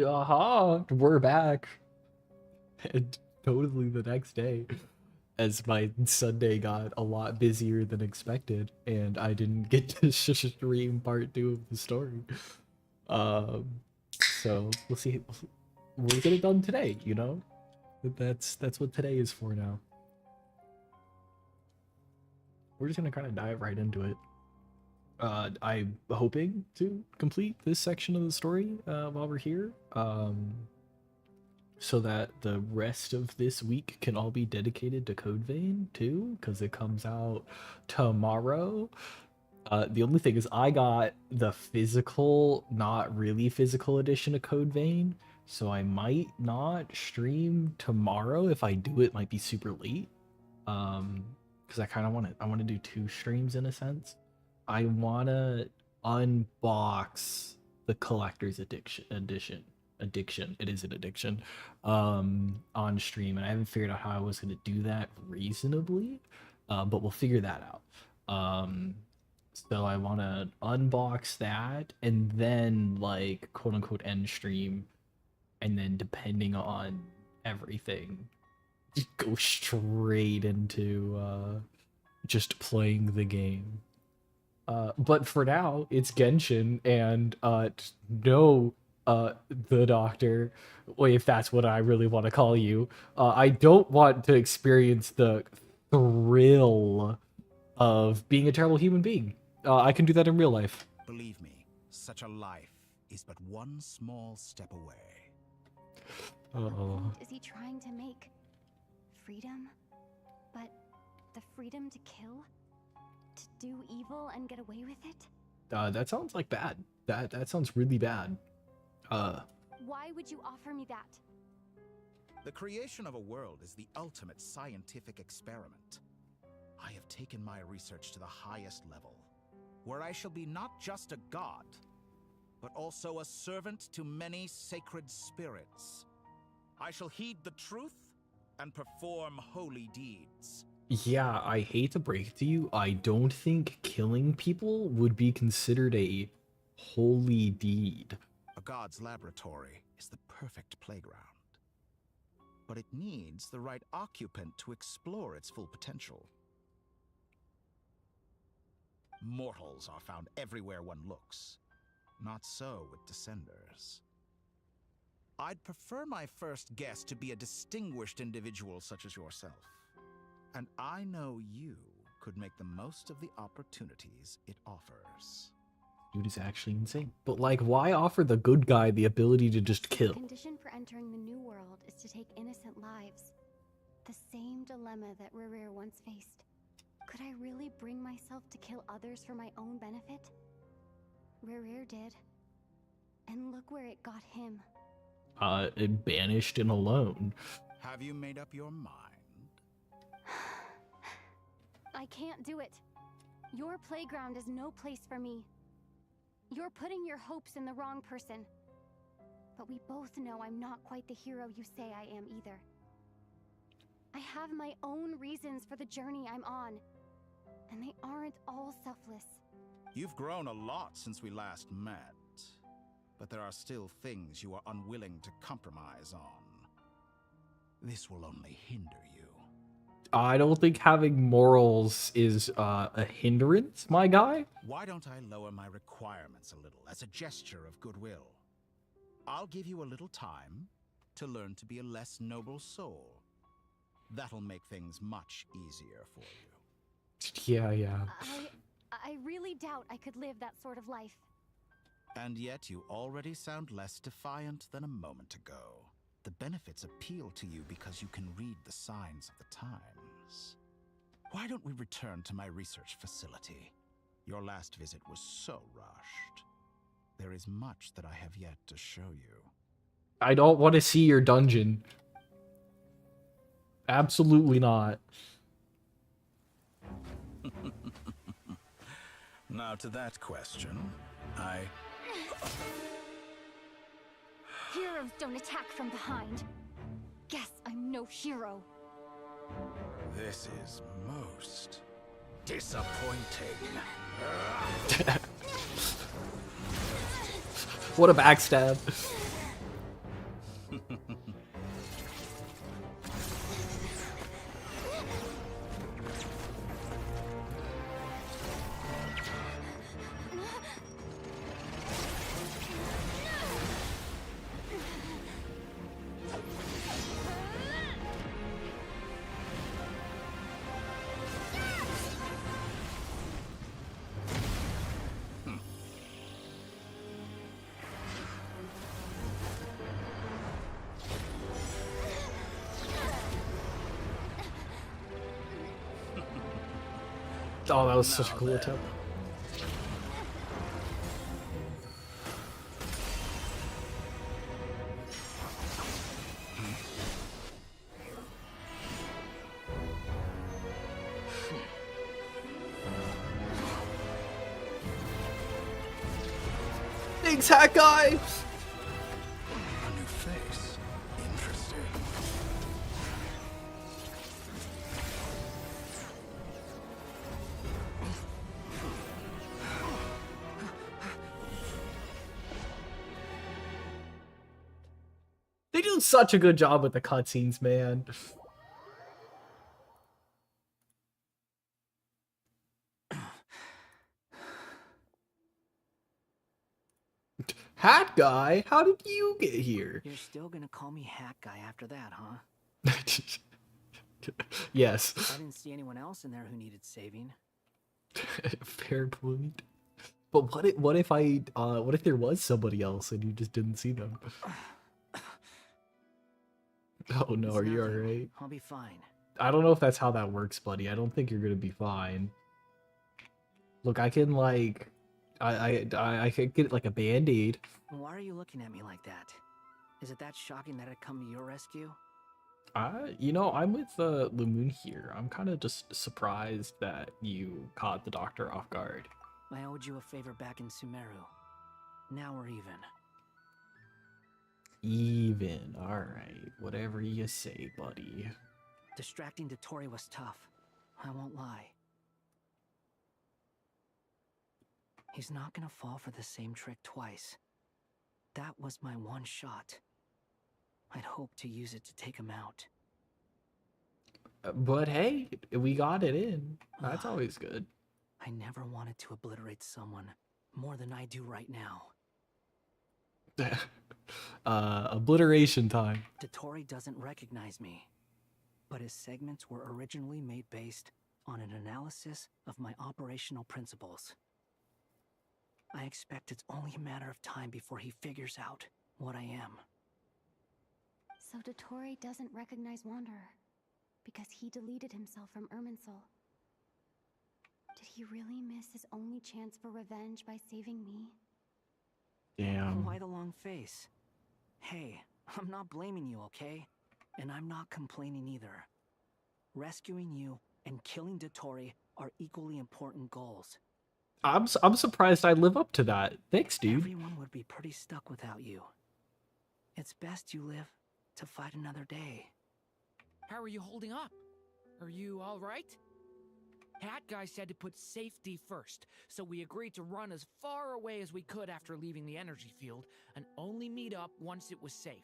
Aha, we're back. And totally the next day, as my Sunday got a lot busier than expected, and I didn't get to stream part 2 of the story. Um, so we'll see. We'll get it done today, you know? That's what today is for now. We're just gonna kind of dive right into it. I'm hoping to complete this section of the story while we're here. So that the rest of this week can all be dedicated to Code Vein too, because it comes out tomorrow. The only thing is I got the physical, not really physical edition of Code Vein, so I might not stream tomorrow. If I do, it might be super late. Because I kind of want to do 2 streams in a sense. I want to unbox the collector's edition. It is an addiction on stream, and I haven't figured out how I was going to do that reasonably, but we'll figure that out. So I want to unbox that and then like quote unquote end stream, and then depending on everything just go straight into just playing the game. But for now, it's Genshin, and no, the doctor, well, if that's what I really want to call you, I don't want to experience the thrill of being a terrible human being. I can do that in real life. Believe me, such a life is but one small step away. What point is he trying to make? Freedom? But the freedom to kill? To do evil and get away with it? That sounds like bad. That sounds really bad. Why would you offer me that? The creation of a world is the ultimate scientific experiment. I have taken my research to the highest level, where I shall be not just a god, but also a servant to many sacred spirits. I shall heed the truth and perform holy deeds. Yeah, I hate to break it to you, I don't think killing people would be considered a holy deed. A god's laboratory is the perfect playground. But it needs the right occupant to explore its full potential. Mortals are found everywhere one looks. Not so with Descenders. I'd prefer my first guest to be a distinguished individual such as yourself. And I know you could make the most of the opportunities it offers. Dude is actually insane. But like, why offer the good guy the ability to just kill? The condition for entering the new world is to take innocent lives. The same dilemma that Rerir once faced. Could I really bring myself to kill others for my own benefit? Rerir did. And look where it got him. Banished and alone. Have you made up your mind? I can't do it. Your playground is no place for me. You're putting your hopes in the wrong person. But we both know I'm not quite the hero you say I am either. I have my own reasons for the journey I'm on. And they aren't all selfless. You've grown a lot since we last met. But there are still things you are unwilling to compromise on. This will only hinder you. I don't think having morals is a hindrance, my guy. Why don't I lower my requirements a little as a gesture of goodwill? I'll give you a little time to learn to be a less noble soul. That'll make things much easier for you. Yeah. I really doubt I could live that sort of life. And yet you already sound less defiant than a moment ago. The benefits appeal to you because you can read the signs of the times. Why don't we return to my research facility? Your last visit was so rushed. There is much that I have yet to show you. I don't want to see your dungeon. Absolutely not. Now to that question, Heroes don't attack from behind. Guess I'm no hero. This is most disappointing. What a backstab. Oh, that was such a Now cool then. attempt. Thanks, Hat Guy! A new face. Interesting. They do such a good job with the cutscenes, man. Hat Guy? How did you get here? You're still gonna call me Hat Guy after that, huh? Yes. I didn't see anyone else in there who needed saving. Fair point. But what if what if there was somebody else and you just didn't see them? Oh no, It's are you nothing. alright? I'll be fine. I don't know if that's how that works, buddy. I don't think you're gonna be fine. Look, I can like I could get like a band-aid. Why are you looking at me like that? Is it that shocking that I'd come to your rescue? You know, I'm with Lumoon here. I'm kind of just surprised that you caught the doctor off guard. I owed you a favor back in Sumeru. Now we're even. Even, alright. Whatever you say, buddy. Distracting Dotori was tough. I won't lie. He's not gonna fall for the same trick twice. That was my one shot. I'd hoped to use it to take him out. But hey, we got it in. That's always good. I never wanted to obliterate someone more than I do right now. Obliteration time. Dotori doesn't recognize me, but his segments were originally made based on an analysis of my operational principles. I expect it's only a matter of time before he figures out what I am. So Dotori doesn't recognize Wanderer because he deleted himself from Irminsul. Did he really miss his only chance for revenge by saving me? Damn. Why the long face? Hey, I'm not blaming you, okay? And I'm not complaining either. Rescuing you and killing Dotori are equally important goals. I'm surprised I live up to that. Thanks, dude. Everyone would be pretty stuck without you. It's best you live to fight another day. How are you holding up? Are you all right? Hat Guy said to put safety first, so we agreed to run as far away as we could after leaving the energy field and only meet up once it was safe.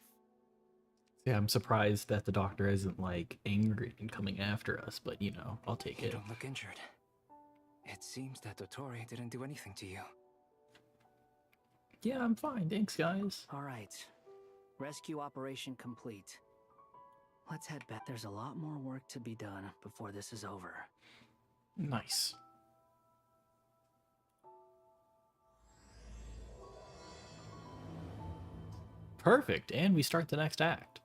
Yeah, I'm surprised that the doctor isn't like angry and coming after us, but you know, I'll take You it. don't look injured. It seems that Dotori didn't do anything to you. Yeah, I'm fine. Thanks, guys. All right. Rescue operation complete. Let's head back. There's a lot more work to be done before this is over. Nice. Perfect, and we start the next act.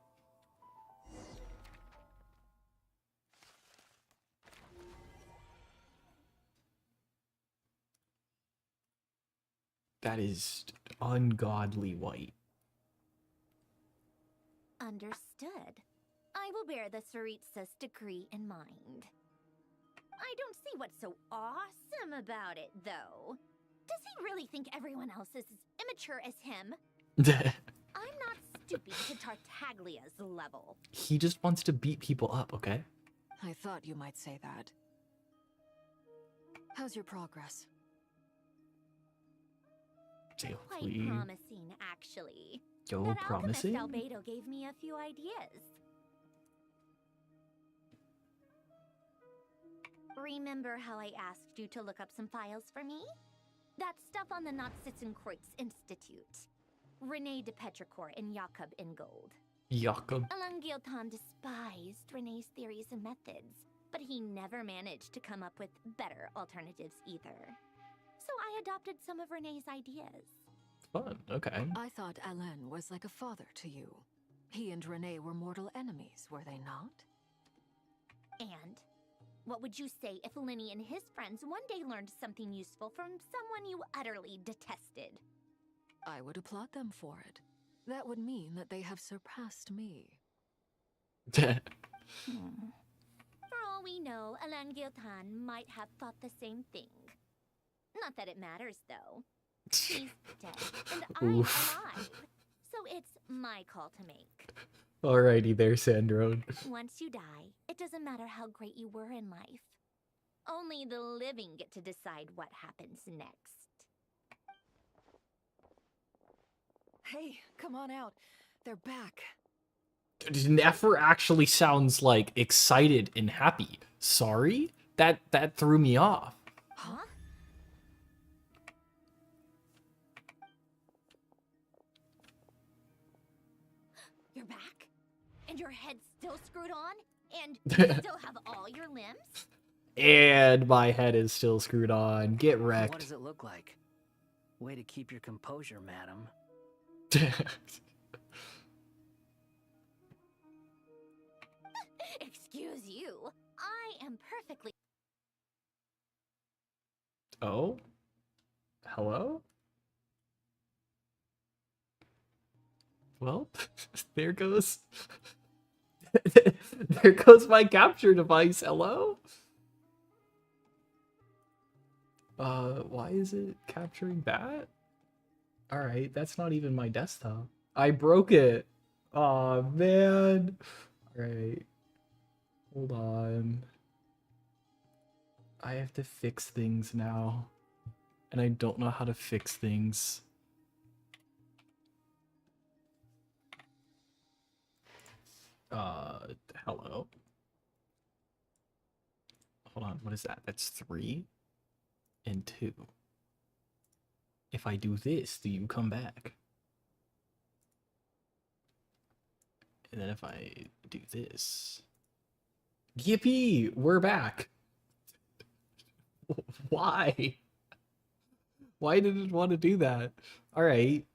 That is ungodly white. Understood. I will bear the Saritsa's decree in mind. I don't see what's so awesome about it, though. Does he really think everyone else is as immature as him? I'm not stooping to Tartaglia's level. He just wants to beat people up, okay? I thought you might say that. How's your progress? Say, Quite hopefully. promising, actually. Yo, That promising? alchemist Albedo gave me a few ideas. Remember how I asked you to look up some files for me? That stuff on the Nazi-Kreuz Institute. René de Petrichor and Jakob Ingold. Jakob. Alain Guillotin despised René's theories and methods, but he never managed to come up with better alternatives either. So I adopted some of René's ideas. Fun, okay. I thought Alain was like a father to you. He and Renee were mortal enemies, were they not? And what would you say if Linny and his friends one day learned something useful from someone you utterly detested? I would applaud them for it. That would mean that they have surpassed me. For all we know, Alain Guillotin might have thought the same thing. Not that it matters, though. He's dead, and I'm alive. So it's my call to make. Alrighty there, Sandrone. Once you die, it doesn't matter how great you were in life. Only the living get to decide what happens next. Hey, come on out. They're back. Nefer actually sounds like excited and happy. Sorry? That threw me off. Huh? You're back? And your head's still screwed on? And you still have all your limbs? And my head is still screwed on. Get What wrecked. does it look like? Way to keep your composure, madam. Excuse you. I am perfectly... Oh? Hello? Well, there goes... there goes my capture device. Hello? Why is it capturing that? Alright, that's not even my desktop. I broke it. Aw, man. Alright. Hold on. I have to fix things now. And I don't know how to fix things. Hello? Hold on, what is that? That's 3 and 2. If I do this, do you come back? And then if I do this... Yippee! We're back! Why? Why did it want to do that? Alright.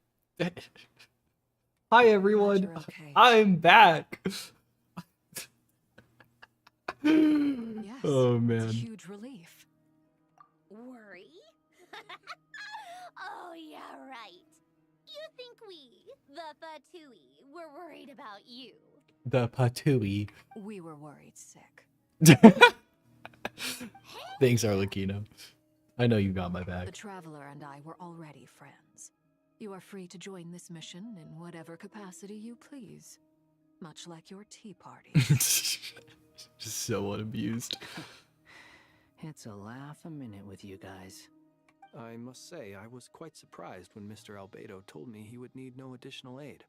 Hi everyone! You're okay. I'm back! Yes, Oh it's a man. huge relief. Worry? Oh, yeah, right. You think we, the Fatui, were worried about you? The Patui. We were worried sick. Thanks, Arlecchino. I know you got my The back. Traveler and I were already friends. You are free to join this mission in whatever capacity you please. Much like your tea party. Just so unabused. It's a laugh a minute with you guys. I must say, I was quite surprised when Mr. Albedo told me he would need no additional aid.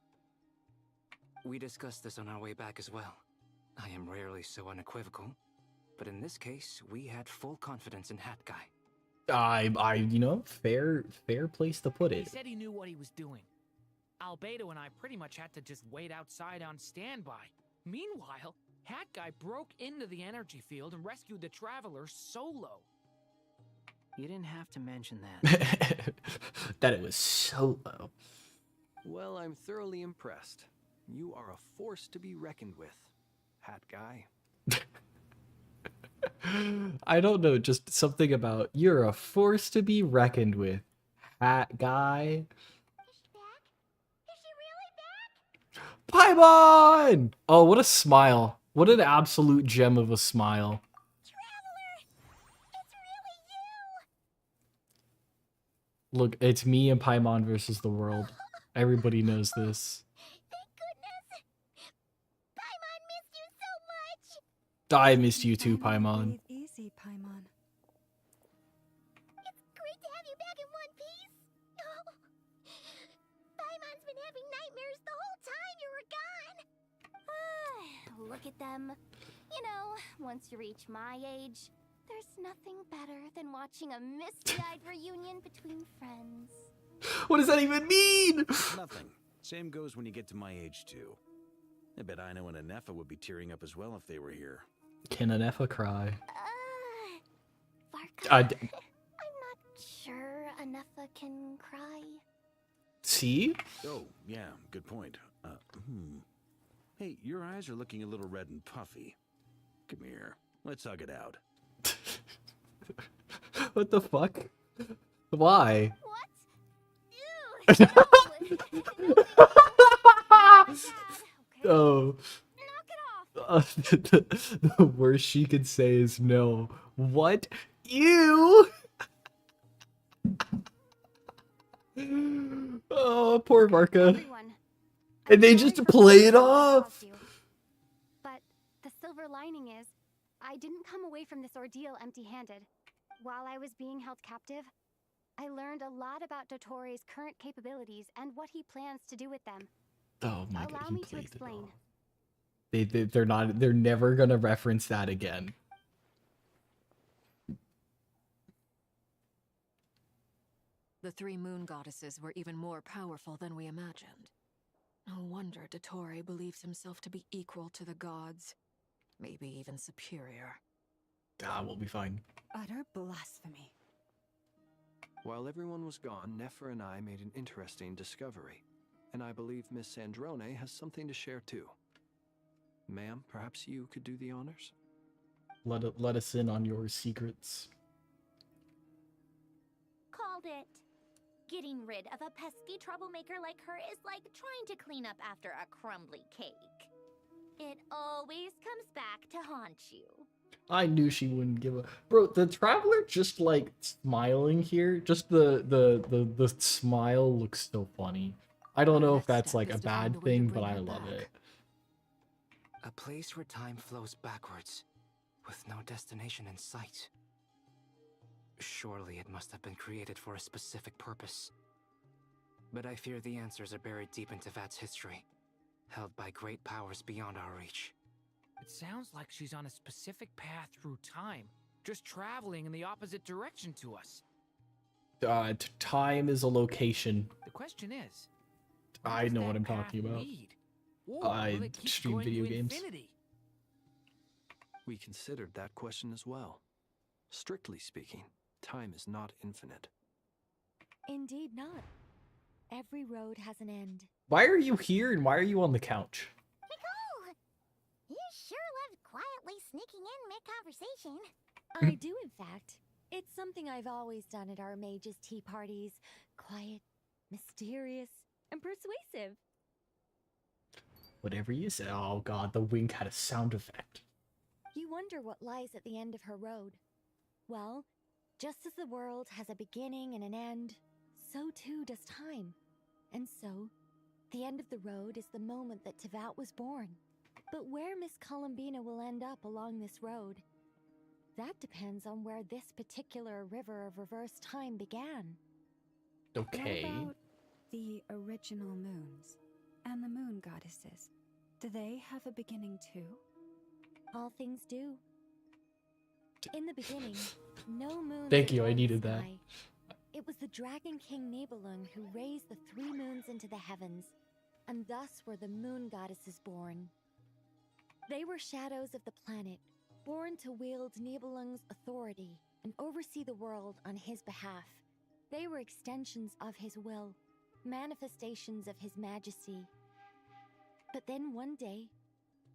We discussed this on our way back as well. I am rarely so unequivocal, but in this case, we had full confidence in Hat Guy. You know, fair place to put He it. said he knew what he was doing. Albedo and I pretty much had to just wait outside on standby. Meanwhile, Hat Guy broke into the energy field and rescued the Traveler solo. You didn't have to mention that. That it was solo. Well, I'm thoroughly impressed. You are a force to be reckoned with, Hat Guy. I don't know, just something about you're a force to be reckoned with, Hat Guy. Is she back? Is she really back? Paimon! Oh, what a smile. What an absolute gem of a smile. Traveler! It's really you! Look, it's me and Paimon versus the world. Everybody knows this. Thank goodness! Paimon missed you so much! I missed you too, Paimon. Breathe easy, Paimon. It's great to have you back in one piece! Oh. Paimon's been having nightmares look at them. You know, once you reach my age, there's nothing better than watching a misty-eyed reunion between friends. What does that even mean? Nothing. Same goes when you get to my age, too. I bet Ino and Anefa would be tearing up as well if they were here. Can Anefa cry? Varka, I'm not sure Anefa can cry. See? Oh, yeah, good point. Hey, your eyes are looking a little red and puffy. Come here. Let's hug it out. What the fuck? Why? What? Ew, no. Oh. Knock it off. The worst she could say is no. What? Ew! Oh, poor Varka. Everyone, And they I'm just sorry for play it what I off. caused you. But the silver lining is, I didn't come away from this ordeal empty-handed. While I was being held captive, I learned a lot about Dottoro's current capabilities and what he plans to do with them. Oh my god, Allow he me to played it explain. off. They're never gonna reference that again. The three moon goddesses were even more powerful than we imagined. No wonder Dottore believes himself to be equal to the gods. Maybe even superior. Ah, we'll be fine. Utter blasphemy. While everyone was gone, Nefer and I made an interesting discovery. And I believe Miss Sandrone has something to share too. Ma'am, perhaps you could do the honors? Let us in on your secrets. Called it. Getting rid of a pesky troublemaker like her is like trying to clean up after a crumbly cake. It always comes back to haunt you. I knew she wouldn't give a bro. The traveler just like smiling here. Just the smile looks so funny. I don't know if Next that's step like is a to find bad a way to thing, bring but I her love back. it. A place where time flows backwards, with no destination in sight. Surely it must have been created for a specific purpose. But I fear the answers are buried deep into Vat's history, held by great powers beyond our reach. It sounds like she's on a specific path through time, just traveling in the opposite direction to us. Time is a location. The question is, I know what I'm talking about. I will it keep stream going video to games. infinity? We considered that question as well. Strictly speaking, time is not infinite. Indeed not. Every road has an end. Why are you here and why are you on the couch? Nicole! You sure love quietly sneaking in mid-conversation. I do, in fact. It's something I've always done at our mages' tea parties. Quiet, mysterious, and persuasive. Whatever you say. Oh god, the wink had a sound effect. You wonder what lies at the end of her road. Well, just as the world has a beginning and an end, so too does time. And so, the end of the road is the moment that Tevat was born. But where Miss Columbina will end up along this road, that depends on where this particular river of reverse time began. Okay. What about the original moons and the moon goddesses? Do they have a beginning too? All things do. In the beginning, no moon. Thank you, I needed that. It was the Dragon King Nibelung who raised the three moons into the heavens, and thus were the moon goddesses born. They were shadows of the planet, born to wield Nibelung's authority and oversee the world on his behalf. They were extensions of his will, manifestations of his majesty. But then one day,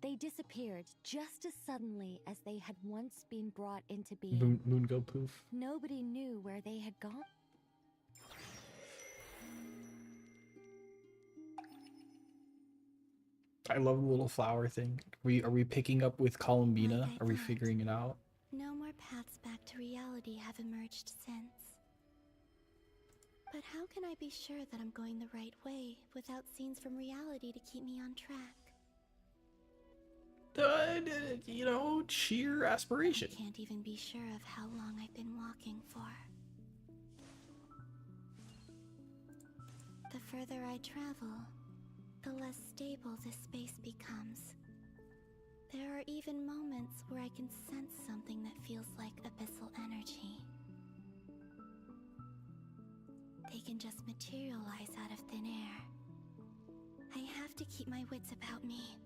they disappeared just as suddenly as they had once been brought into being. Moon go poof. Nobody knew where they had gone. I love the little flower thing. Are we picking up with Columbina? Like I Are we thought. figuring it out? No more paths back to reality have emerged since. But how can I be sure that I'm going the right way without scenes from reality to keep me on track? You know, sheer aspiration. I can't even be sure of how long I've been walking for. The further I travel, the less stable this space becomes. There even moments where I can sense something that feels like abyssal energy. They can just materialize out of thin air. I have to keep my wits about me.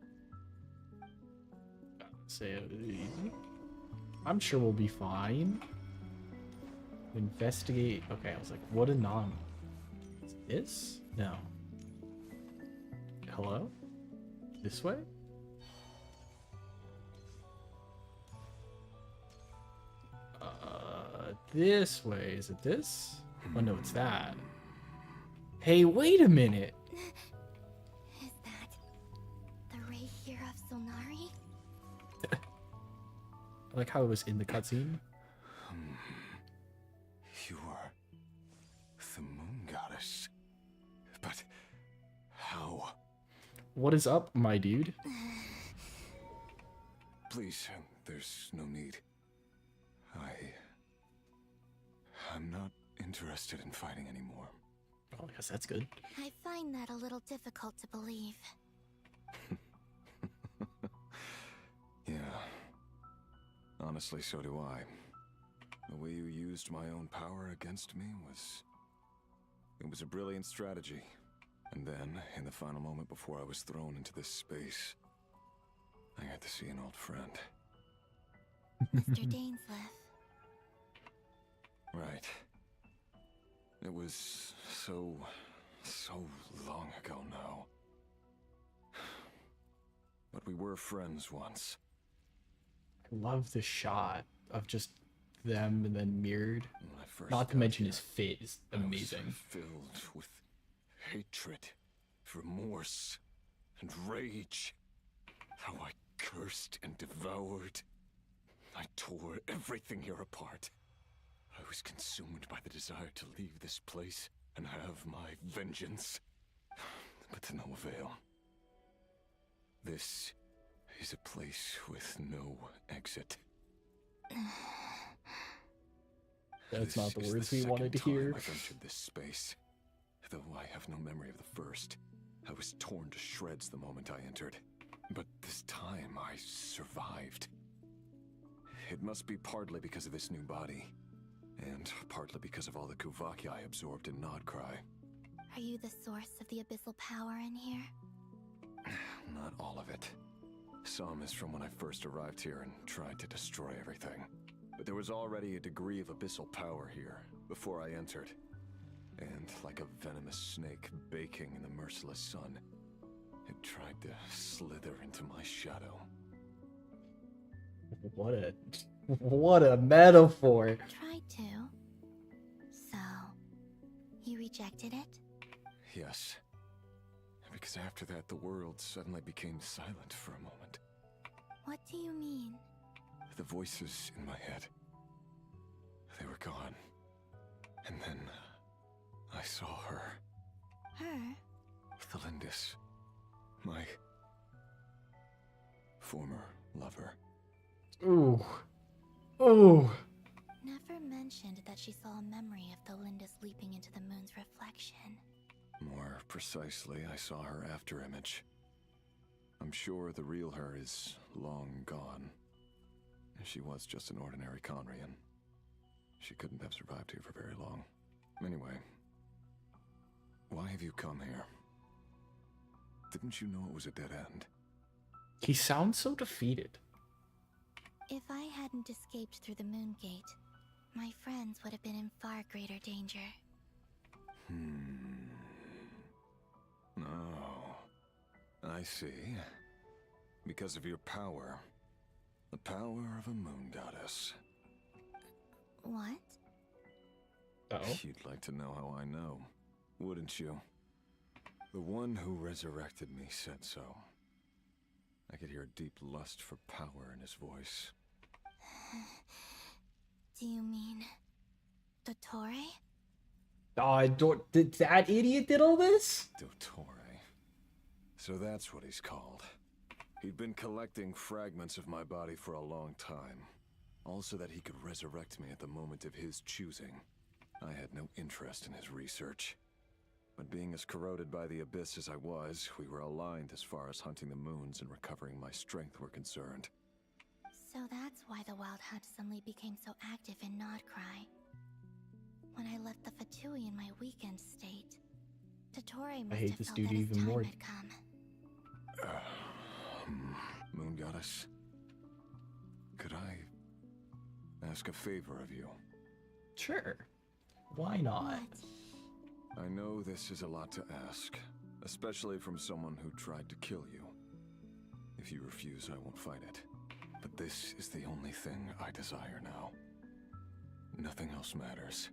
Say it easy. I'm sure we'll be fine. Investigate. Okay, I was like, what anomaly? Is this? No. Hello? This way? This way. Is it this? Oh no, it's that. Hey, wait a minute. Is that the ray here of Solnari? I like how it was in the cutscene. You are the moon goddess. But how? What is up, my dude? Please, there's no need. I'm not interested in fighting anymore. Oh, I guess that's good. I find that a little difficult to believe. Yeah. Honestly, so do I. The way you used my own power against me it was a brilliant strategy. And then, in the final moment before I was thrown into this space, I got to see an old friend. Mr. Dainsleif. Right. It was so long ago now. But we were friends once. I love the shot of just them and then mirrored. When I first Not to got mention here, his fit is I was amazing. filled with hatred, remorse, and rage. How I cursed and devoured. I tore everything here apart. I was consumed by the desire to leave this place and have my vengeance. But to no avail. This is a place with no exit. That's This not the is words we second wanted to time hear. I've entered this space. Though I have no memory of the first. I was torn to shreds the moment I entered. But this time I survived. It must be partly because of this new body. And partly because of all the Kuvaki I absorbed in Nodcry. Are you the source of the abyssal power in here? Not all of it. Some is from when I first arrived here and tried to destroy everything. But there was already a degree of abyssal power here, before I entered. And like a venomous snake baking in the merciless sun, it tried to slither into my shadow. What a metaphor. Tried to. So, you rejected it? Yes. Because after that, the world suddenly became silent for a moment. What do you mean? The voices in my head, they were gone. And then I saw her. Her? Thelindis. My former lover. Ooh. Ooh. Never mentioned that she saw a memory of Thelindis leaping into the moon's reflection. More precisely, I saw her afterimage. I'm sure the real her is long gone. She was just an ordinary Conrian. She couldn't have survived here for very long. Anyway, why have you come here? Didn't you know it was a dead end? He sounds so defeated. If I hadn't escaped through the moon gate, my friends would have been in far greater danger. Oh, I see. Because of your power. The power of a moon goddess. What? Uh-oh. You'd like to know how I know, wouldn't you? The one who resurrected me said so. I could hear deep lust for power in his voice. Do you mean... Dottore? That idiot did all this? Dottore. So that's what he's called. He'd been collecting fragments of my body for a long time. Also that he could resurrect me at the moment of his choosing. I had no interest in his research. But being as corroded by the abyss as I was, we were aligned as far as hunting the moons and recovering my strength were concerned. So that's why the Wild Hunt suddenly became so active in Nodcry. When I left the Fatui in my weakened state, Dottore must hate have this felt dude that his even time more. had come. Moon Goddess, could I ask a favor of you? Sure. Why not? What? I know this is a lot to ask, especially from someone who tried to kill you. If you refuse, I won't fight it. But this is the only thing I desire now. Nothing else matters.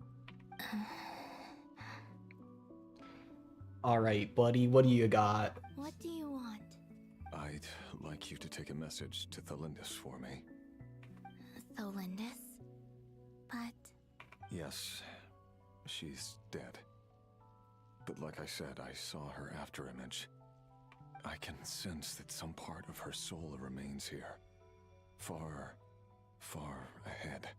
Alright, buddy, what do you got? What do you want? I'd like you to take a message to Thelindis for me. Tholindis? But... Yes, she's dead. But like I said, I saw her afterimage. I can sense that some part of her soul remains here. Far, far ahead.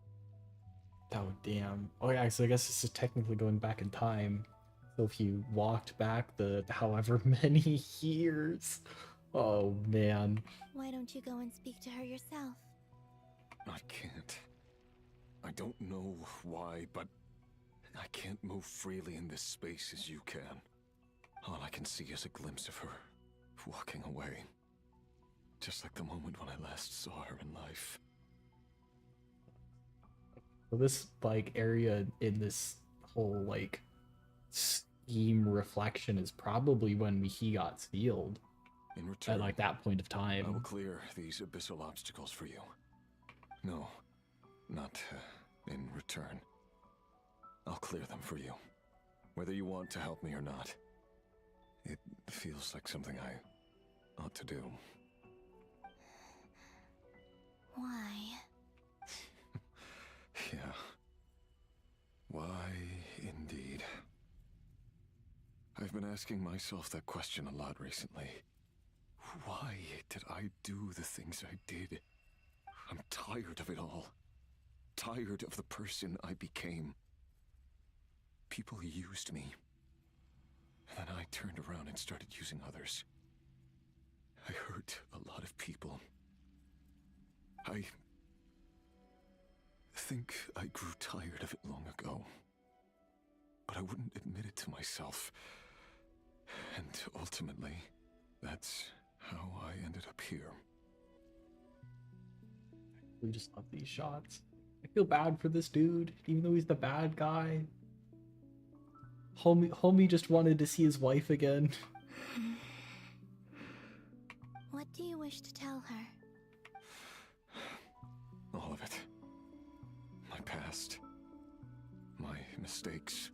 Oh, damn. Oh, yeah, so I guess this is technically going back in time. So if you walked back the however many years. Oh, man. why don't you go and speak to her yourself? I can't. I don't know why, but I can't move freely in this space as you can. All I can see is a glimpse of her walking away. Just like the moment when I last saw her in life. So this, like, area in this whole, like, scheme reflection is probably when he got sealed. In return, At, like, that point of I will time. clear these abyssal obstacles for you. No, not in return. I'll clear them for you. Whether you want to help me or not. It feels like something I ought to do. Why? Yeah. Why, indeed. I've been asking myself that question a lot recently. Why did I do the things I did? I'm tired of it all. Tired of the person I became. People used me. And then I turned around and started using others. I hurt a lot of people. I think I grew tired of it long ago. But I wouldn't admit it to myself. And ultimately, that's how I ended up here. We just love these shots. I feel bad for this dude, even though he's the bad guy. Homie just wanted to see his wife again. What do you wish to tell her? All of it. My past. My mistakes.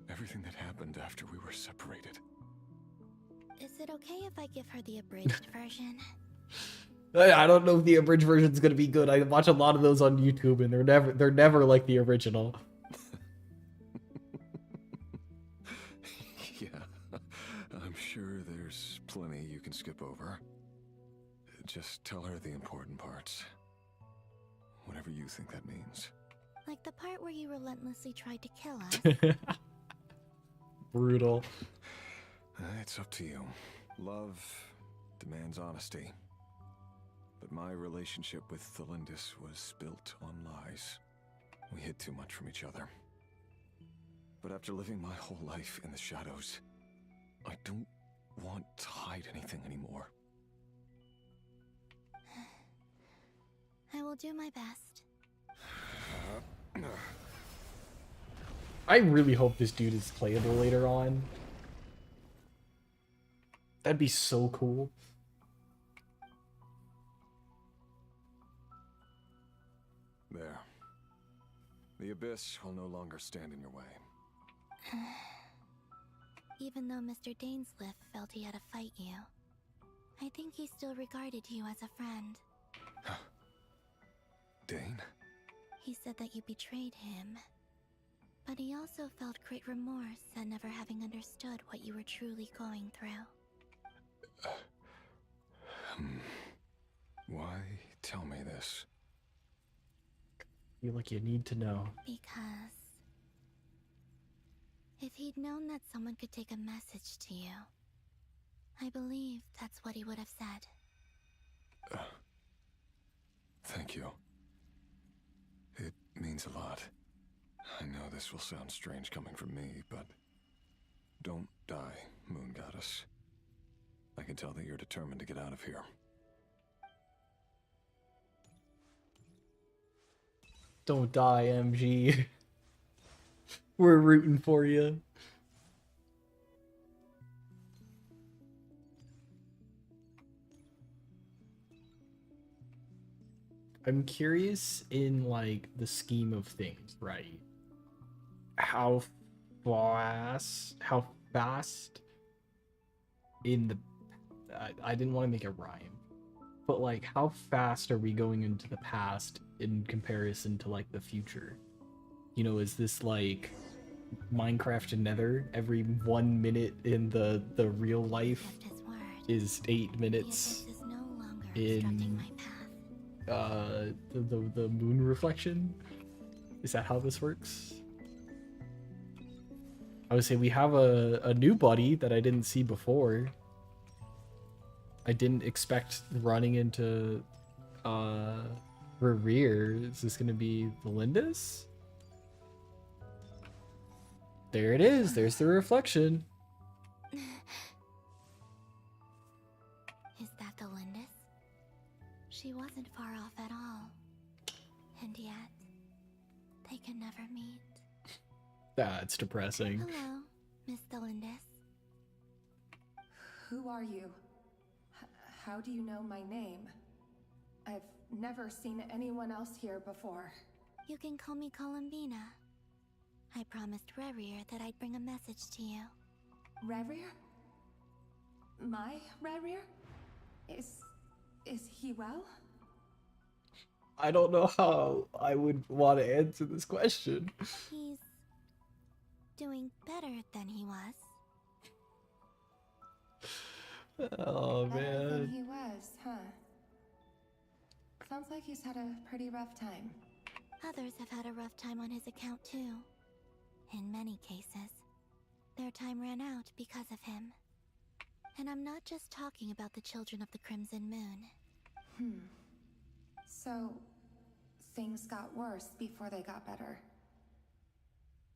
Everything that happened after we were separated. Is it okay if I give her the abridged version? I don't know if the abridged version is gonna be good. I watch a lot of those on YouTube, and they're never like the original. Yeah, I'm sure there's plenty you can skip over. Just tell her the important parts. Whatever you think that means. Like the part where you relentlessly tried to kill us? Brutal. It's up to you. Love demands honesty. But my relationship with Thelindis was built on lies. We hid too much from each other. But after living my whole life in the shadows, I don't want to hide anything anymore. I will do my best. I really hope this dude is playable later on. That'd be so cool. There. The abyss will no longer stand in your way. Even though Mr. Dainsliff felt he had to fight you, I think he still regarded you as a friend. Dane? He said that you betrayed him. But he also felt great remorse at never having understood what you were truly going through. Why tell me this? I feel like you need to know. Because if he'd known that someone could take a message to you, I believe that's what he would have said. Thank you. It means a lot. I know this will sound strange coming from me, but don't die, Moon Goddess. I can tell that you're determined to get out of here. Don't die, MG. We're rooting for you. I'm curious in like the scheme of things, right? How fast in the I didn't want to make a rhyme, but like how fast are we going into the past in comparison to like the future? You know, is this like Minecraft and Nether? Every 1 minute in the real life is 8 minutes in the moon reflection. Is that how this works? I would say we have a new buddy that I didn't see before. I didn't expect running into Reverie. Is this gonna be the Lindis? There it is. There's the reflection. Is that the Lindis? She wasn't far off at all. And yet, they can never meet. That's depressing. Hello, Miss Delindis. Who are you? How do you know my name? I've never seen anyone else here before. You can call me Columbina. I promised Rerir that I'd bring a message to you. Rerir? My Rerir? Is he well? I don't know how I would want to answer this question. He's doing better than he was. Oh, Better than man. he was, huh? Sounds like he's had a pretty rough time. Others have had a rough time on his account too. In many cases, their time ran out because of him. And I'm not just talking about the children of the Crimson Moon. So, things got worse before they got better.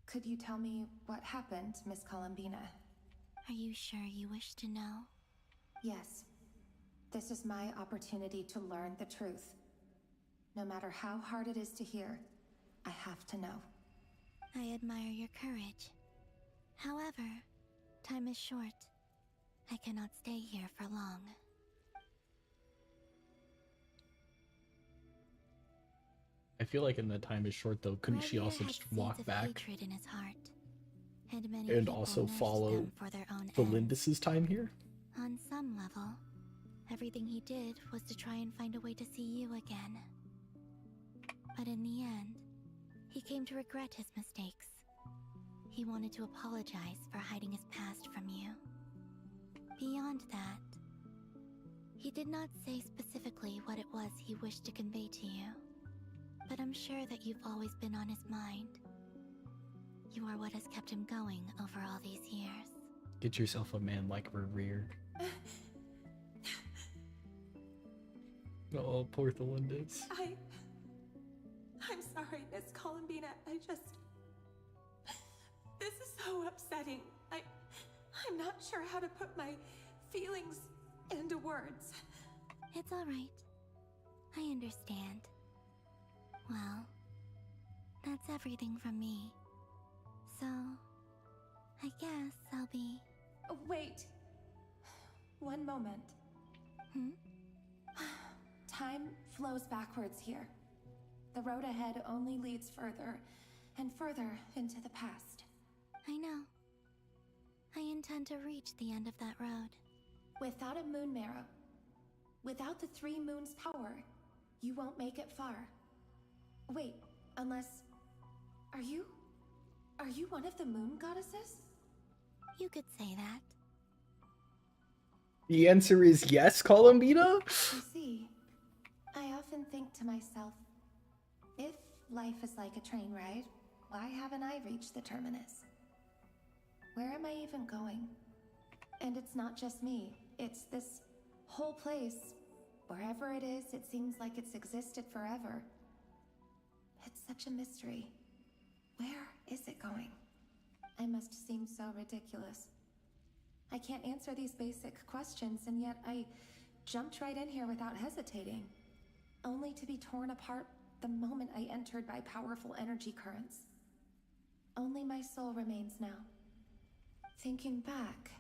Could you tell me what happened, Miss Columbina? Are you sure you wish to know? Yes. This is my opportunity to learn the truth. No matter how hard it is to hear, I have to know. I admire your courage. However, time is short. I cannot stay here for long. I feel like in the time is short though. Couldn't she Rerir also had just seeds walk of back hatred in his heart, and many and people also nursed follow them for their own the ends. Lindis's time here? On some level, everything he did was to try and find a way to see you again. But in the end, he came to regret his mistakes. He wanted to apologize for hiding his past from you. Beyond that, he did not say specifically what it was he wished to convey to you. But I'm sure that you've always been on his mind. You are what has kept him going over all these years. Get yourself a man like Reverie. Oh, poor the Lindis. I'm sorry, Miss Columbina. This is so upsetting. I'm not sure how to put my feelings into words. It's all right. I understand. Well, that's everything from me. So, I guess I'll be... Wait. One moment. Time flows backwards here. The road ahead only leads further and further into the past. I know. I intend to reach the end of that road. Without a moon marrow, without the three moons' power, you won't make it far. Wait, unless... Are you one of the moon goddesses? You could say that. The answer is yes, Columbina? You see, I often think to myself, if life is like a train ride, why haven't I reached the terminus? Where am I even going? And it's not just me, it's this whole place wherever it is, it seems like it's existed forever. It's such a mystery. Where is it going? I must seem so ridiculous. I can't answer these basic questions, and yet I jumped right in here without hesitating, only to be torn apart the moment I entered by powerful energy currents. Only my soul remains now. Thinking back,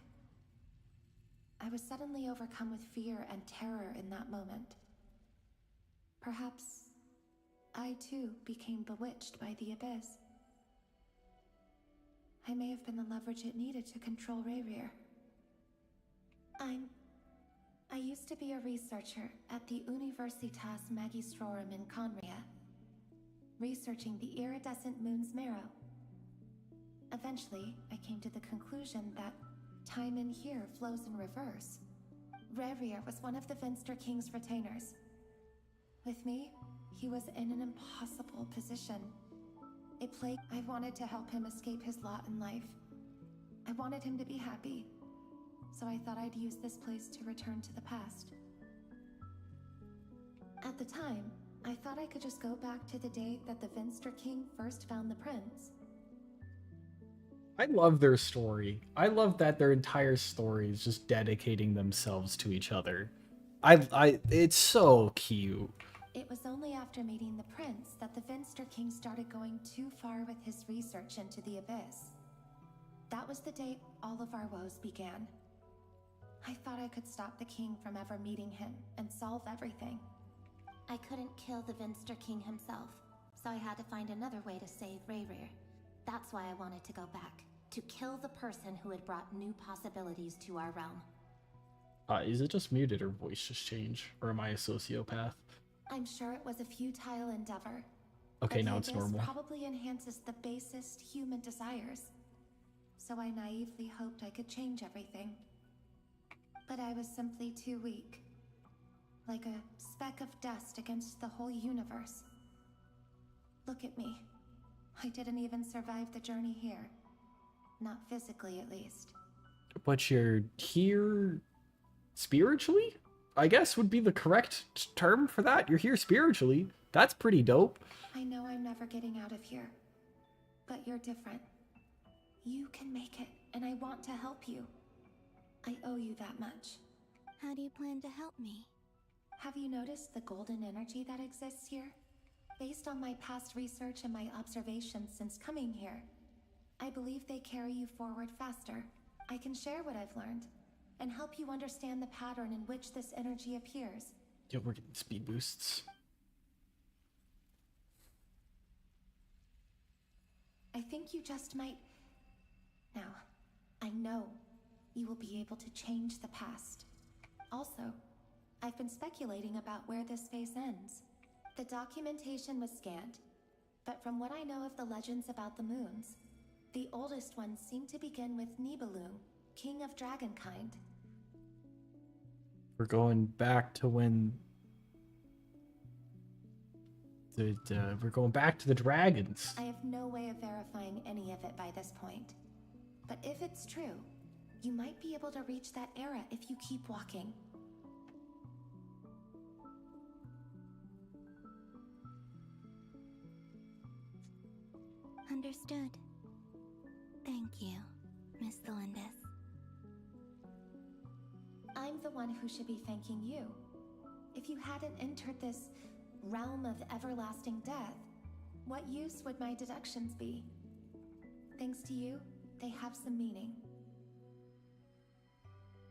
I was suddenly overcome with fear and terror in that moment. Perhaps I too became bewitched by the abyss. I may have been the leverage it needed to control Rayrir. I used to be a researcher at the Universitas Magistrorum in Conria, researching the iridescent moon's marrow. Eventually, I came to the conclusion that time in here flows in reverse. Rayrir was one of the Finster King's retainers. With me, he was in an impossible position. I wanted to help him escape his lot in life. I wanted him to be happy. So I thought I'd use this place to return to the past. At the time, I thought I could just go back to the day that the Finster King first found the prince. I love their story. I love that their entire story is just dedicating themselves to each other. It's so cute. It was only after meeting the prince that the Finster King started going too far with his research into the abyss. That was the day all of our woes began. I thought I could stop the king from ever meeting him and solve everything. I couldn't kill the Finster King himself, so I had to find another way to save Rayrir. That's why I wanted to go back, to kill the person who had brought new possibilities to our realm. Is it just me or did her voice just change? Or am I a sociopath? I'm sure it was a futile endeavor. Okay, but now the it's abyss normal. Probably enhances the basest human desires. So I naively hoped I could change everything. But I was simply too weak. Like a speck of dust against the whole universe. Look at me. I didn't even survive the journey here. Not physically, at least. But you're here spiritually? I guess would be the correct term for that. You're here spiritually. That's pretty dope. I know I'm never getting out of here. But you're different. You can make it, and I want to help you. I owe you that much. How do you plan to help me? Have you noticed the golden energy that exists here? Based on my past research and my observations since coming here, I believe they carry you forward faster. I can share what I've learned, and help you understand the pattern in which this energy appears. Yeah, we're getting speed boosts. I think you just might... Now, I know you will be able to change the past. Also, I've been speculating about where this phase ends. The documentation was scanned, but from what I know of the legends about the moons, the oldest ones seem to begin with Nibelung, king of dragonkind. We're going back to when... we're going back to the dragons. I have no way of verifying any of it by this point. But if it's true, you might be able to reach that era if you keep walking. Understood. Thank you, Miss Delindis. I'm the one who should be thanking you. If you hadn't entered this realm of everlasting death, what use would my deductions be? Thanks to you, they have some meaning.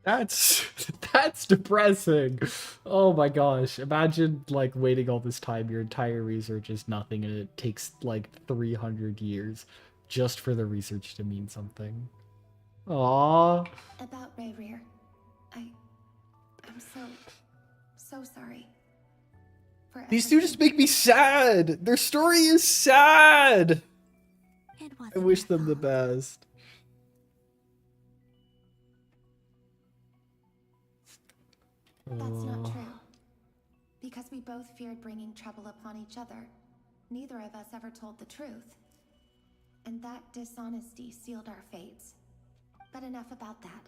That's depressing. Oh my gosh. Imagine like waiting all this time, your entire research is nothing, and it takes like 300 years just for the research to mean something. Aww. About Rayrir, I'm so sorry. For These two just make me sad. Their story is sad. I wish them the best. That's not true. Because we both feared bringing trouble upon each other, neither of us ever told the truth. And that dishonesty sealed our fates. But enough about that.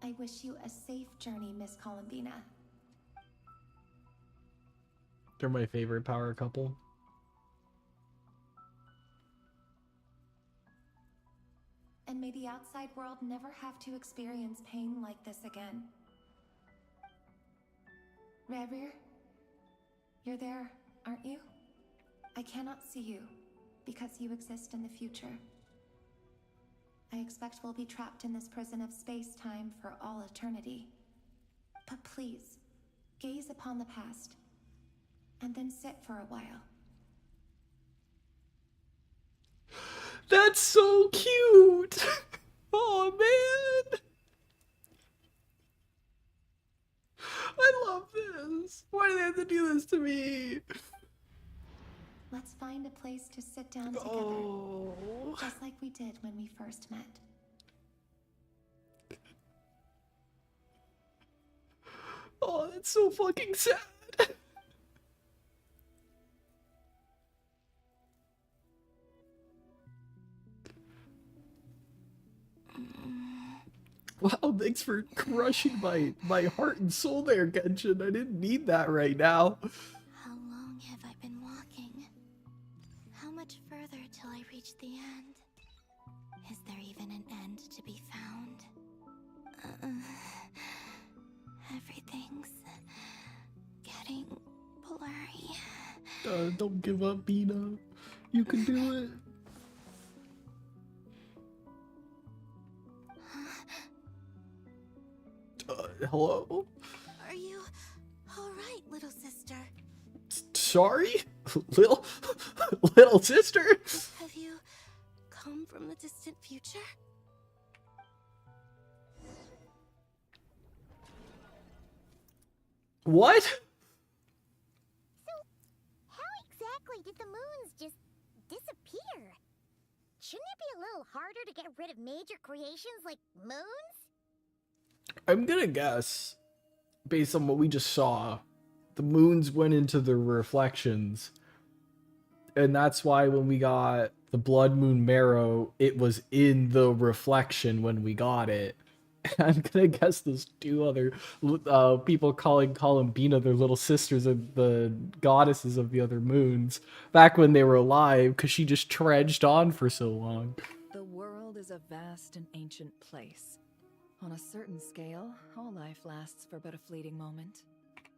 I wish you a safe journey, Miss Columbina. They're my favorite power couple. And may the outside world never have to experience pain like this again. Rerir, you're there, aren't you? I cannot see you, because you exist in the future. I expect we'll be trapped in this prison of space-time for all eternity. But please, gaze upon the past, and then sit for a while. That's so cute! Oh, man! I love this! Why do they have to do this to me? Let's find a place to sit down together, just like we did when we first met. Oh, that's so fucking sad. Wow, thanks for crushing my heart and soul there, Genshin. I didn't need that right now. How long have I been walking? How much further till I reach the end? Is there even an end to be found? Everything's getting blurry. Don't give up, Bina. You can do it. Hello? Are you alright, little sister? Sorry? Little sister? Have you come from the distant future? What? So, how exactly did the moons just disappear? Shouldn't it be a little harder to get rid of major creations like moons? I'm gonna guess, based on what we just saw, the moons went into the reflections. And that's why when we got the Blood Moon Marrow, it was in the reflection when we got it. I'm gonna guess those two other people calling Bina their little sisters and the goddesses of the other moons back when they were alive, because she just trudged on for so long. The world is a vast and ancient place. On a certain scale, all life lasts for but a fleeting moment.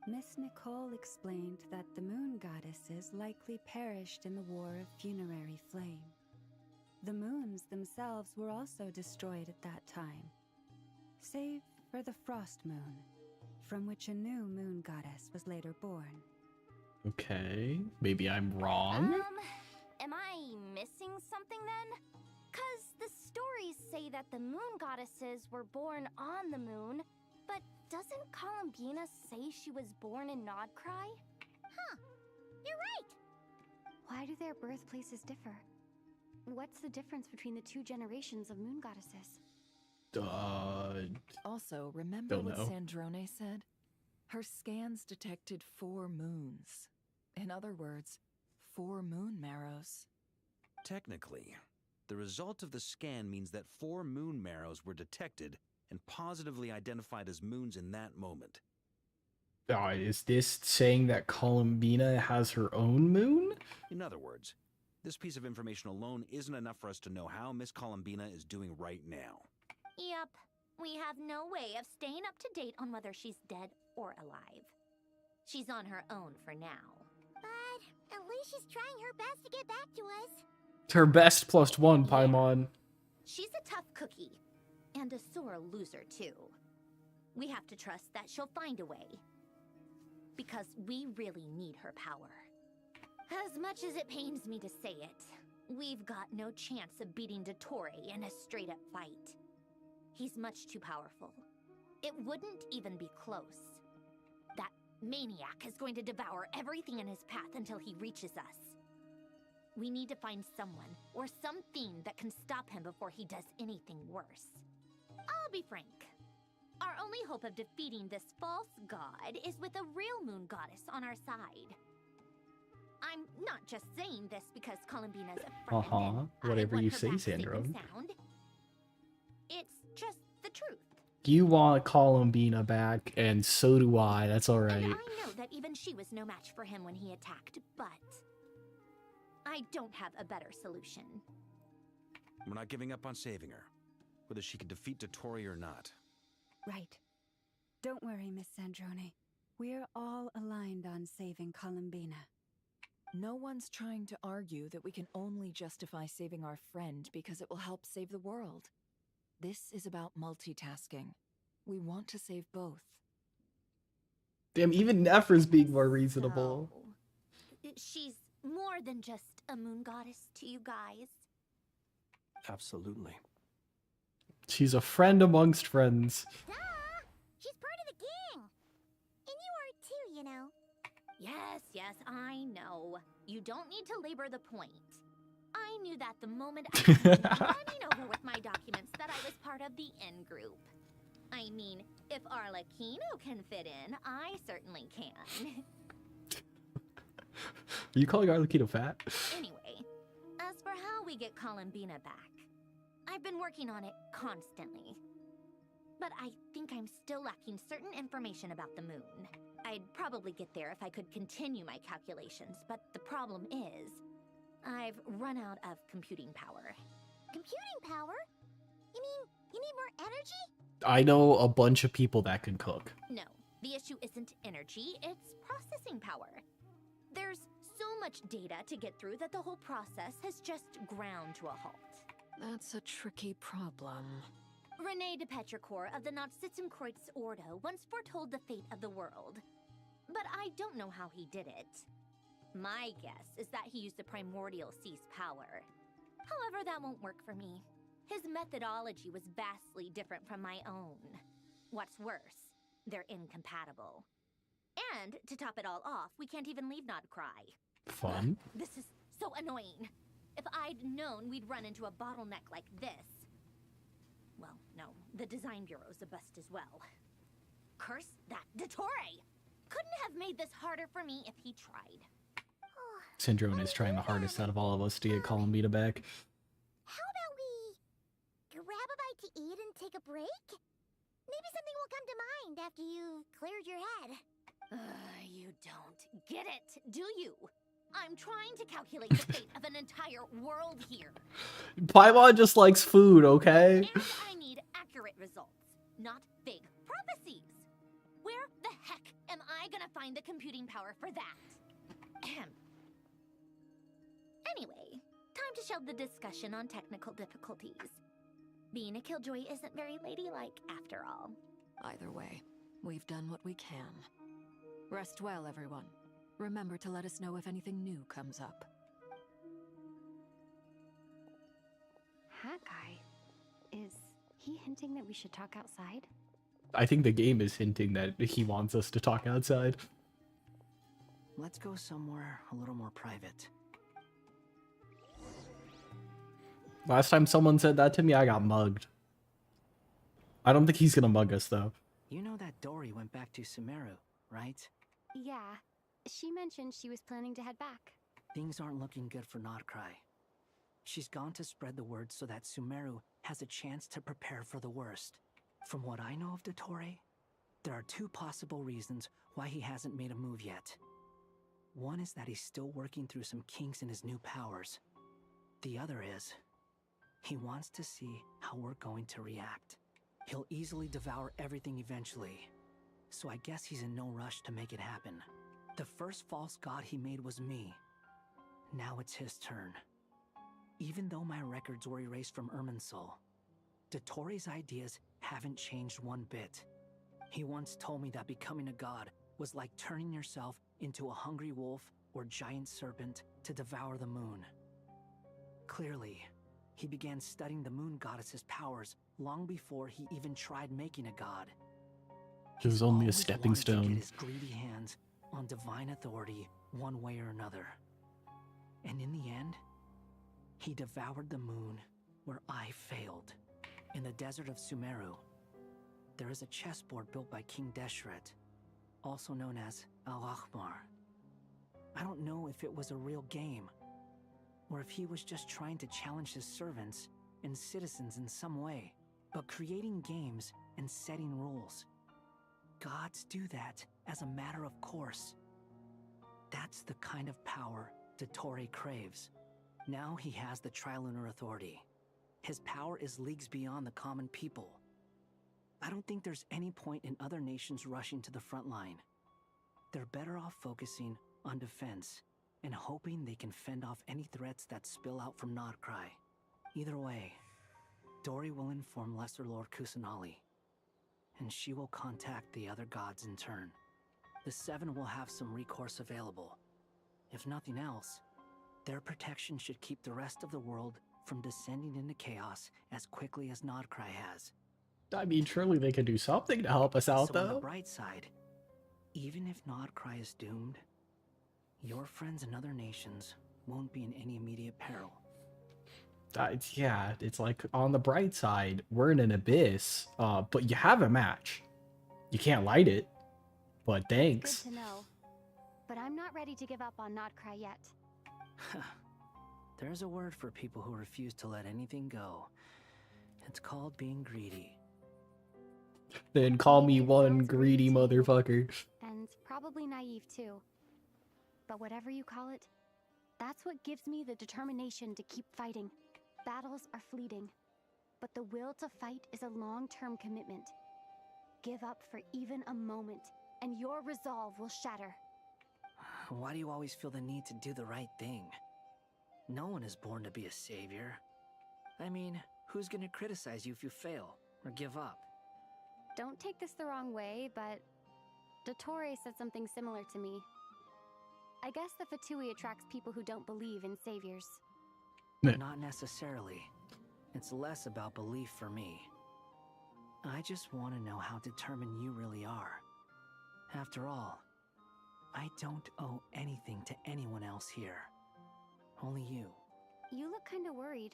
Miss Nicole explained that the moon goddesses likely perished in the War of Funerary Flame. The moons themselves were also destroyed at that time, save for the Frost Moon, from which a new moon goddess was later born. Okay, maybe I'm wrong. Am I missing something then? 'Cause the stories say that the moon goddesses were born on the moon, but doesn't Columbina say she was born in Nodcry? Huh, you're right. Why do their birthplaces differ? What's the difference between the two generations of moon goddesses? Also, remember don't what know. Sandrone said? Her scans detected 4 moons. In other words, 4 moon marrows. Technically, the result of the scan means that 4 moon marrows were detected and positively identified as moons in that moment. Is this saying that Columbina has her own moon? In other words, this piece of information alone isn't enough for us to know how Miss Columbina is doing right now. Yep, we have no way of staying up to date on whether she's dead or alive. She's on her own for now. But at least she's trying her best to get back to us. Her best +1, Paimon. She's a tough cookie, and a sore loser too. We have to trust that she'll find a way. Because we really need her power. As much as it pains me to say it, we've got no chance of beating Dottore in a straight-up fight. He's much too powerful. It wouldn't even be close. That maniac is going to devour everything in his path until he reaches us. We need to find someone or something that can stop him before he does anything worse. I'll be frank. Our only hope of defeating this false god is with a real moon goddess on our side. I'm not just saying this because Columbina's a friend and I Whatever want you her say, back safe and Sandro. sound. It's just the truth. You want Columbina back, and so do I. That's all right. And I know that even she was no match for him when he attacked, but I don't have a better solution. We're not giving up on saving her, whether she can defeat Dottore or not. Right. Don't worry, Miss Sandrone. We're all aligned on saving Columbina. No one's trying to argue that we can only justify saving our friend because it will help save the world. This is about multitasking. We want to save both. Damn, even Nephra's being more reasonable. So, she's more than just a moon goddess to you guys. Absolutely. She's a friend amongst friends. Duh! She's part of the gang! And you are too, you know. Yes, I know. You don't need to labor the point. I knew that the moment I was running over with my documents that I was part of the in-group. I mean, if Arlecchino can fit in, I certainly can. Are you calling Arlecchino fat? Anyway, as for how we get Columbina back, I've been working on it constantly. But I think I'm still lacking certain information about the moon. I'd probably get there if I could continue my calculations, but the problem is, I've run out of computing power. Computing power? You mean you need more energy? I know a bunch of people that can cook. No, the issue isn't energy, it's processing power. There's so much data to get through that the whole process has just ground to a halt. That's a tricky problem. René de Petrichor of the Nazissenkreuz Ordo once foretold the fate of the world. But I don't know how he did it. My guess is that he used the primordial sea's power. However, that won't work for me. His methodology was vastly different from my own. What's worse, they're incompatible. And to top it all off, we can't even leave Nodcry. Fun. This is so annoying. If I'd known we'd run into a bottleneck like this. Well, no, the design bureau's a bust as well. Curse that Dottore! Couldn't have made this harder for me if he tried. Syndrome is trying the hardest out of all of us to get Columbina back. How about we grab a bite to eat and take a break? Maybe something will come to mind after you've cleared your head. You don't get it, do you? I'm trying to calculate the fate of an entire world here. Paimon just likes food, okay? And I need accurate results, not vague prophecies. Where the heck am I gonna find the computing power for that? Ahem. Anyway, time to shelve the discussion on technical difficulties. Being a killjoy isn't very ladylike after all. Either way, we've done what we can. Rest well, everyone. Remember to let us know if anything new comes up. Hat guy, is he hinting that we should talk outside? I think the game is hinting that he wants us to talk outside. Let's go somewhere a little more private. Last time someone said that to me, I got mugged. I don't think he's gonna mug us, though. You know that Dory went back to Sumeru, right? Yeah, she mentioned she was planning to head back. Things aren't looking good for Nodcry. She's gone to spread the word so that Sumeru has a chance to prepare for the worst. From what I know of Dottore, there are two possible reasons why he hasn't made a move yet. One is that he's still working through some kinks in his new powers. The other is, he wants to see how we're going to react. He'll easily devour everything eventually, so I guess he's in no rush to make it happen. The first false god he made was me. Now it's his turn. Even though my records were erased from Irminsul, Dottore's ideas haven't changed one bit. He once told me that becoming a god was like turning yourself into a hungry wolf or giant serpent to devour the moon. Clearly, he began studying the moon goddess's powers long before he even tried making a god. It was only a Always stepping wanted to get stone. his greedy hands on divine authority one way or another. And in the end, he devoured the moon where I failed. In the desert of Sumeru, there is a chessboard built by King Deshret, also known as Al-Ahmar. I don't know if it was a real game, or if he was just trying to challenge his servants and citizens in some way. But creating games and setting rules. Gods do that as a matter of course. That's the kind of power Dottore craves. Now he has the Trilunar Authority. His power is leagues beyond the common people. I don't think there's any point in other nations rushing to the front line. They're better off focusing on defense and hoping they can fend off any threats that spill out from Nodcry. Either way, Dori will inform Lesser Lord Kusanali, and she will contact the other gods in turn. The Seven will have some recourse available. If nothing else, their protection should keep the rest of the world from descending into chaos as quickly as Nodcry has. I mean, surely they could do something to help us out, So on the though. bright side, even if Nodcry is doomed, your friends in other nations won't be in any immediate peril. Yeah, it's like on the bright side, we're in an abyss, but you have a match. You can't light it, but thanks. Good to know. But I'm not ready to give up on Nodcry yet. There's a word for people who refuse to let anything go. It's called being greedy. Then call me one greedy motherfucker. And probably naive too. But whatever you call it, that's what gives me the determination to keep fighting. Battles are fleeting, but the will to fight is a long-term commitment. Give up for even a moment, and your resolve will shatter. Why do you always feel the need to do the right thing? No one is born to be a savior. I mean, who's gonna criticize you if you fail or give up? Don't take this the wrong way, but Dottore said something similar to me. I guess the Fatui attracts people who don't believe in saviors. Not necessarily. It's less about belief for me. I just want to know how determined you really are. After all, I don't owe anything to anyone else here. Only you. You look kind of worried.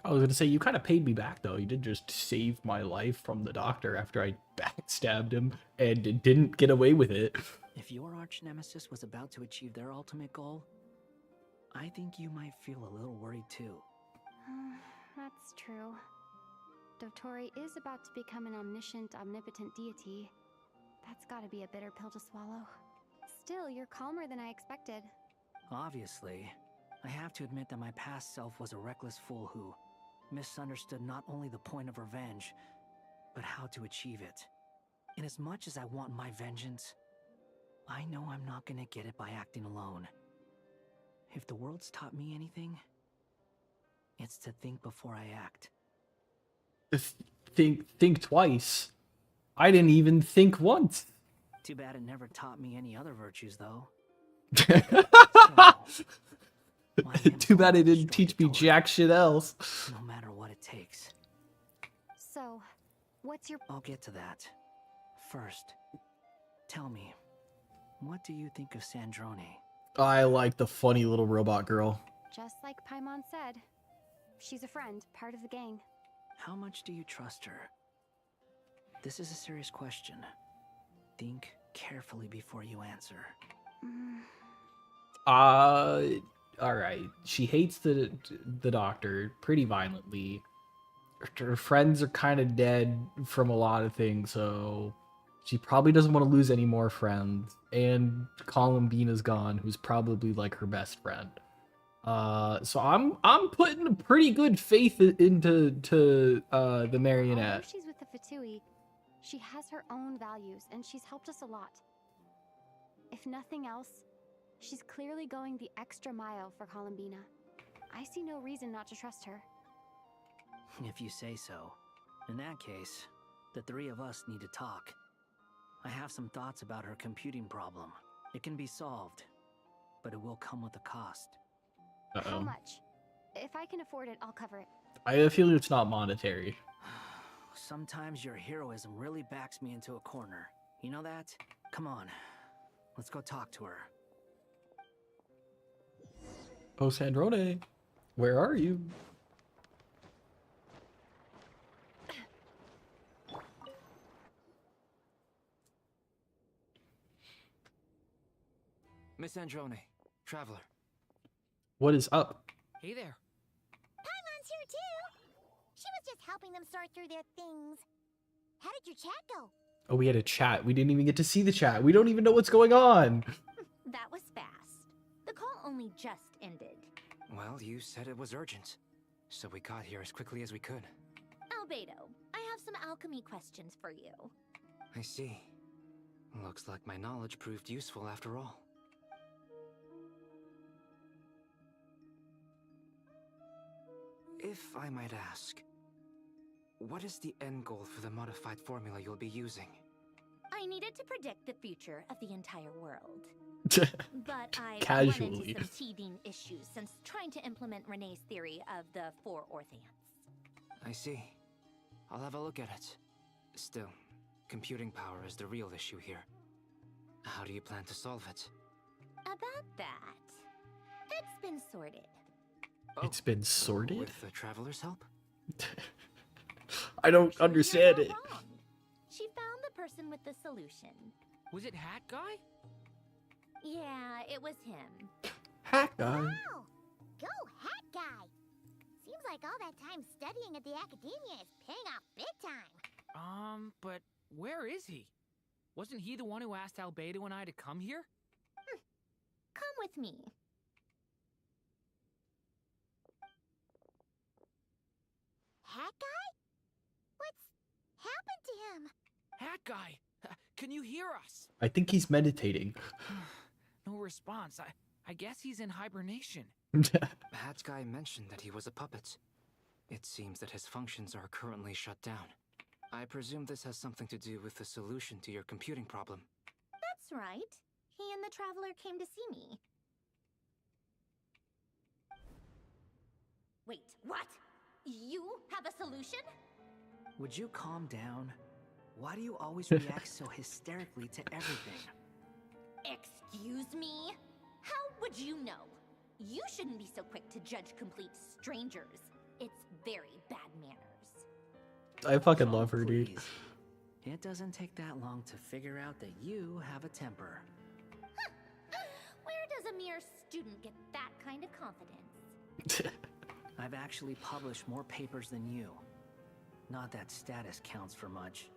I was gonna say, you kind of paid me back, though. You did just save my life from the doctor after I backstabbed him and didn't get away with it. If your arch nemesis was about to achieve their ultimate goal, I think you might feel a little worried too. That's true. Dottore is about to become an omniscient, omnipotent deity. That's gotta be a bitter pill to swallow. Still, you're calmer than I expected. Obviously, I have to admit that my past self was a reckless fool who misunderstood not only the point of revenge, but how to achieve it. And as much as I want my vengeance, I know I'm not gonna get it by acting alone. If the world's taught me anything, it's to think before I act. Think twice. I didn't even think once. Too bad it never taught me any other virtues, though. Too bad it didn't teach me jack shit else. No matter what it takes. So, what's your... I'll get to that. First, tell me, what do you think of Sandrone? I like the funny little robot girl. Just like Paimon said, she's a friend, part of the gang. How much do you trust her? This is a serious question. Think carefully before you answer. Alright. She hates the doctor pretty violently. Her friends are kind of dead from a lot of things, so she probably doesn't want to lose any more friends. And Columbina's gone, who's probably like her best friend. So I'm putting pretty good faith into the marionette. Although she's with the Fatui, she has her own values, and she's helped us a lot. If nothing else, she's clearly going the extra mile for Columbina. I see no reason not to trust her. If you say so. In that case, the three of us need to talk. I have some thoughts about her computing problem. It can be solved, but it will come with a cost. How much? If I can afford it, I'll cover it. I have a feeling it's not monetary. Sometimes your heroism really backs me into a corner. You know that? Come on, let's go talk to her. Oh, Sandrone, where are you? Miss Androne, Traveler. What is up? Hey there. Paimon's here too! She was just helping them sort through their things. How did your chat go? Oh, we had a chat. We didn't even get to see the chat. We don't even know what's going on. That was fast. The call only just ended. Well, you said it was urgent, so we got here as quickly as we could. Albedo, I have some alchemy questions for you. I see. Looks like my knowledge proved useful after all. If I might ask, what is the end goal for the modified formula you'll be using? I needed to predict the future of the entire world. But I run Casually. into some teething issues since trying to implement Renee's theory of the four Orthants. I see. I'll have a look at it. Still, computing power is the real issue here. How do you plan to solve it? About that, it's been sorted. It's been sorted? With the Traveler's help? I don't understand it. Wrong. She found the person with the solution. Was it Hat Guy? Yeah, it was him. Hat Guy? Wow! Go Hat Guy! Seems like all that time studying at the academia is paying off big time. But where is he? Wasn't he the one who asked Albedo and I to come here? Come with me. Hat Guy? What's happened to him? Hat Guy, can you hear us? I think he's meditating. No response. I guess he's in hibernation. Hat Guy mentioned that he was a puppet. It seems that his functions are currently shut down. I presume this has something to do with the solution to your computing problem. That's right. He and the Traveler came to see me. Wait, what? You have a solution? Would you calm down? Why do you always react so hysterically to everything? Excuse me? How would you know? You shouldn't be so quick to judge complete strangers. It's very bad manners. I fucking love her, dude. Please. It doesn't take that long to figure out that you have a temper. Where does a mere student get that kind of confidence? I've actually published more papers than you. Not that status counts for much.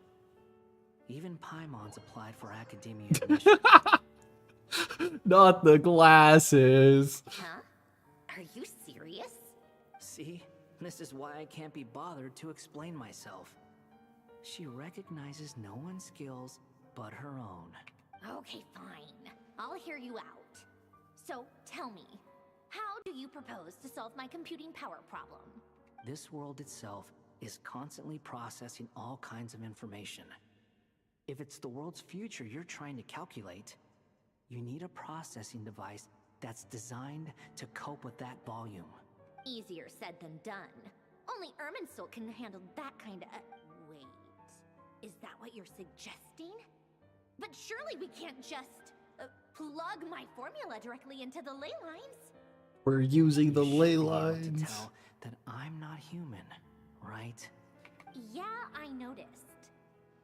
Even Paimon's applied for academia admission. Not the glasses. Huh? Are you serious? See? This is why I can't be bothered to explain myself. She recognizes no one's skills but her own. Okay, fine. I'll hear you out. So, tell me, how do you propose to solve my computing power problem? This world itself is constantly processing all kinds of information. If it's the world's future you're trying to calculate, you need a processing device that's designed to cope with that volume. Easier said than done. Only Irminsul can handle that kind of... wait. Is that what you're suggesting? But surely we can't just... plug my formula directly into the ley lines. We're using the ley To lines. tell that I'm not human, right? Yeah, I noticed.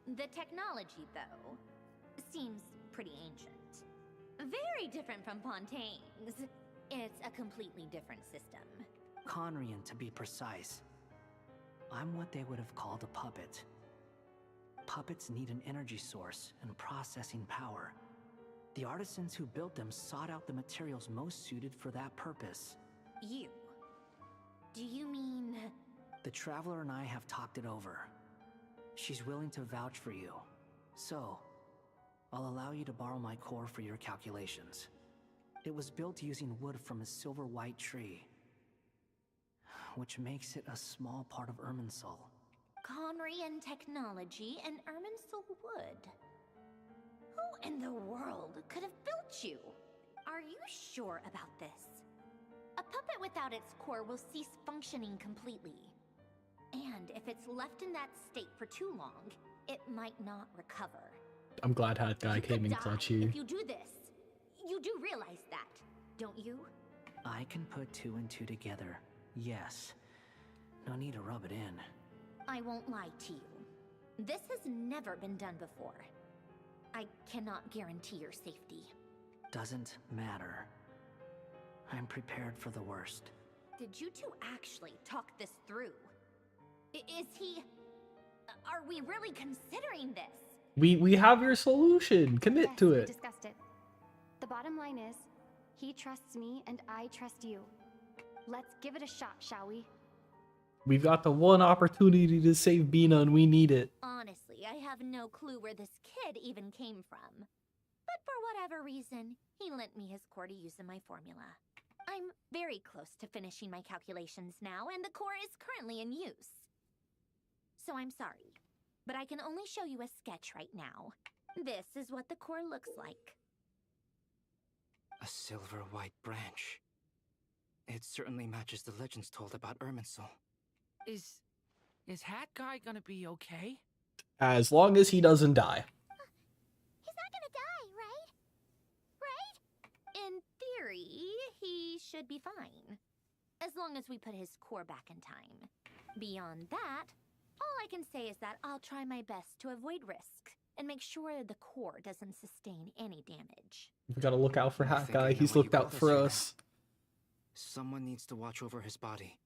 The technology, though, seems pretty ancient. Very different from Pontaine's. It's a completely different system. Conrian, to be precise. I'm what they would have called a puppet. Puppets need an energy source and processing power. The artisans who built them sought out the materials most suited for that purpose. You? Do you mean... The Traveler and I have talked it over. She's willing to vouch for you. So, I'll allow you to borrow my core for your calculations. It was built using wood from a silver white tree, which makes it a small part of Irminsul. Conrian technology and Irminsul wood. Who in the world could have built you? Are you sure about this? A puppet without its core will cease functioning completely. And if it's left in that state for too long, it might not recover. I'm glad Hat Guy You came could in die clutch here. if you do this. You do realize that, don't you? I can put two and two together, yes. No need to rub it in. I won't lie to you. This has never been done before. I cannot guarantee your safety. Doesn't matter. I'm prepared for the worst. Did you two actually talk this through? Is he... Are we really considering this? We have your solution. Commit Yes, to we it. discussed it. The bottom line is, he trusts me and I trust you. Let's give it a shot, shall we? We've got the one opportunity to save Bina, and we need it. Honestly, I have no clue where this kid even came from. But for whatever reason, he lent me his core to use in my formula. I'm very close to finishing my calculations now, and the core is currently in use. So I'm sorry, but I can only show you a sketch right now. This is what the core looks like. A silver white branch. It certainly matches the legends told about Irminsul. Is Hat Guy gonna be okay? As long as he doesn't die. He's not gonna die, right? Right? In theory, he should be fine. As long as we put his core back in time. Beyond that, all I can say is that I'll try my best to avoid risk and make sure the core doesn't sustain any damage. We gotta look out for I Hat think I Guy. know He's why you looked out brought us for here us. Someone needs to watch over his body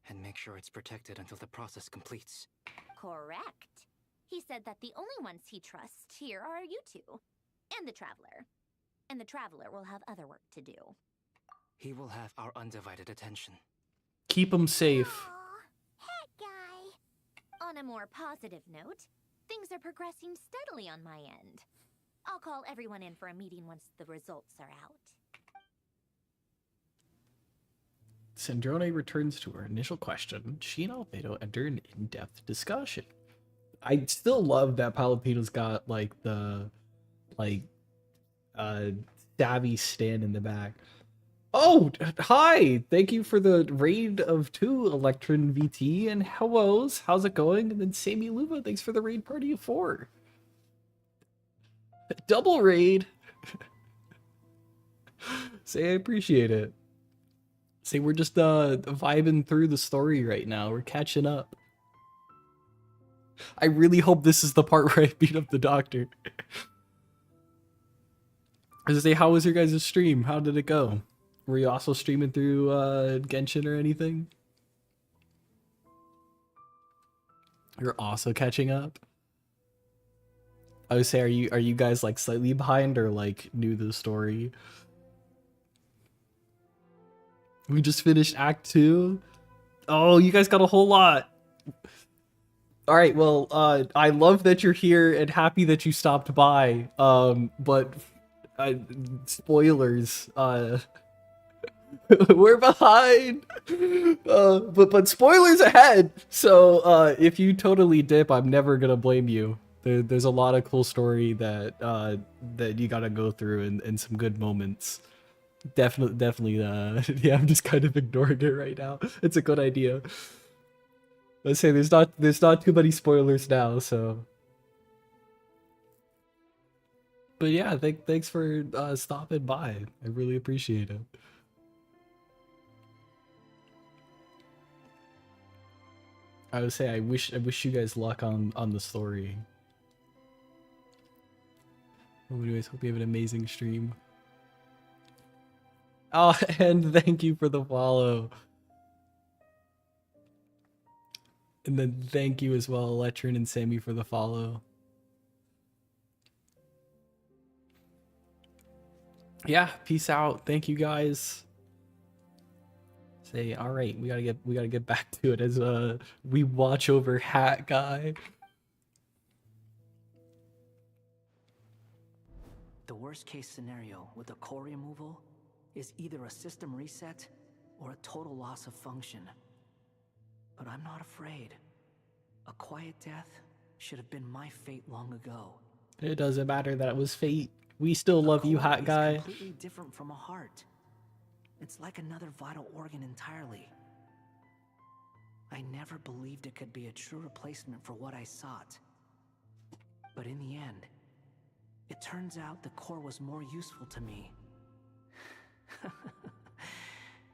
and make sure it's protected until the process completes. Correct. He said that the only ones he trusts here are you two. And the Traveler. And the Traveler will have other work to do. He will have our undivided attention. Keep him safe. Heck, guy. On a more positive note, things are progressing steadily on my end. I'll call everyone in for a meeting once the results are out. Sandrone returns to her initial question. She and Albedo enter an in-depth discussion. I still love that Palutino's got like the savvy stand in the back. Oh, hi! Thank you for the raid of 2, Electron VT, and hellos. How's it going? And then Sammy Luva, thanks for the raid party of 4. Double raid. Say I appreciate it. Say we're just vibing through the story right now. We're catching up. I really hope this is the part where I beat up the doctor. I was gonna say, how was your guys' stream? How did it go? Were you also streaming through Genshin or anything? You're also catching up? I would say, are you guys like slightly behind or like new to the story? We just finished Act 2. Oh, you guys got a whole lot. All right, well, I love that you're here and happy that you stopped by. But spoilers. We're behind. But spoilers ahead. So if you totally dip, I'm never gonna blame you. There's a lot of cool story that that you gotta go through and some good moments. Definitely. Yeah, I'm just kind of ignoring it right now. It's a good idea. Let's say there's not too many spoilers now, so. But yeah, thanks for stopping by. I really appreciate it. I would say I wish you guys luck on the story. Well, anyways, hope you have an amazing stream. Oh, and thank you for the follow. And then thank you as well, Electron and Sammy, for the follow. Yeah, peace out. Thank you guys. Say, all right, we gotta get back to it as we watch over Hat Guy. The worst case scenario with the core removal is either a system reset or a total loss of function. But I'm not afraid. A quiet death should have been my fate long ago. It doesn't matter that it was fate. We still love you, Hat Guy. It's completely different from a heart. It's like another vital organ entirely. I never believed it could be a true replacement for what I sought. But in the end, it turns out the core was more useful to me.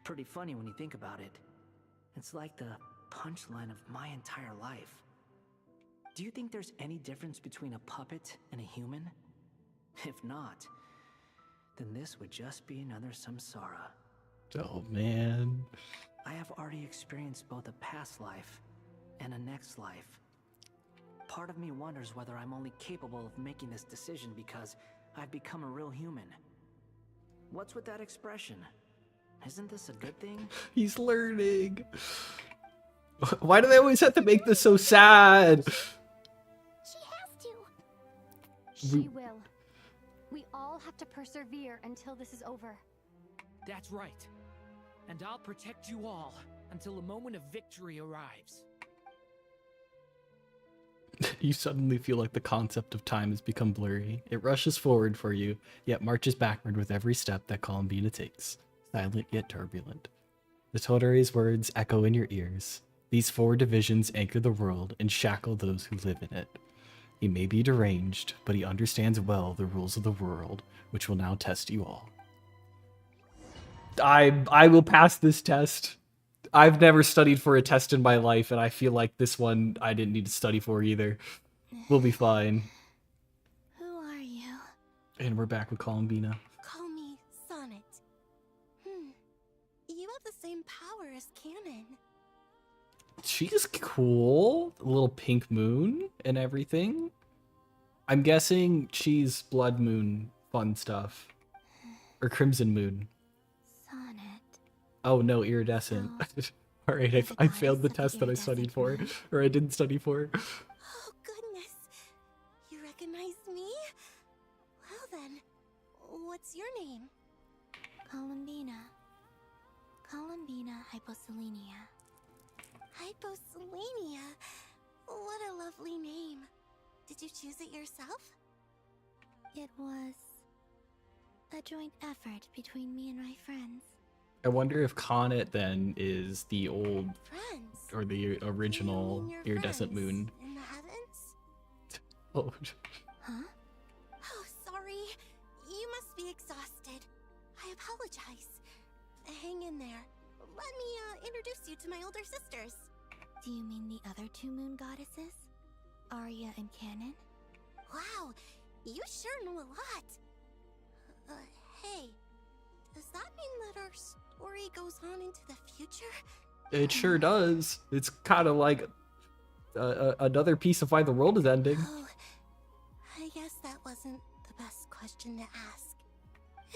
Pretty funny when you think about it. It's like the punchline of my entire life. Do you think there's any difference between a puppet and a human? If not, then this would just be another samsara. Oh man. I have already experienced both a past life and a next life. part of me wonders whether I'm only capable of making this decision because I've become a real human. What's with that expression? Isn't this a good thing? He's learning. Why do they always have to make this so sad? She has to. She will. We all have to persevere until this is over. That's right. And I'll protect you all until a moment of victory arrives. You suddenly feel like the concept of time has become blurry. It rushes forward for you, yet marches backward with every step that Columbina takes, silent yet turbulent. The Totare's words echo in your ears. These 4 divisions anchor the world and shackle those who live in it. He may be deranged, but he understands well the rules of the world, which will now test you all. I will pass this test. I've never studied for a test in my life, and I feel like this one I didn't need to study for either. We'll be fine. Who are you? And we're back with Columbina. Call me Sonnet. You have the same power as Canon. She's cool. A little pink moon and everything. I'm guessing she's Blood Moon fun stuff. Or Crimson Moon. Sonnet. Oh no, iridescent. Alright, I failed the test that I studied for. Or I didn't study for. Oh, goodness. You recognize me? Well then, what's your name? Columbina. Columbina Hyposelenia. Hyposelenia. What a lovely name. Did you choose it yourself? It was a joint effort between me and my friends. I wonder if Conet then is the old Friends? or the original iridescent moon. In the heavens? Oh. Huh? Oh, sorry. You must be exhausted. I apologize. Hang in there. Let me introduce you to my older sisters. Do you mean the other 2 moon goddesses? Arya and Canon? Wow, you sure know a lot. Hey, does that mean that our story goes on into the future? It sure does. It's kind of like another piece of why the world is ending. Oh, I guess that wasn't the best question to ask.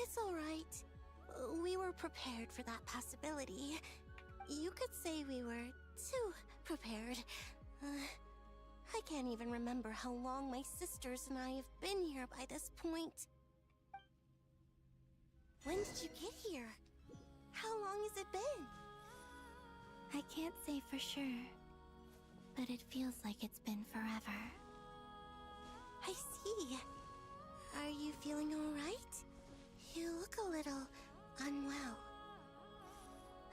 It's alright. We were prepared for that possibility. You could say we were too prepared. I can't even remember how long my sisters and I have been here by this point. When did you get here? How long has it been? I can't say for sure, but it feels like it's been forever. I see. Are you feeling alright? You look a little unwell.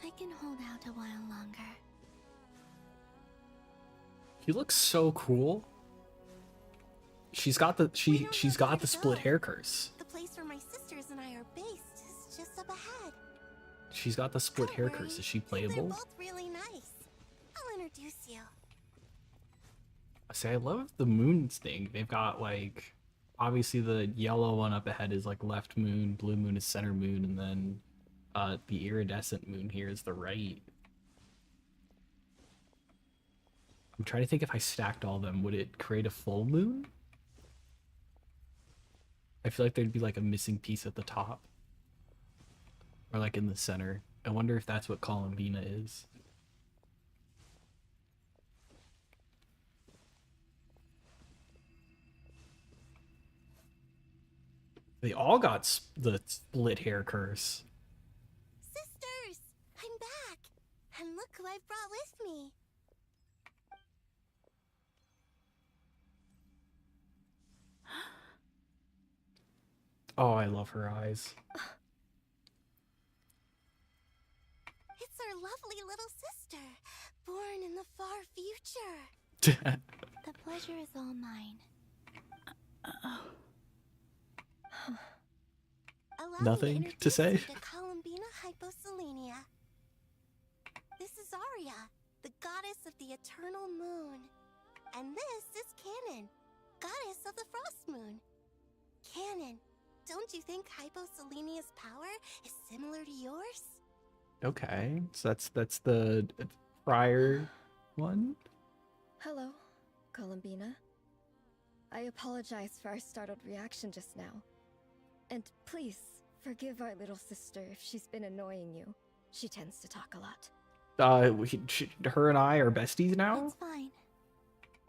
I can hold out a while longer. He looks so cool. She's got the she's got the split hair curse. The place where my sisters and I are based is just up ahead. She's got the split hair curse. Is she They're playable? both really nice. I'll introduce you. See, I love the moons thing. They've got like, obviously the yellow one up ahead is like left moon, blue moon is center moon, and then the iridescent moon here is the right. I'm trying to think if I stacked all of them, would it create a full moon? I feel like there'd be like a missing piece at the top. Or like in the center. I wonder if that's what Columbina is. They all got the split hair curse. Sisters, I'm back. And look who I've brought with me. Oh, I love her eyes. It's our lovely little sister, born in the far future. The pleasure is all mine. Nothing to say? To Columbina Hyposelenia. This is Arya, the goddess of the eternal moon. And this is Canon, goddess of the frost moon. Canon, don't you think Hyposelenia's power is similar to yours? Okay, so that's the friar one. Hello, Columbina. I apologize for our startled reaction just now. And please, forgive our little sister if she's been annoying you. She tends to talk a lot. Her and I are besties now? It's fine.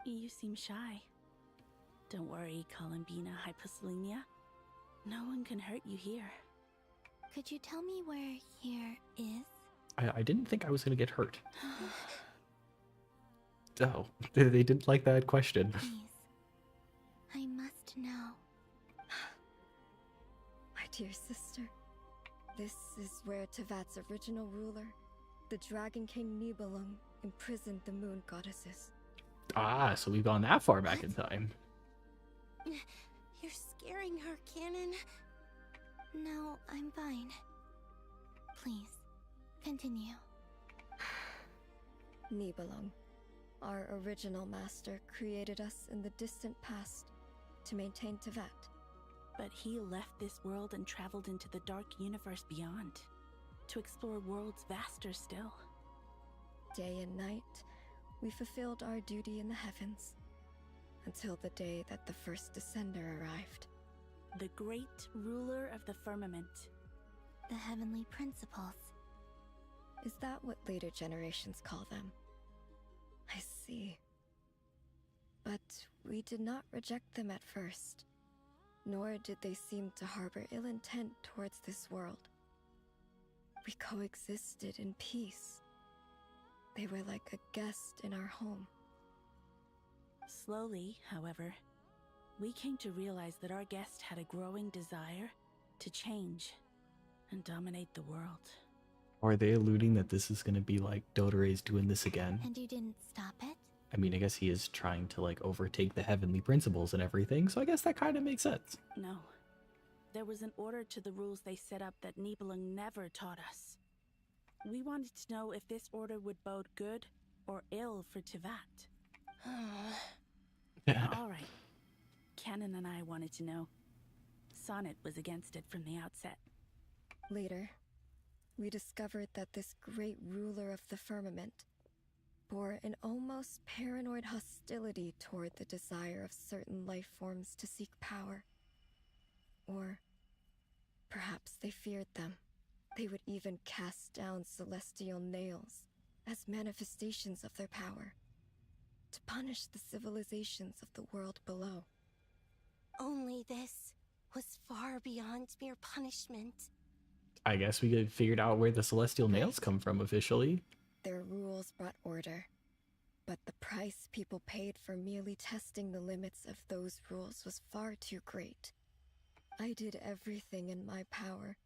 You seem shy. Don't worry, Columbina Hyposelenia. No one can hurt you here. Could you tell me where here is? I didn't think I was gonna get hurt. Oh, they didn't like that question. Please. I must know. My dear sister, this is where Tevat's original ruler, the Dragon King Nibelung, imprisoned the moon goddesses. Ah, so we've gone that far back in time. You're scaring her, Canon. No, I'm fine. Please, continue. Nibelung, our original master, created us in the distant past to maintain Tevat. But he left this world and traveled into the dark universe beyond, to explore worlds vaster still. Day and night, we fulfilled our duty in the heavens, until the day that the first descender arrived. The great ruler of the firmament. The heavenly principles. Is that what later generations call them? I see. But we did not reject them at first, nor did they seem to harbor ill intent towards this world. We coexisted in peace. They were like a guest in our home. Slowly, however, we came to realize that our guest had a growing desire to change and dominate the world. Are they alluding that this is going to be like Dodore's doing this again? And you didn't stop it? I mean, I guess he is trying to like overtake the heavenly principles and everything, so I guess that kind of makes sense. No. There was an order to the rules they set up that Nibelung never taught us. We wanted to know if this order would bode good or ill for Tevat. All right. Canon and I wanted to know. Sonnet was against it from the outset. Later, we discovered that this great ruler of the firmament bore an almost paranoid hostility toward the desire of certain life forms to seek power. Or perhaps they feared them. They would even cast down celestial nails as manifestations of their power, to punish the civilizations of the world below. Only this was far beyond mere punishment. I guess we figured out where the celestial nails come from officially. Their rules brought order, but the price people paid for merely testing the limits of those rules was far too great. I did everything in my power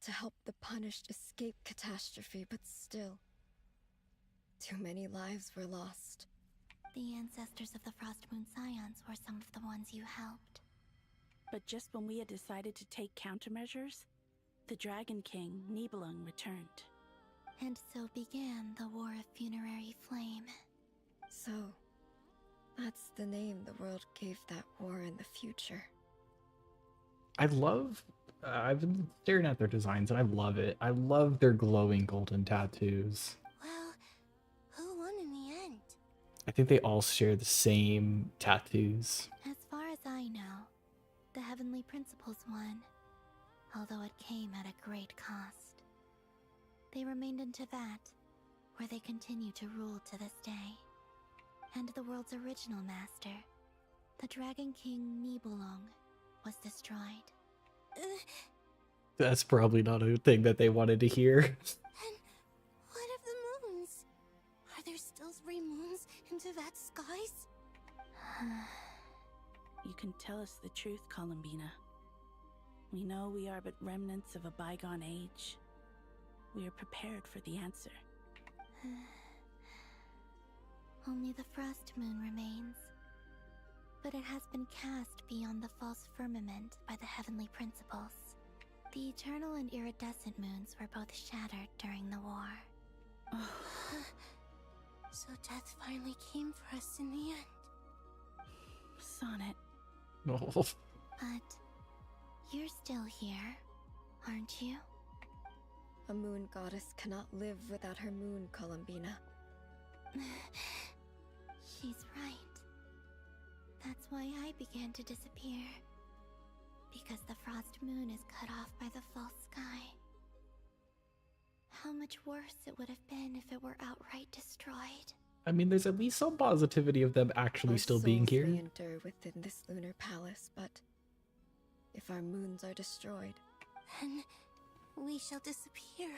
to help the punished escape catastrophe, but still, too many lives were lost. The ancestors of the Frost Moon Scions were some of the ones you helped. But just when we had decided to take countermeasures, the Dragon King, Nibelung, returned. And so began the War of Funerary Flame. So, that's the name the world gave that war in the future. I've been staring at their designs and I love it. I love their glowing golden tattoos. Well, who won in the end? I think they all share the same tattoos. As far as I know, the Heavenly Principles won, although it came at a great cost. They remained in Tevat, where they continue to rule to this day. And the world's original master, the Dragon King Nibelung, was destroyed. That's probably not a thing that they wanted to hear. And what of the moons? Are there still 3 moons in Tevat's skies? You can tell us the truth, Columbina. We know we are but remnants of a bygone age. We are prepared for the answer. Only the Frost Moon remains. But it has been cast beyond the false firmament by the Heavenly Principles. The eternal and iridescent moons were both shattered during the war. So death finally came for us in the end. Sonnet. Oh. But you're still here, aren't you? A moon goddess cannot live without her moon, Columbina. She's right. That's why I began to disappear. Because the frost moon is cut off by the false sky. How much worse it would have been if it were outright destroyed. I mean, there's at least some positivity of them actually Our still being souls here. may endure within this lunar palace, but if our moons are destroyed, Then we shall disappear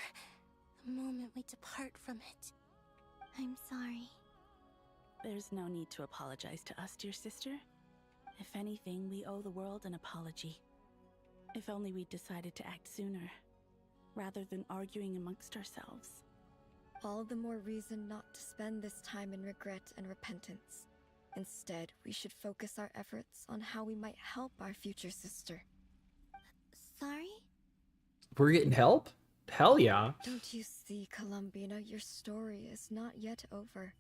the moment we depart from it. I'm sorry. There's no need to apologize to us, dear sister. If anything, we owe the world an apology. If only we'd decided to act sooner, rather than arguing amongst ourselves. all the more reason not to spend this time in regret and repentance. Instead, we should focus our efforts on how we might help our future sister. Sorry? We're getting help? Hell yeah. Don't you see, Columbina, your story is not yet over.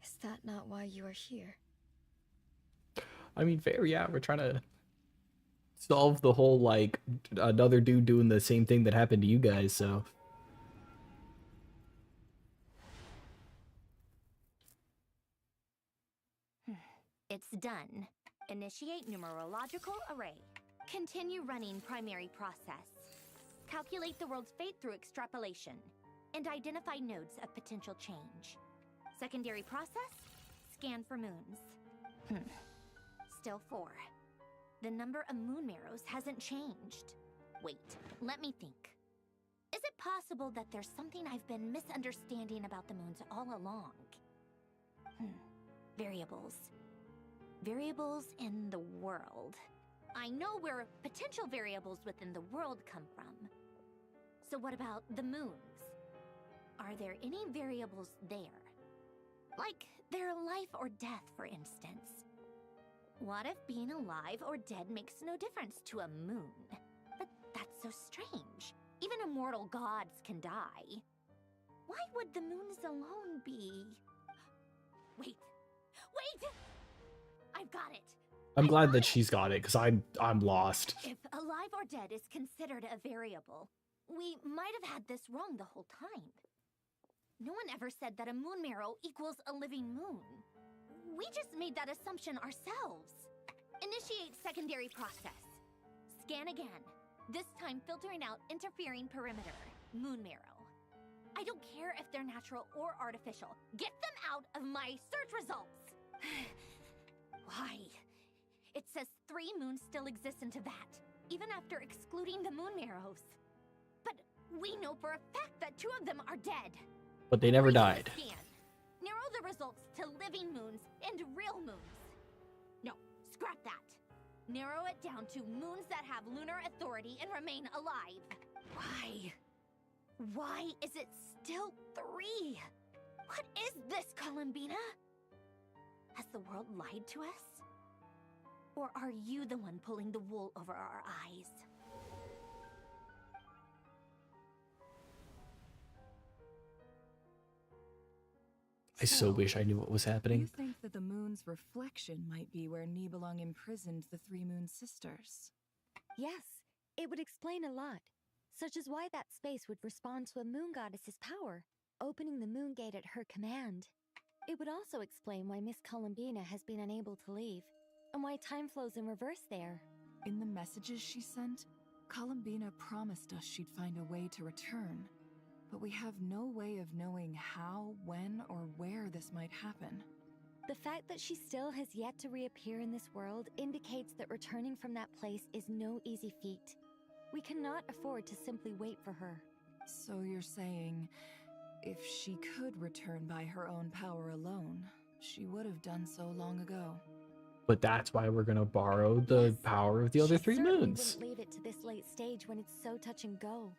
Is that not why you are here? I mean, fair, yeah. We're trying to solve the whole, like, another dude doing the same thing that happened to you guys, so. It's done. Initiate numerological array. Continue running primary process. Calculate the world's fate through extrapolation. And identify nodes of potential change. Secondary process? Scan for moons. Still 4. The number of moon marrows hasn't changed. Wait, let me think. Is it possible that there's something I've been misunderstanding about the moons all along? Variables. Variables in the world. I know where potential variables within the world come from. So what about the moons? Are there any variables there? Like their life or death, for instance. What if being alive or dead makes no difference to a moon? But that's so strange. Even immortal gods can die. Why would the moons alone be... Wait! I've got it! I'm glad that she's got it, because I'm lost. If alive or dead is considered a variable, we might have had this wrong the whole time. No one ever said that a moon marrow equals a living moon. We just made that assumption ourselves. Initiate secondary process. Scan again. This time filtering out interfering perimeter. Moon marrow. I don't care if they're natural or artificial. Get them out of my search results! Why? It says 3 moons still exist in Teyvat, even after excluding the moon marrows. But we know for a fact that 2 of them are dead. But they never died. Scan. Narrow the results to living moons and real moons. No, scrap that. Narrow it down to moons that have lunar authority and remain alive. Why? Why is it still 3? What is this, Columbina? Has the world lied to us? Or are you the one pulling the wool over our eyes? I so wish I knew what was happening. You think that the moon's reflection might be where Nibelung imprisoned the 3 moon sisters? Yes, it would explain a lot, such as why that space would respond to a moon goddess's power, opening the moon gate at her command. It would also explain why Miss Columbina has been unable to leave, and why time flows in reverse there. In the messages she sent, Columbina promised us she'd find a way to return. But we have no way of knowing how, when, or where this might happen. The fact that she still has yet to reappear in this world indicates that returning from that place is no easy feat. We cannot afford to simply wait for her. So you're saying, if she could return by her own power alone, she would have done so long ago. But that's why we're gonna borrow the power of the other 3 moons. Wouldn't leave it to this late stage when it's so touch and go.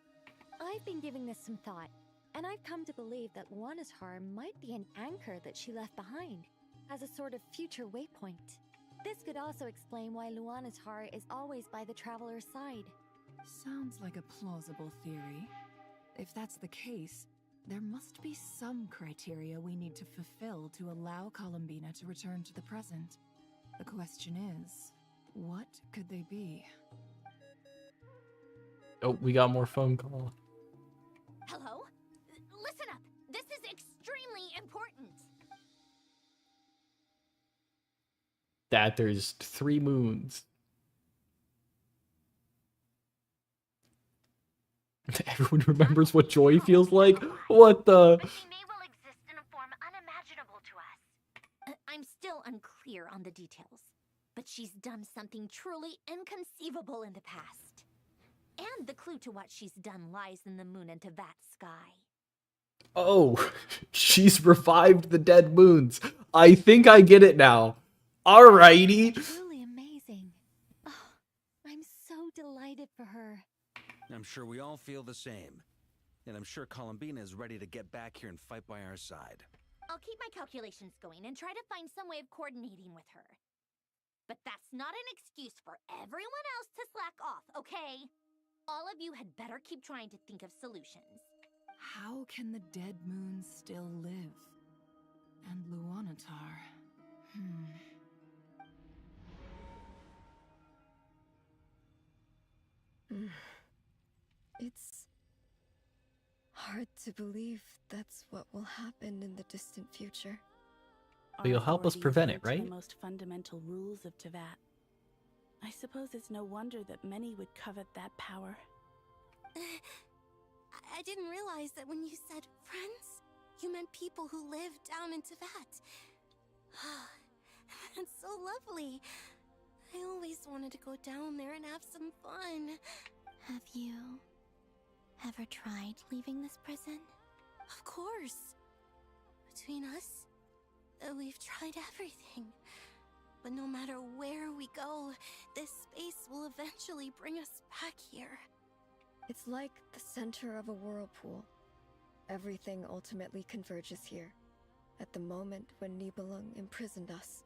I've been giving this some thought, and I've come to believe that Luana's harm might be an anchor that she left behind, as a sort of future waypoint. This could also explain why Luana's heart is always by the traveler's side. Sounds like a plausible theory. If that's the case, there must be some criteria we need to fulfill to allow Columbina to return to the present. The question is, what could they be? Oh, we got more phone call. Hello? Listen up! This is extremely important! that there's 3 moons. Everyone remembers what joy feels like? What the? I'm still unclear on the details, but she's done something truly inconceivable in the past. And the clue to what she's done lies in the moon and Tevat's sky. Oh, she's revived the dead moons. I think I get it now. Alrighty. Truly amazing. Oh, I'm so delighted for her. I'm sure we all feel the same. And I'm sure Columbina is ready to get back here and fight by our side. I'll keep my calculations going and try to find some way of coordinating with her. But that's not an excuse for everyone else to slack off, okay? All of you had better keep trying to think of solutions. How can the dead moons still live? And Luanatar? It's hard to believe that's what will happen in the distant future. But you'll help us prevent it, right? The most fundamental rules of Tevat. I suppose it's no wonder that many would covet that power. I didn't realize that when you said friends, you meant people who live down in Tevat. That's so lovely. I always wanted to go down there and have some fun. Have you ever tried leaving this prison? Of course. Between us, we've tried everything. But no matter where we go, this space will eventually bring us back here. It's like the center of a whirlpool. Everything ultimately converges here, at the moment when Nibelung imprisoned us.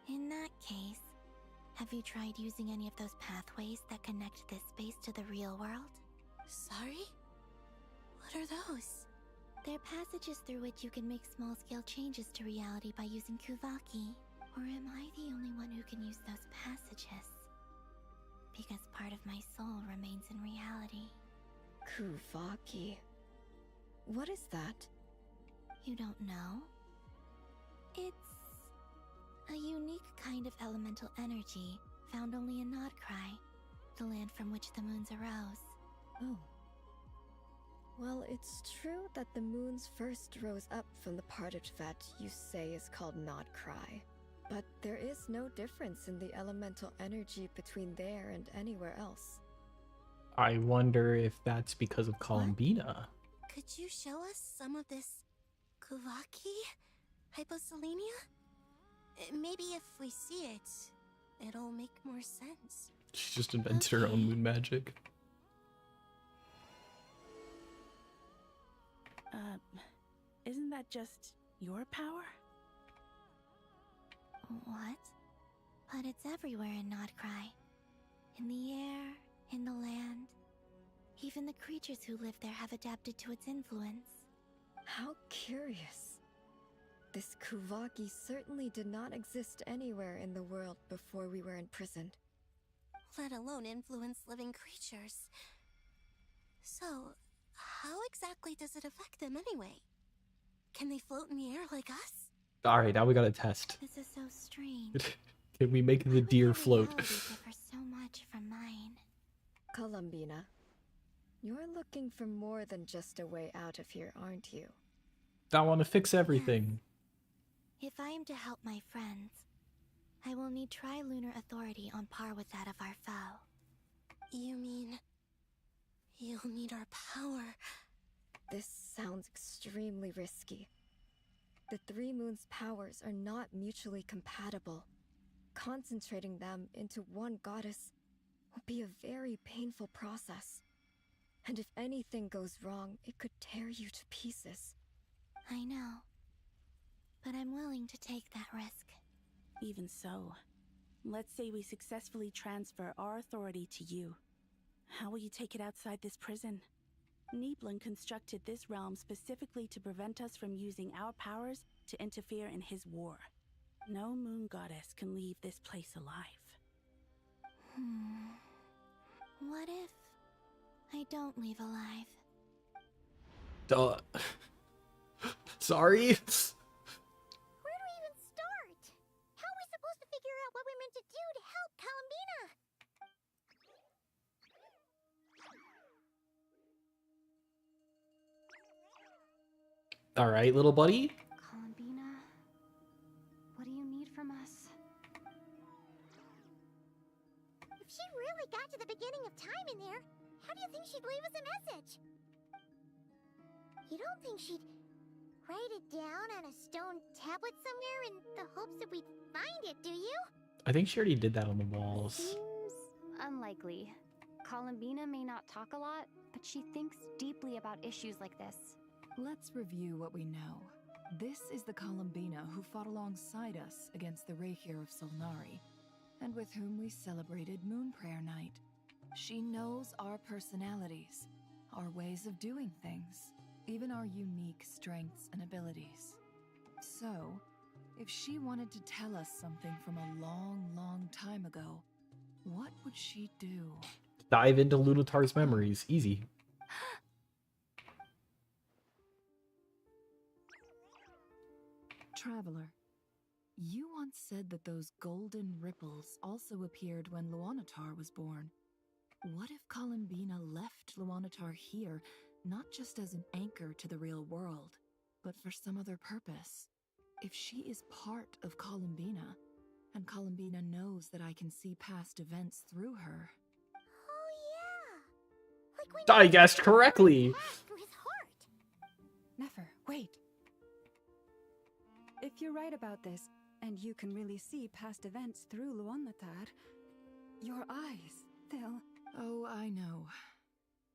In that case, have you tried using any of those pathways that connect this space to the real world? Sorry? What are those? They're passages through which you can make small-scale changes to reality by using Kuvaki. Or am I the only one who can use those passages? Because part of my soul remains in reality. Kuvaki. What is that? You don't know? It's a unique kind of elemental energy found only in Nodcry, the land from which the moons arose. Oh. Well, it's true that the moons first rose up from the part of Tevat you say is called Nodcry. But there is no difference in the elemental energy between there and anywhere else. I wonder if that's because of Columbina. Could you show us some of this Kuvaki? Hyposelenia? Maybe if we see it, it'll make more sense. She just invented her own moon magic. Isn't that just your power? What? But it's everywhere in Nodcry. In the air, in the land. Even the creatures who live there have adapted to its influence. How curious. This Kuvaki certainly did not exist anywhere in the world before we were imprisoned. Let alone influence living creatures. So, how exactly does it affect them anyway? Can they float in the air like us? Alright, now we got a test. This is so strange. Can we make the deer float? Differ so much from mine. Columbina, you're looking for more than just a way out of here, aren't you? I want to fix everything. If I am to help my friends, I will need tri-lunar authority on par with that of our foe. You mean you'll need our power? This sounds extremely risky. The three moons' powers are not mutually compatible. Concentrating them into one goddess will be a very painful process. And if anything goes wrong, it could tear you to pieces. I know. But I'm willing to take that risk. Even so, let's say we successfully transfer our authority to you. How will you take it outside this prison? Nibelung constructed this realm specifically to prevent us from using our powers to interfere in his war. No moon goddess can leave this place alive. What if I don't leave alive? Duh. Sorry? Where do we even All right, little buddy. Columbina, what do you need from us? If she really got to the beginning of time in there, how do you think she'd leave us a message? You don't think she'd write it down on a stone tablet somewhere in the hopes that we'd find it, do you? I think she already did that on the walls. Seems unlikely. Columbina may not talk a lot, but she thinks deeply about issues like this. Let's review what we know. This is the Columbina who fought alongside us against the Reikir of Solnari, and with whom we celebrated Moon Prayer Night. She knows our personalities, our ways of doing things, even our unique strengths and abilities. So, if she wanted to tell us something from a long, long time ago, what would she do? Dive into Lunatar's memories. Easy. Traveler, you once said that those golden ripples also appeared when Luanatar was born. What if Columbina left Luanatar here, not just as an anchor to the real world, but for some other purpose? If she is part of Columbina, and Columbina knows that I can see past events through her. Oh yeah! Like when I guessed correctly. through his heart. Never, wait. If you're right about this, and you can really see past events through Luanatar, your eyes, they'll... Oh, I know.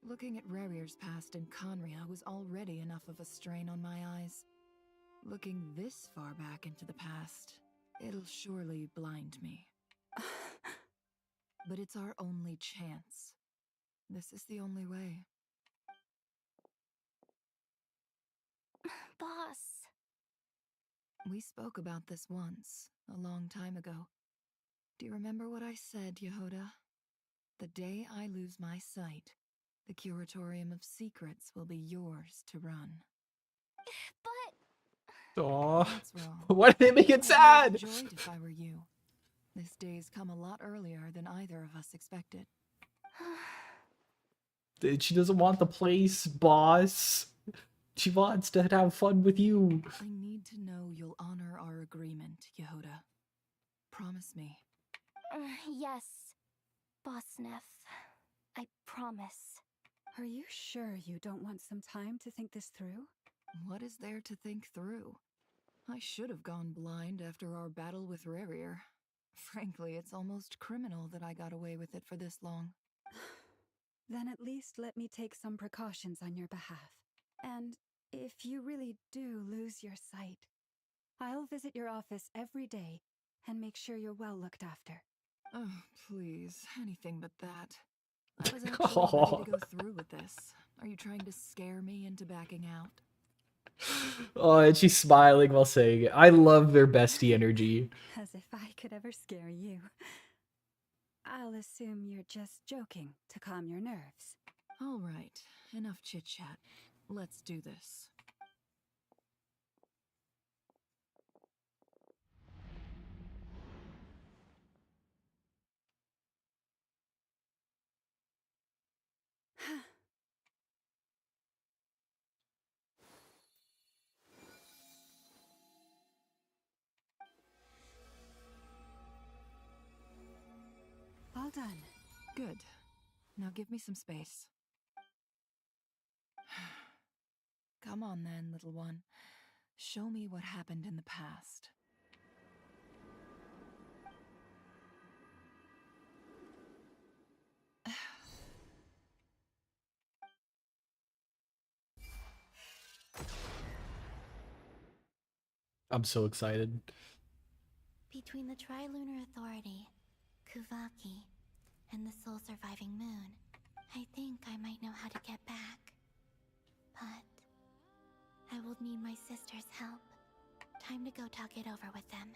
Looking at Rerir's past in Conria was already enough of a strain on my eyes. Looking this far back into the past, it'll surely blind me. But it's our only chance. This is the only way. Boss. We spoke about this once, a long time ago. Do you remember what I said, Yehoda? The day I lose my sight, the Curatorium of Secrets will be yours to run. But... Aw. That's wrong. Why did they make it sad? I'd be overjoyed if I were you. This day's come a lot earlier than either of us expected. She doesn't want the place, boss. She wants to have fun with you. I need to know you'll honor our agreement, Yehoda. Promise me. Yes, Boss Neff. I promise. Are you sure you don't want some time to think this through? What is there to think through? I should have gone blind after our battle with Rerir. Frankly, it's almost criminal that I got away with it for this long. Then at least let me take some precautions on your behalf. And if you really do lose your sight, I'll visit your office every day and make sure you're well looked after. Oh, please, anything but that. I was actually ready to go through with this. Are you trying to scare me into backing out? Oh, and she's smiling while saying it. I love their bestie energy. As if I could ever scare you. I'll assume you're just joking to calm your nerves. All right, enough chit-chat. Let's do this. All done. Good. Now give me some space. Come on then, little one. Show me what happened in the past. I'm so excited. Between the Trilunar Authority, Kuvaki, and the soul-surviving moon, I think I might know how to get back. But I will need my sister's help. Time to go talk it over with them.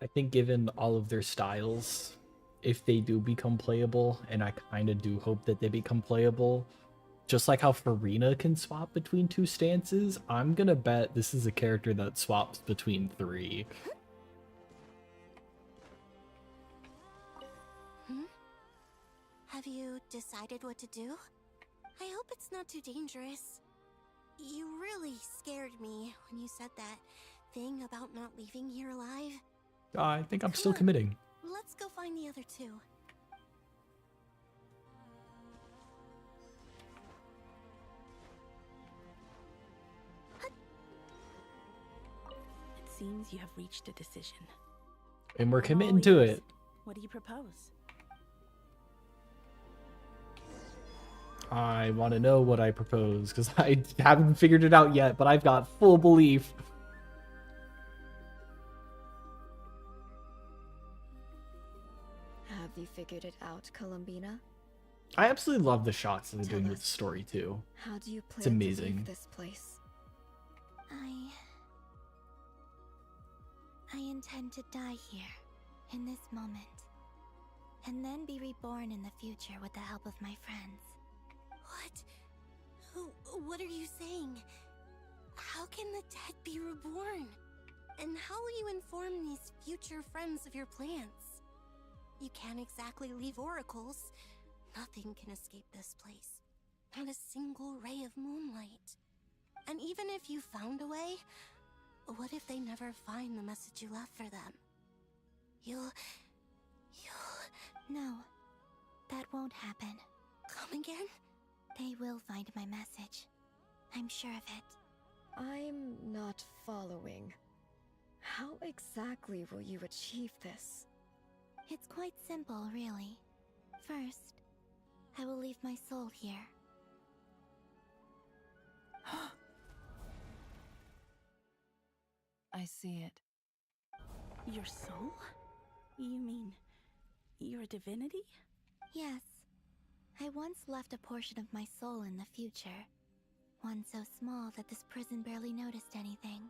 I think given all of their styles, if they do become playable, and I kind of do hope that they become playable, just like how Farina can swap between two stances, I'm gonna bet this is a character that swaps between three. Have you decided what to do? I hope it's not too dangerous. You really scared me when you said that thing about not leaving here alive. I think I'm Come still on, committing. let's go find the other two. It seems you have reached a decision. And we're I'm all committing to ears. it. What do you propose? I want to know what I propose, because I haven't figured it out yet, but I've got full belief. Have you figured it out, Columbina? I absolutely love the shots that they're Tell doing with us, the story, too. How do you plan It's to amazing. leave this place? I intend to die here, in this moment, and then be reborn in the future with the help of my friends. What are you saying? How can the dead be reborn? And how will you inform these future friends of your plans? You can't exactly leave oracles. Nothing can escape this place. Not a single ray of moonlight. And even if you found a way, what if they never find the message you left for them? You'll... No, that won't happen. Come again? They will find my message. I'm sure of it. I'm not following. How exactly will you achieve this? It's quite simple, really. First, I will leave my soul here. I see it. Your soul? You mean your divinity? Yes. I once left a portion of my soul in the future. One so small that this prison barely noticed anything.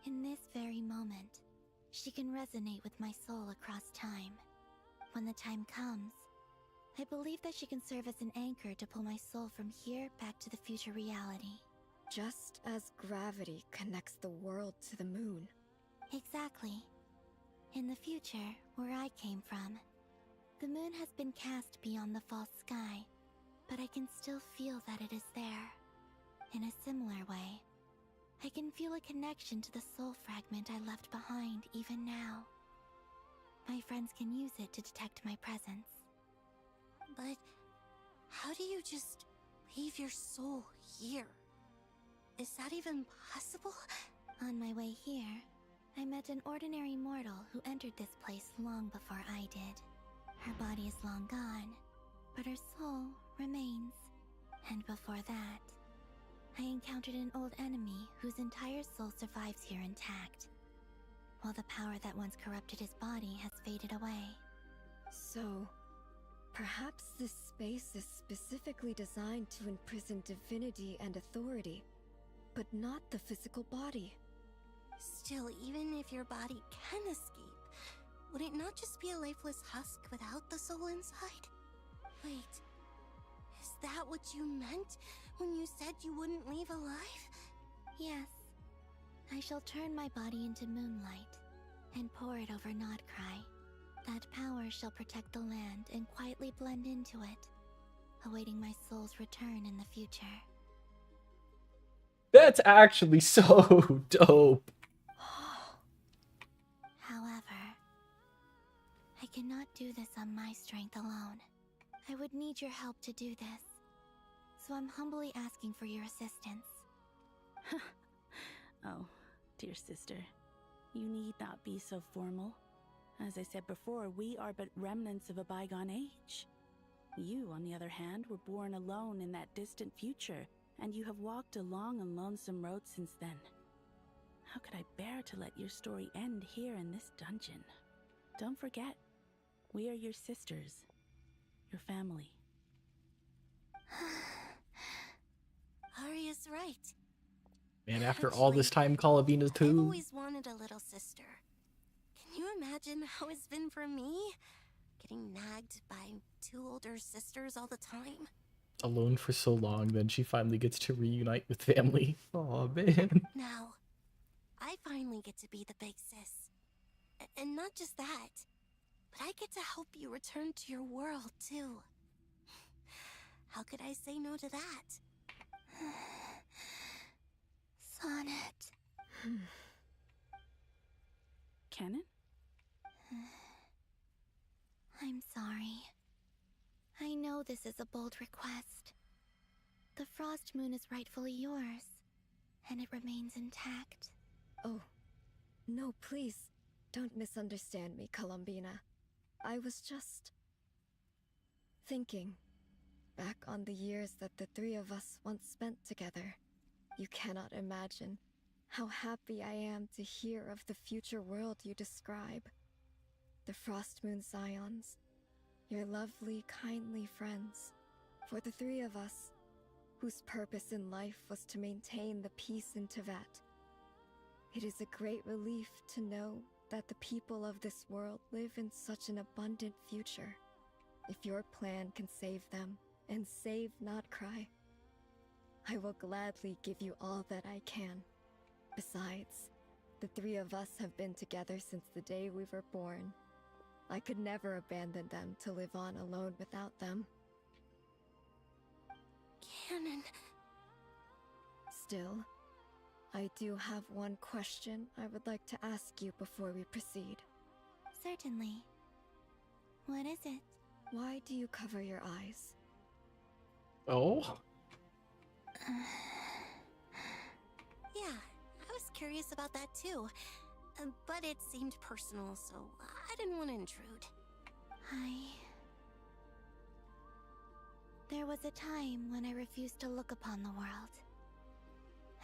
In this very moment, she can resonate with my soul across time. When the time comes, I believe that she can serve as an anchor to pull my soul from here back to the future reality. Just as gravity connects the world to the moon. Exactly. In the future, where I came from, the moon has been cast beyond the false sky, but I can still feel that it is there. In a similar way, I can feel a connection to the soul fragment I left behind even now. My friends can use it to detect my presence. But how do you just leave your soul here? Is that even possible? On my way here, I met an ordinary mortal who entered this place long before I did. Her body is long gone, but her soul remains. And before that, I encountered an old enemy whose entire soul survives here intact, while the power that once corrupted his body has faded away. So, perhaps this space is specifically designed to imprison divinity and authority, but not the physical body. Still, even if your body can escape, would it not just be a lifeless husk without the soul inside? Wait, is that what you meant when you said you wouldn't leave alive? Yes. I shall turn my body into moonlight and pour it over Nodcry. That power shall protect the land and quietly blend into it, awaiting my soul's return in the future. That's actually so dope. However, I cannot do this on my strength alone. I would need your help to do this, so I'm humbly asking for your assistance. Oh, dear sister, you need not be so formal. As I said before, we are but remnants of a bygone age. You, on the other hand, were born alone in that distant future, and you have walked a long and lonesome road since then. How could I bear to let your story end here in this dungeon? Don't forget, we are your sisters, your family. Arya's right. And after all this time, Columbina I've too. always wanted a little sister. Can you imagine how it's been for me? Getting nagged by two older sisters all the time. Alone for so long, then she finally gets to reunite with family. Oh man. Now, I finally get to be the big sis. And not just that, but I get to help you return to your world, too. How could I say no to that? Sonnet. Canon? I'm sorry. I know this is a bold request. The Frost Moon is rightfully yours, and it remains intact. Oh, no, please. Don't misunderstand me, Columbina. I was just thinking back on the years that the three of us once spent together. You cannot imagine how happy I am to hear of the future world you describe. The Frost Moon Scions, your lovely, kindly friends. For the three of us, whose purpose in life was to maintain the peace in Teyvat. It is a great relief to know that the people of this world live in such an abundant future. If your plan can save them, and save not cry, I will gladly give you all that I can. Besides, the three of us have been together since the day we were born. I could never abandon them to live on alone without them. Canon. Still, I do have one question I would like to ask you before we proceed. Certainly. What is it? Why do you cover your eyes? Oh? Yeah, I was curious about that too. But it seemed personal, so I didn't want to intrude. There was a time when I refused to look upon the world.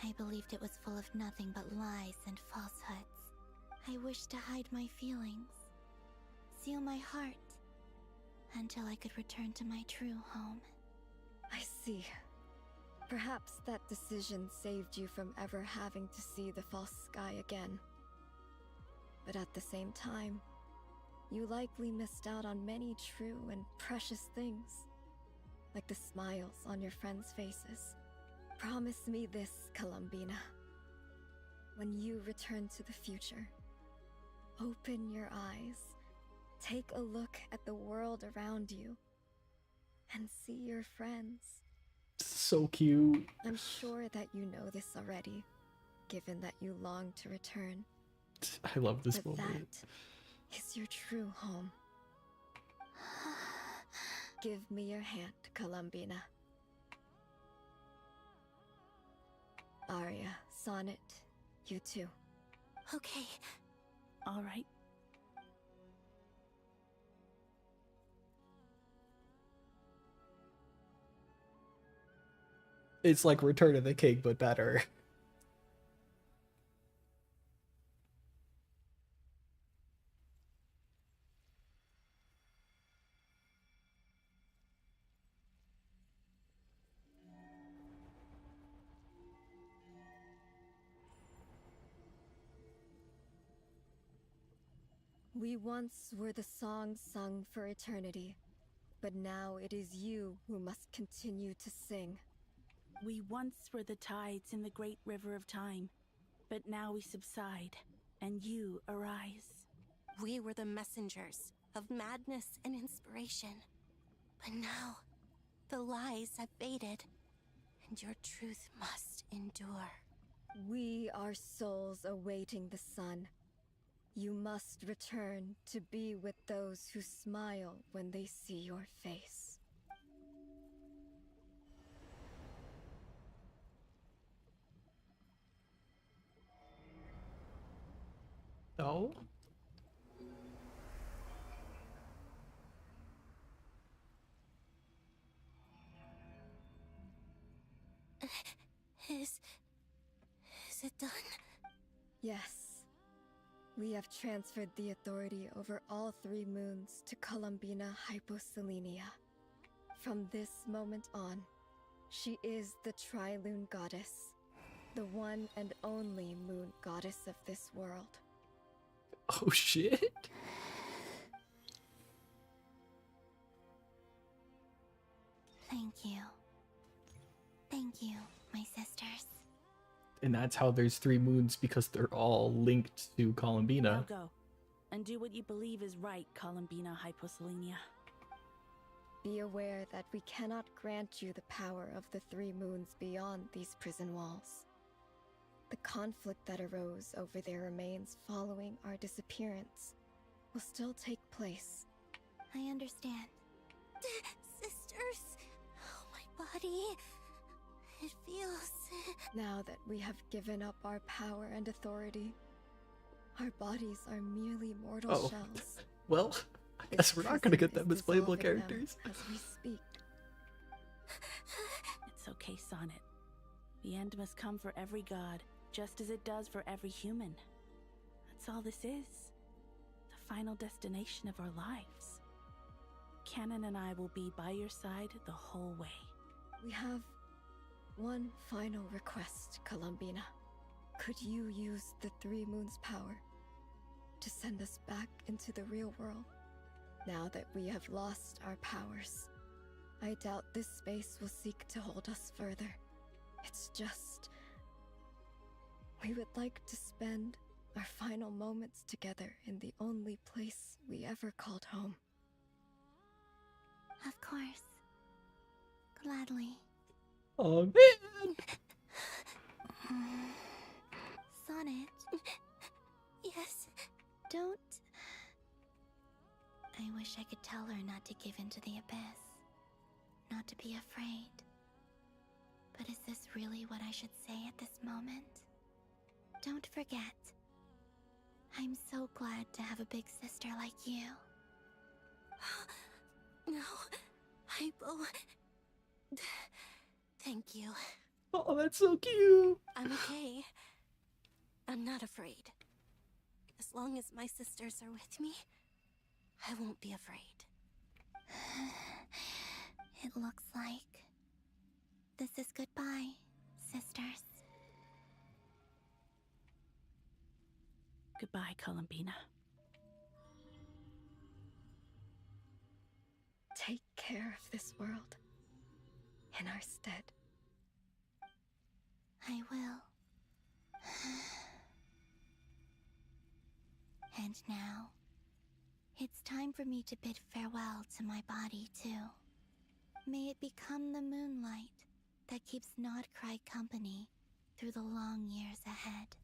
I believed it was full of nothing but lies and falsehoods. I wished to hide my feelings, seal my heart, until I could return to my true home. I see. Perhaps that decision saved you from ever having to see the false sky again. But at the same time, you likely missed out on many true and precious things, like the smiles on your friends' faces. Promise me this, Columbina. When you return to the future, open your eyes, take a look at the world around you, and see your friends. So cute. I'm sure that you know this already, given that you long to return. I love this But moment. that is your true home. Give me your hand, Columbina. Arya, Sonnet, you too. Okay. All right. It's like Return of the King, but better. We once were the songs sung for eternity, but now it is you who must continue to sing. We once were the tides in the great river of time, but now we subside, and you arise. We were the messengers of madness and inspiration. But now, the lies have faded, and your truth must endure. We are souls awaiting the sun. You must return to be with those who smile when they see your face. Oh? Is it done? Yes. We have transferred the authority over all 3 moons to Columbina Hyposelenia. From this moment on, she is the Tri-Lune Goddess, the one and only moon goddess of this world. Oh shit? Thank you. Thank you, my sisters. And that's how there's 3 moons, because they're all linked to Columbina. Now go, and do what you believe is right, Columbina Hyposelenia. Be aware that we cannot grant you the power of the three moons beyond these prison walls. The conflict that arose over their remains following our disappearance will still take place. I understand. Sisters! Oh, my body. It feels... Now that we have given up our power and authority, our bodies are merely mortal shells. Well, I guess we're not gonna get them as playable characters. As we speak. It's okay, Sonnet. The end must come for every god, just as it does for every human. That's all this is. The final destination of our lives. Canon and I will be by your side the whole way. We have one final request, Columbina. Could you use the Three Moons' power to send us back into the real world? Now that we have lost our powers, I doubt this space will seek to hold us further. It's just... we would like to spend our final moments together in the only place we ever called home. Of course. Gladly. Oh, man! Sonnet. Yes. Don't... I wish I could tell her not to give in to the abyss. Not to be afraid. But is this really what I should say at this moment? Don't forget. I'm so glad to have a big sister like you. No, I will... Thank you. Oh, that's so cute! I'm okay. I'm not afraid. As long as my sisters are with me, I won't be afraid. It looks like this is goodbye, sisters. Goodbye, Columbina. Take care of this world in our stead. I will. And now, it's time for me to bid farewell to my body, too. May it become the moonlight that keeps Nodcry company through the long years ahead.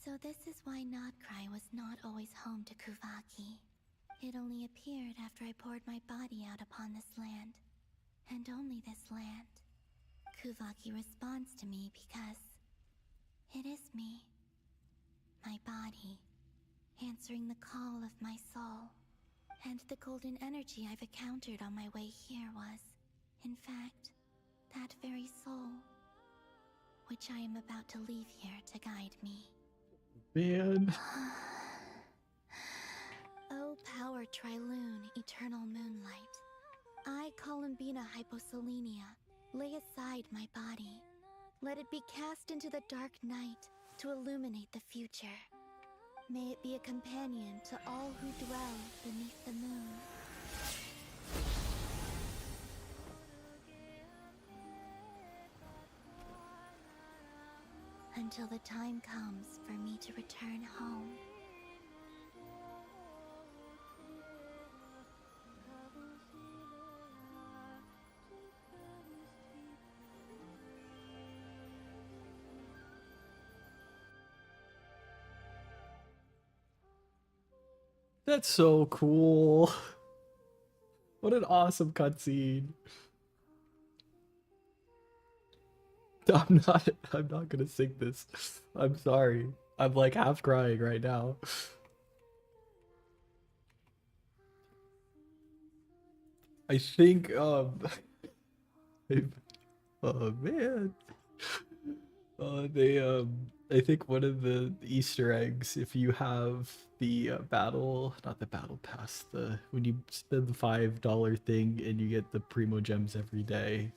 So this is why Nodcry was not always home to Kuvaki. It only appeared after I poured my body out upon this land. And only this land. Kuvaki responds to me because it is me. My body, answering the call of my soul. And the golden energy I've encountered on my way here was, in fact, that very soul, which I am about to leave here to guide me. Man. O power Triloon, eternal moonlight. I, Columbina Hyposelenia, lay aside my body. Let it be cast into the dark night to illuminate the future. May it be a companion to all who dwell beneath the moon. Until the time comes for me to return home. That's so cool. What an awesome cutscene. I'm not gonna sing this. I'm sorry. I'm like half crying right now. I think oh man. I think one of the Easter eggs, if you have the not the battle pass, when you spend the $5 thing and you get the Primo Gems every day,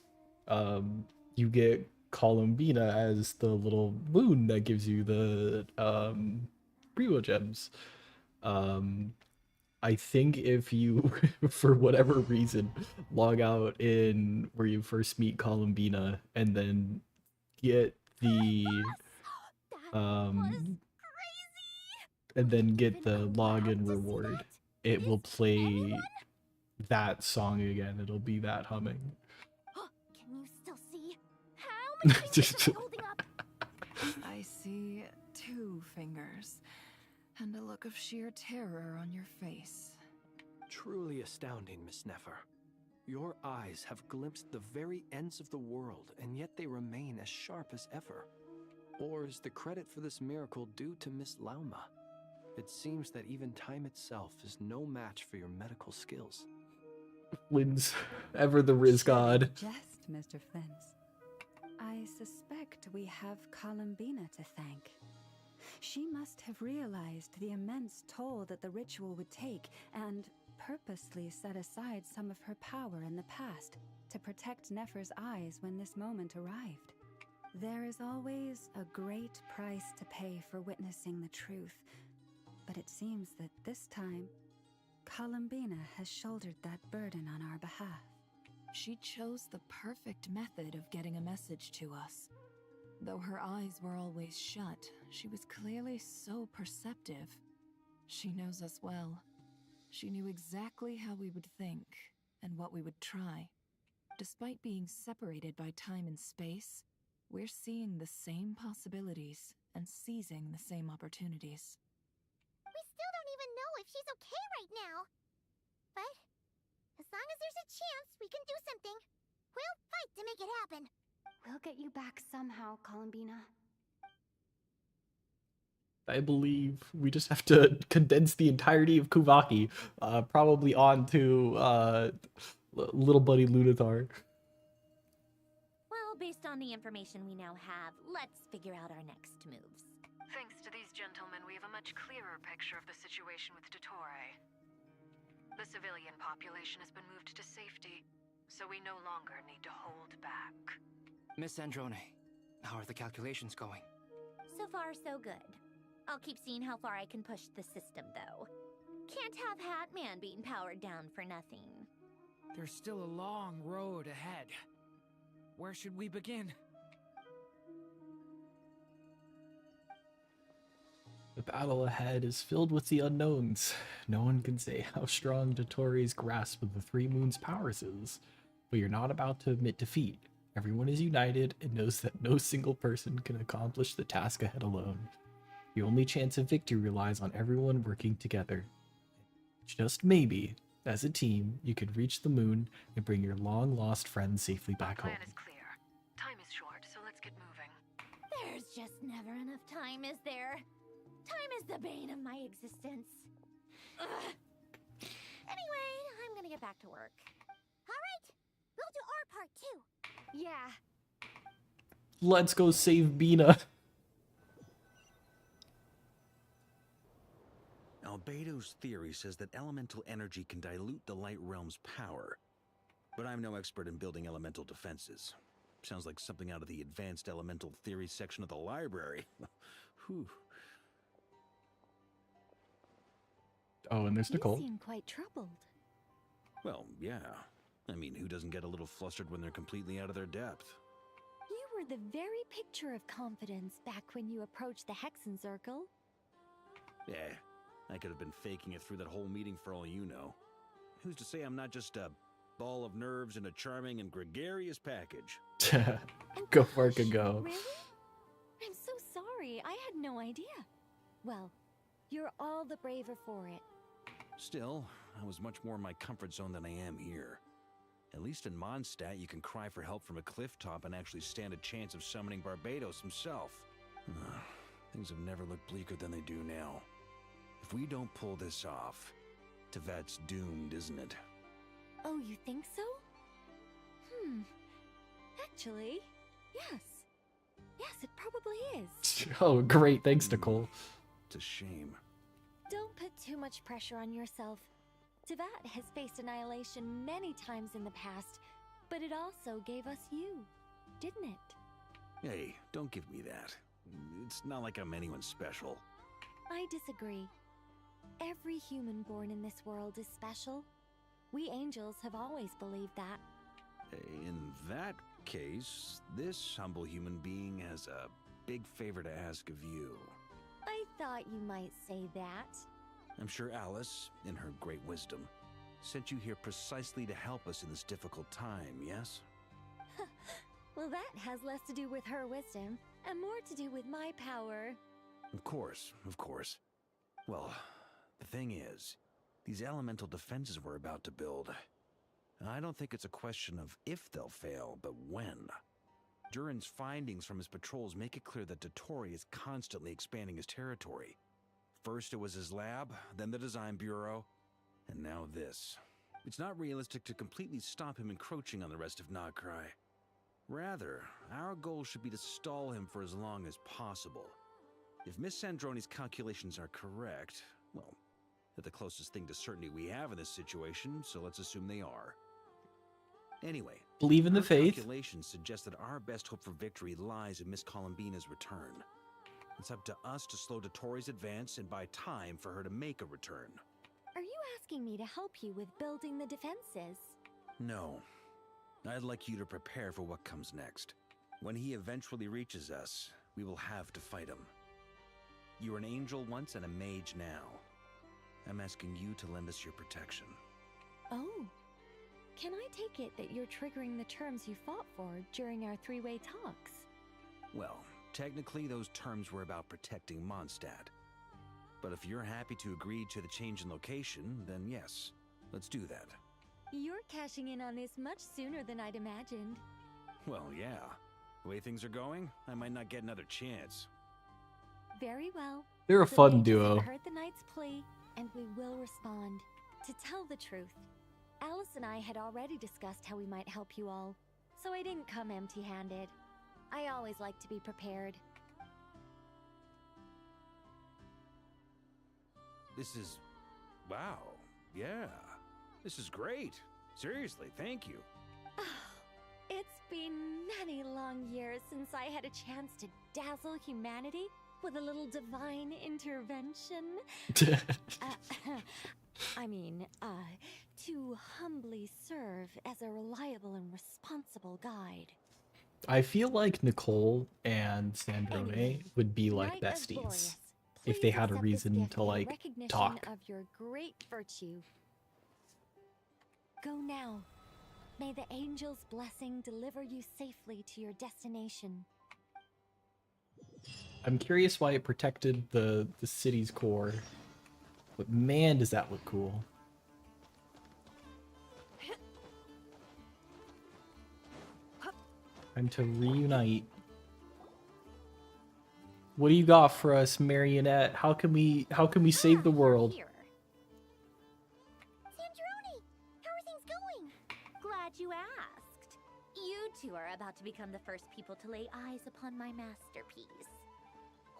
you get Columbina as the little moon that gives you the Primo Gems. I think if you, for whatever reason, log out in where you first meet Columbina and then get the and then get the login reward, it will play that song again. It'll be that humming. Can you still see? How many fingers am I holding up? I see 2 fingers, and a look of sheer terror on your face. Truly astounding, Miss Nefer. Your eyes have glimpsed the very ends of the world, and yet they remain as sharp as ever. Or is the credit for this miracle due to Miss Lauma? It seems that even time itself is no match for your medical skills. Lynn's ever the Riz god. Jest, Mr. Flins. I suspect we have Columbina to thank. She must have realized the immense toll that the ritual would take and purposely set aside some of her power in the past to protect Nefer's eyes when this moment arrived. There is always a great price to pay for witnessing the truth, but it seems that this time, Columbina has shouldered that burden on our behalf. She chose the perfect method of getting a message to us. Though her eyes were always shut, she was clearly so perceptive. She knows us well. She knew exactly how we would think and what we would try. Despite being separated by time and space, we're seeing the same possibilities and seizing the same opportunities. We still don't even know if she's okay right now. But as long as there's a chance we can do something, we'll fight to make it happen. We'll get you back somehow, Columbina. I believe we just have to condense the entirety of Kuvaki, probably onto little buddy Lunathar. Well, based on the information we now have, let's figure out our next moves. Thanks to these gentlemen, we have a much clearer picture of the situation with Dottore. The civilian population has been moved to safety, so we no longer need to hold back. Miss Androne, how are the calculations going? So far, so good. I'll keep seeing how far I can push the system, though. Can't have Hatman being powered down for nothing. There's still a long road ahead. Where should we begin? The battle ahead is filled with the unknowns. No one can say how strong Dottore's grasp of the Three Moons' powers is, but you're not about to admit defeat. Everyone is united and knows that no single person can accomplish the task ahead alone. The only chance of victory relies on everyone working together. Just maybe, as a team, you could reach the moon and bring your long-lost friends safely back home. Plan is clear. Time is short, so let's get moving. There's just never enough time, is there? Time is the bane of my existence. Ugh. Anyway, I'm gonna get back to work. Alright, we'll do our part too. Yeah. Let's go save Bina. Albedo's theory says that elemental energy can dilute the light realm's power. But I'm no expert in building elemental defenses. Sounds like something out of the advanced elemental theory section of the library. Whew. Oh, and there's Nicole. You seem quite troubled. Well, yeah. I mean, who doesn't get a little flustered when they're completely out of their depth? You were the very picture of confidence back when you approached the Hexen Circle. Yeah, I could have been faking it through that whole meeting for all you know. Who's to say I'm not just a ball of nerves in a charming and gregarious package? Go for it, go. Really? I'm so sorry. I had no idea. Well, you're all the braver for it. Still, I was much more in my comfort zone than I am here. At least in Mondstadt, you can cry for help from a cliff top and actually stand a chance of summoning Barbados himself. Things have never looked bleaker than they do now. If we don't pull this off, Tevat's doomed, isn't it? Oh, you think so? Actually, yes. Yes, it probably is. Oh, great. Thanks, Nicole. It's a shame. Don't put too much pressure on yourself. Tevat has faced annihilation many times in the past, but it also gave us you, didn't it? Hey, don't give me that. It's not like I'm anyone special. I disagree. Every human born in this world is special. We angels have always believed that. In that case, this humble human being has a big favor to ask of you. I thought you might say that. I'm sure Alice, in her great wisdom, sent you here precisely to help us in this difficult time, yes? Well, that has less to do with her wisdom and more to do with my power. Of course, of course. Well, the thing is, these elemental defenses we're about to build, I don't think it's a question of if they'll fail, but when. Durin's findings from his patrols make it clear that Dottore is constantly expanding his territory. First it was his lab, then the design bureau, and now this. It's not realistic to completely stop him encroaching on the rest of Nagrai. Rather, our goal should be to stall him for as long as possible. If Miss Sandroni's calculations are correct, well, they're the closest thing to certainty we have in this situation, so let's assume they are. Anyway, believe in the our faith. Calculations suggest that our best hope for victory lies in Miss Columbina's return. It's up to us to slow Dottore's advance and buy time for her to make a return. Are you asking me to help you with building the defenses? No. I'd like you to prepare for what comes next. When he eventually reaches us, we will have to fight him. You were an angel once and a mage now. I'm asking you to lend us your protection. Oh. Can I take it that you're triggering the terms you fought for during our three-way talks? Well, technically those terms were about protecting Mondstadt. But if you're happy to agree to the change in location, then yes, let's do that. You're cashing in on this much sooner than I'd imagined. Well, yeah. The way things are going, I might not get another chance. Very well. They're a The fun mages duo. have heard the knight's plea, and we will respond. To tell the truth, Alice and I had already discussed how we might help you all, so I didn't come empty-handed. I always like to be prepared. This is... wow. Yeah. This is great. Seriously, thank you. It's been many long years since I had a chance to dazzle humanity with a little divine intervention. To humbly serve as a reliable and responsible guide. I feel like Nicole and Sandrone would be like Knight of besties Glorious, if they please had a accept this reason gift to in like recognition talk. of your great virtue. Go now. May the angel's blessing deliver you safely to your destination. I'm curious why it protected the city's core, but man, does that look cool. Time to reunite. What do you got for us, Marionette? How can we save the world? Sandrone, how are things going? Glad you asked. You two are about to become the first people to lay eyes upon my masterpiece.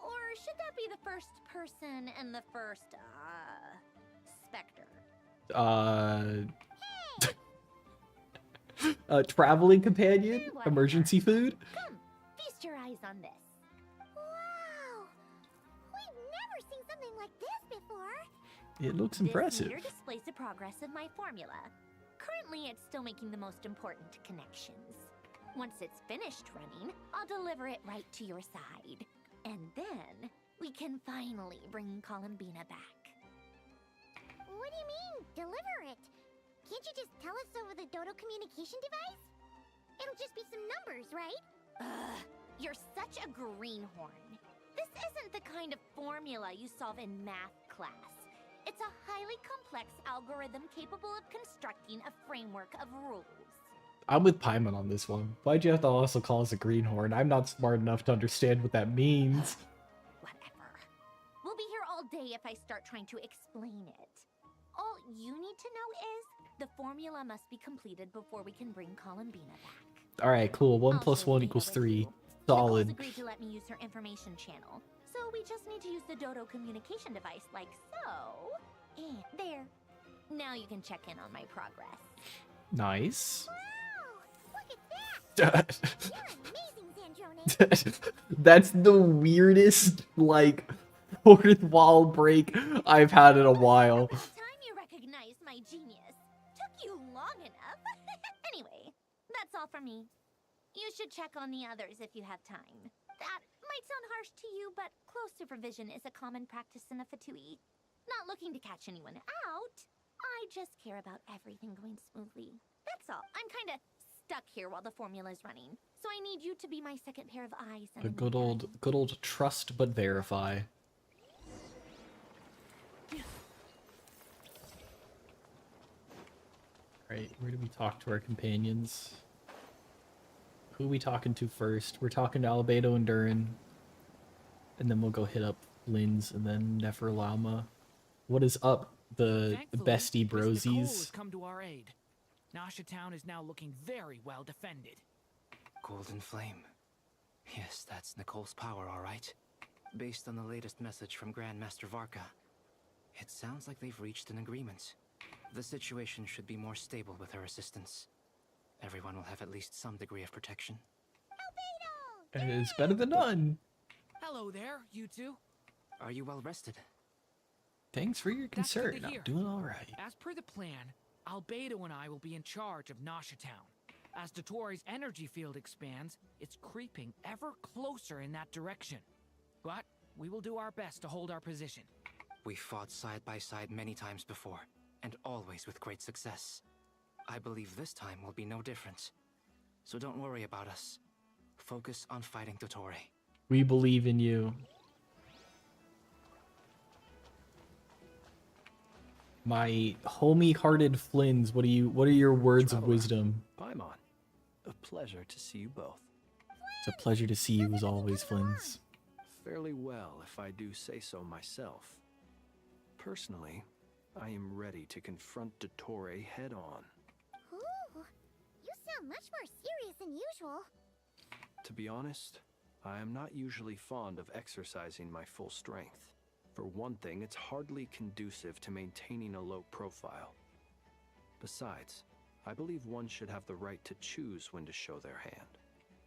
Or should that be the first person and the first, specter? Traveling companion? Here, whatever. Emergency food? Come, feast your eyes on this. Wow! We've never seen something like this before. It looks This impressive. meter displays the progress of my formula. Currently, it's still making the most important connections. Once it's finished running, I'll deliver it right to your side. And then, we can finally bring Columbina back. What do you mean, deliver it? Can't you just tell us over the Dodo communication device? It'll just be some numbers, right? Ugh, you're such a greenhorn. This isn't the kind of formula you solve in math class. It's a highly complex algorithm capable of constructing a framework of rules. I'm with Paimon on this one. Why'd you have to also call us a greenhorn? I'm not smart enough to understand what that means. Whatever. We'll be here all day if I start trying to explain it. All you need to know is the formula must be completed before we can bring Columbina back. Alright, cool. 1 I'll plus share 1 data equals with 3. you. Solid. Nicole's agreed to let me use her information channel. So we just need to use the Dodo communication device like so. And there. Now you can check in on my progress. Nice. You're amazing, Sandrone. That's the weirdest, like, fourth wall break I've had in a while. Time you recognized my genius. Took you long enough. Anyway, that's all from me. You should check on the others if you have time. That might sound harsh to you, but close supervision is a common practice in a Fatui. Not looking to catch anyone out. I just care about everything going smoothly. That's all. I'm kind of stuck here while the formula's running. So I need you to be my second pair of eyes. The good old trust but verify. Right, where do we talk to our companions? Who are we talking to first? We're talking to Albedo and Durin. And then we'll go hit up Lynn's and then Neferlama. What is up, the bestie Miss Nicole brosies? has come to our aid. Nasha Town is now looking very well defended. Golden Flame. Yes, that's Nicole's power, all right. Based on the latest message from Grandmaster Varka, it sounds like they've reached an agreement. The situation should be more stable with her assistance. Everyone will have at least some degree of protection. It's better than none. Hello there, you two. Are you well rested? Thanks for your That's good concern. to I'm hear. doing all right. As per the plan, Albedo and I will be in charge of Nasha Town. As Dotori's energy field expands, it's creeping ever closer in that direction. But we will do our best to hold our position. We fought side by side many times before, and always with great success. I believe this time will be no different. So don't worry about us. Focus on fighting Dotori. We believe in you. My homey-hearted Flynns, what are your words of wisdom? Paimon, a pleasure to see you both. It's a pleasure to see you as always, Flynns. Fairly well, if I do say so myself. Personally, I am ready to confront Dottore head-on. Ooh, you sound much more serious than usual. To be honest, I am not usually fond of exercising my full strength. For one thing, it's hardly conducive to maintaining a low profile. Besides, I believe one should have the right to choose when to show their hand.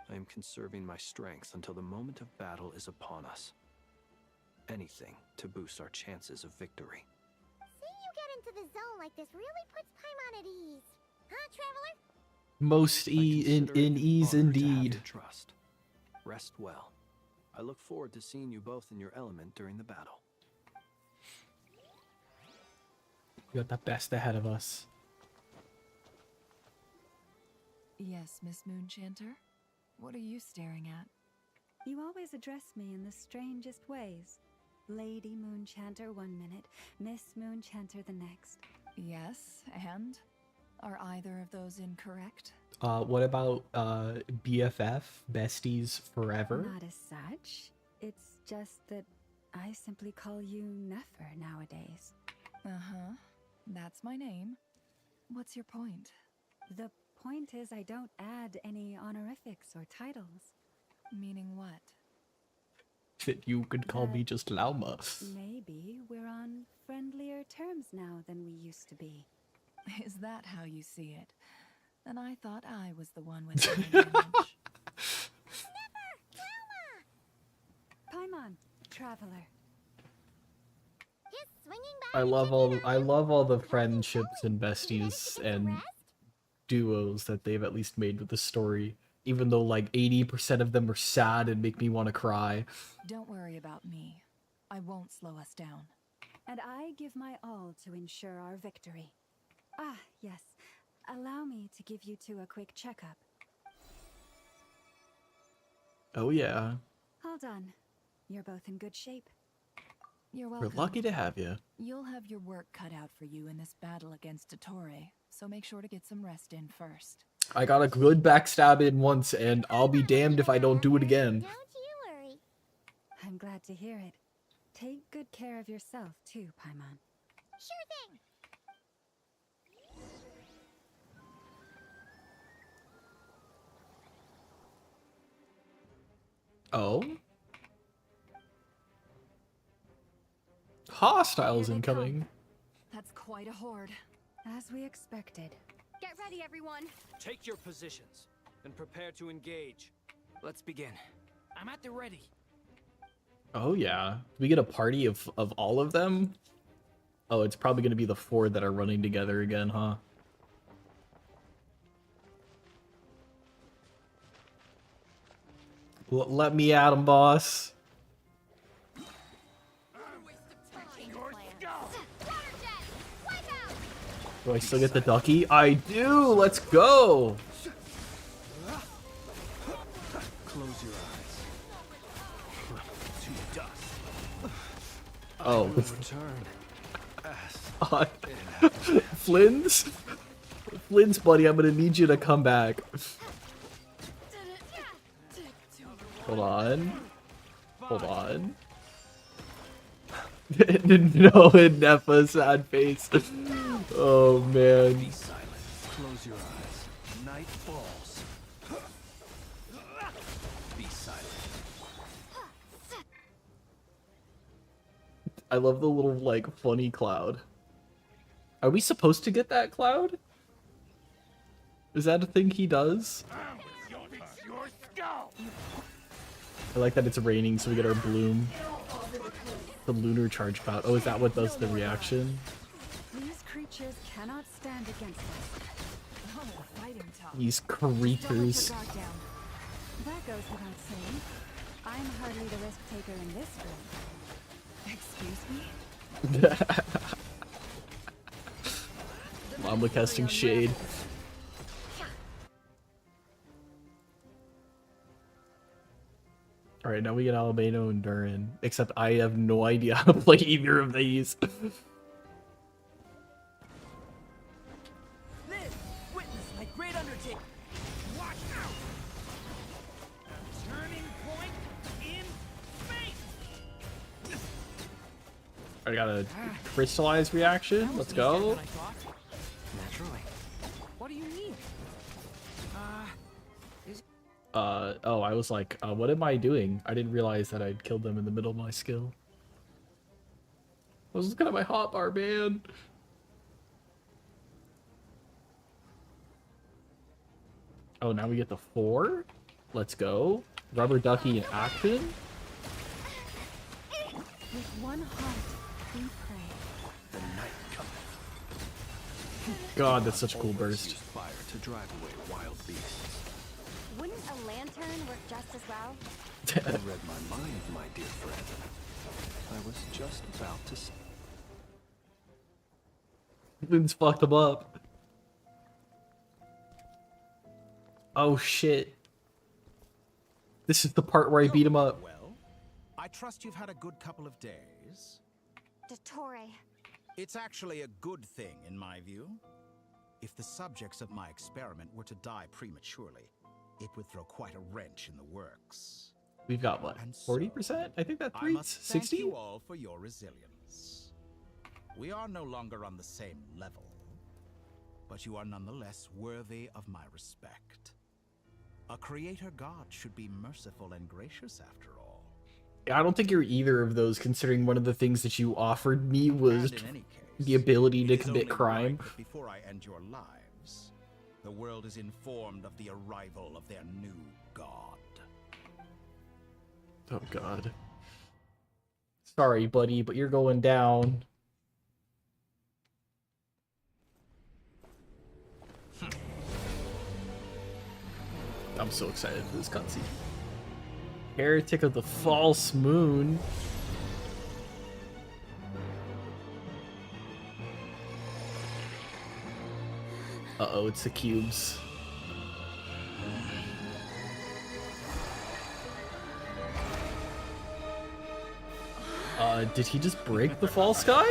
I am conserving my strength until the moment of battle is upon us. Anything to boost our chances of victory. Seeing you get into the zone like this really puts Paimon at ease. Huh, Traveler? Most in ease Honor to have indeed. your trust. Rest well. I look forward to seeing you both in your element during the battle. We got the best ahead of us. Yes, Miss Moonchanter? What are you staring at? You always address me in the strangest ways. Lady Moonchanter one minute, Miss Moonchanter the next. Yes, and? Are either of those incorrect? What about BFF, besties forever? Not as such. It's just that I simply call you Nefer nowadays. Uh-huh. That's my name. What's your point? The point is I don't add any honorifics or titles. Meaning what? That you could call me just Lauma. Maybe we're on friendlier terms now than we used to be. Is that how you see it? Then I thought I was the one with the advantage. Paimon, Traveler. Just swinging by. I love all the friendships and besties and duos that they've at least made with the story. Even though like 80% of them are sad and make me want to cry. Don't worry about me. I won't slow us down. And I give my all to ensure our victory. Ah, yes. Allow me to give you two a quick checkup. Oh yeah. All done. You're both in good shape. You're We're welcome. lucky to have you. You'll have your work cut out for you in this battle against Dottore, so make sure to get some rest in first. I got a good backstab in once and I'll be damned if I don't do it again. Don't you worry. I'm glad to hear it. Take good care of yourself too, Paimon. Sure thing. Oh? Hostiles Here they incoming. come. That's quite a horde. As we expected. Get ready, everyone. Take your positions and prepare to engage. Let's begin. I'm at the ready. Oh yeah. We get a party of all of them? Oh, it's probably gonna be the 4 that are running together again, huh? Let me at him, boss. Do I still get the ducky? I do! Let's go! Close your eyes. To dust. Oh. Return. Flynn's? Flynn's, buddy, I'm gonna need you to come back. Hold on. Hold on. No, in Nefa, sad face. Oh, man. Be silent. Close your eyes. Night falls. Be silent. I love the little, like, funny cloud. Are we supposed to get that cloud? Is that a thing he does? I like that it's raining, so we get our bloom. The lunar charge cloud. Oh, is that what does the reaction? These creatures cannot stand against us. These creatures. That goes without saying. I'm hardly the risk taker in this room. Excuse me? Mama casting shade. Alright, now we get Albano and Durin. Except I have no idea how to play either of these. Witness my great undertaking. Watch out! Turning point in space. I got a crystallized reaction. Let's go. Naturally. What do you mean? Oh, I was like, what am I doing? I didn't realize that I'd killed them in the middle of my skill. I was looking at my hotbar, man. Oh, now we get the 4. Let's go. Rubber ducky in action. With one heart, we pray. The night cometh. God, that's such a cool burst. Use fire to drive away wild beasts. Wouldn't a lantern work just as well? You read my mind, my dear friend. I was just about to say. Lynn's fucked him up. Oh shit. This is the part where I beat him up. Well, I trust you've had a good couple of days. Dottore. It's actually a good thing, in my view. If the subjects of my experiment were to die prematurely, it would throw quite a wrench in the works. We've got what? 40%? I think that I reads must thank 60? you all for your resilience. We are no longer on the same level, but you are nonetheless worthy of my respect. A creator god should be merciful and gracious after all. I don't think you're either of those, considering one of the things that you offered me was the ability to commit crime. Right, before I end your lives, the world is informed of the arrival of their new god. Oh god. Sorry, buddy, but you're going down. I'm so excited for this cutscene. Heretic of the False Moon. Uh-oh, it's the cubes. Did he just break the false guy?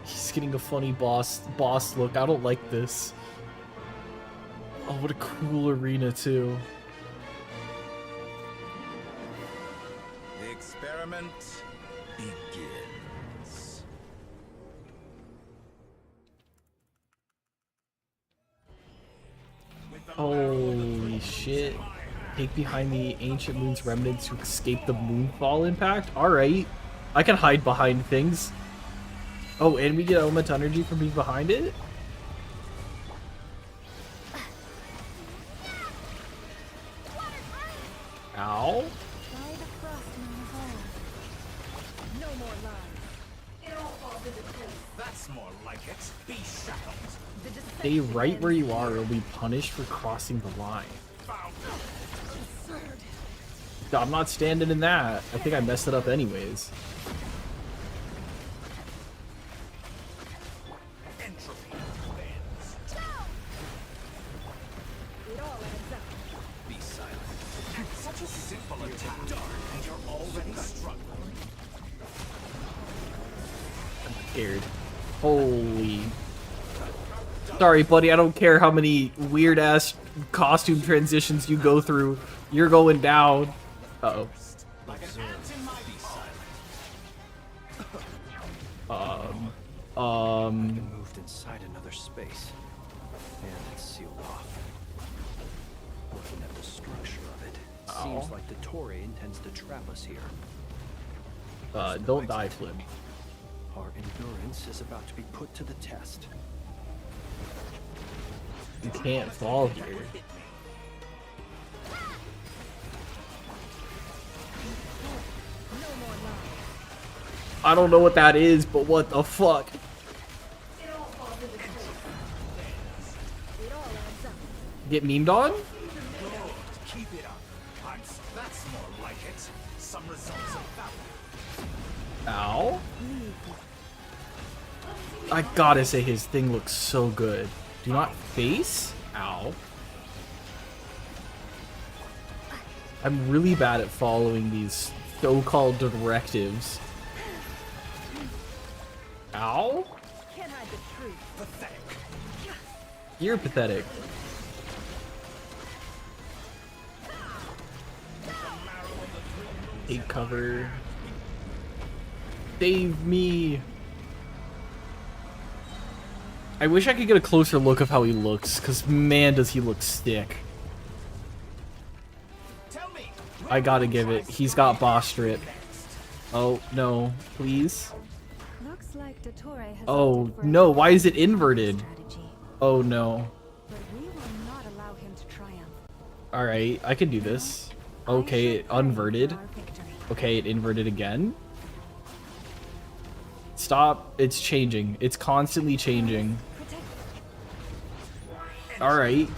He's getting a funny boss look. I don't like this. Oh, what a cool arena too. The experiment begins. Holy shit. Take behind the ancient moon's remnants to escape the moonfall impact? Alright. I can hide behind things. Oh, and we get elemental energy from being behind it? Ow. No more lies. It all falls into place. That's more like it. Be shackled. Stay right where you are or be punished for crossing the line. Absurd. I'm not standing in that. I think I messed it up anyways. Be silent. Such a simple attack, and you're already struggling. I'm scared. Holy. Sorry, buddy. I don't care how many weird ass costume transitions you go through. You're going down. Uh-oh. Moved inside another space, and it's sealed off. Looking at the structure of it, seems like the Tory intends to trap us here. Don't die, Flip. Our endurance is about to be put to the test. You can't fall here. I don't know what that is, but what the fuck? Get memed on? Keep it up. That's more like it. Some results of valor. Ow. I gotta say his thing looks so good. Do not face? Ow. I'm really bad at following these so-called directives. Ow. Can't hide the truth. Pathetic. You're pathetic. Take cover. Save me. I wish I could get a closer look of how he looks, because man does he look sick. I gotta give it. He's got boss strip. Oh, no. Please. Looks like Dottore has Oh, no. Why is it inverted? Oh, no. but we will not allow him to triumph. Alright, I can do this. Okay, it inverted. Okay, it inverted again. Stop. It's changing. It's constantly changing. Alright.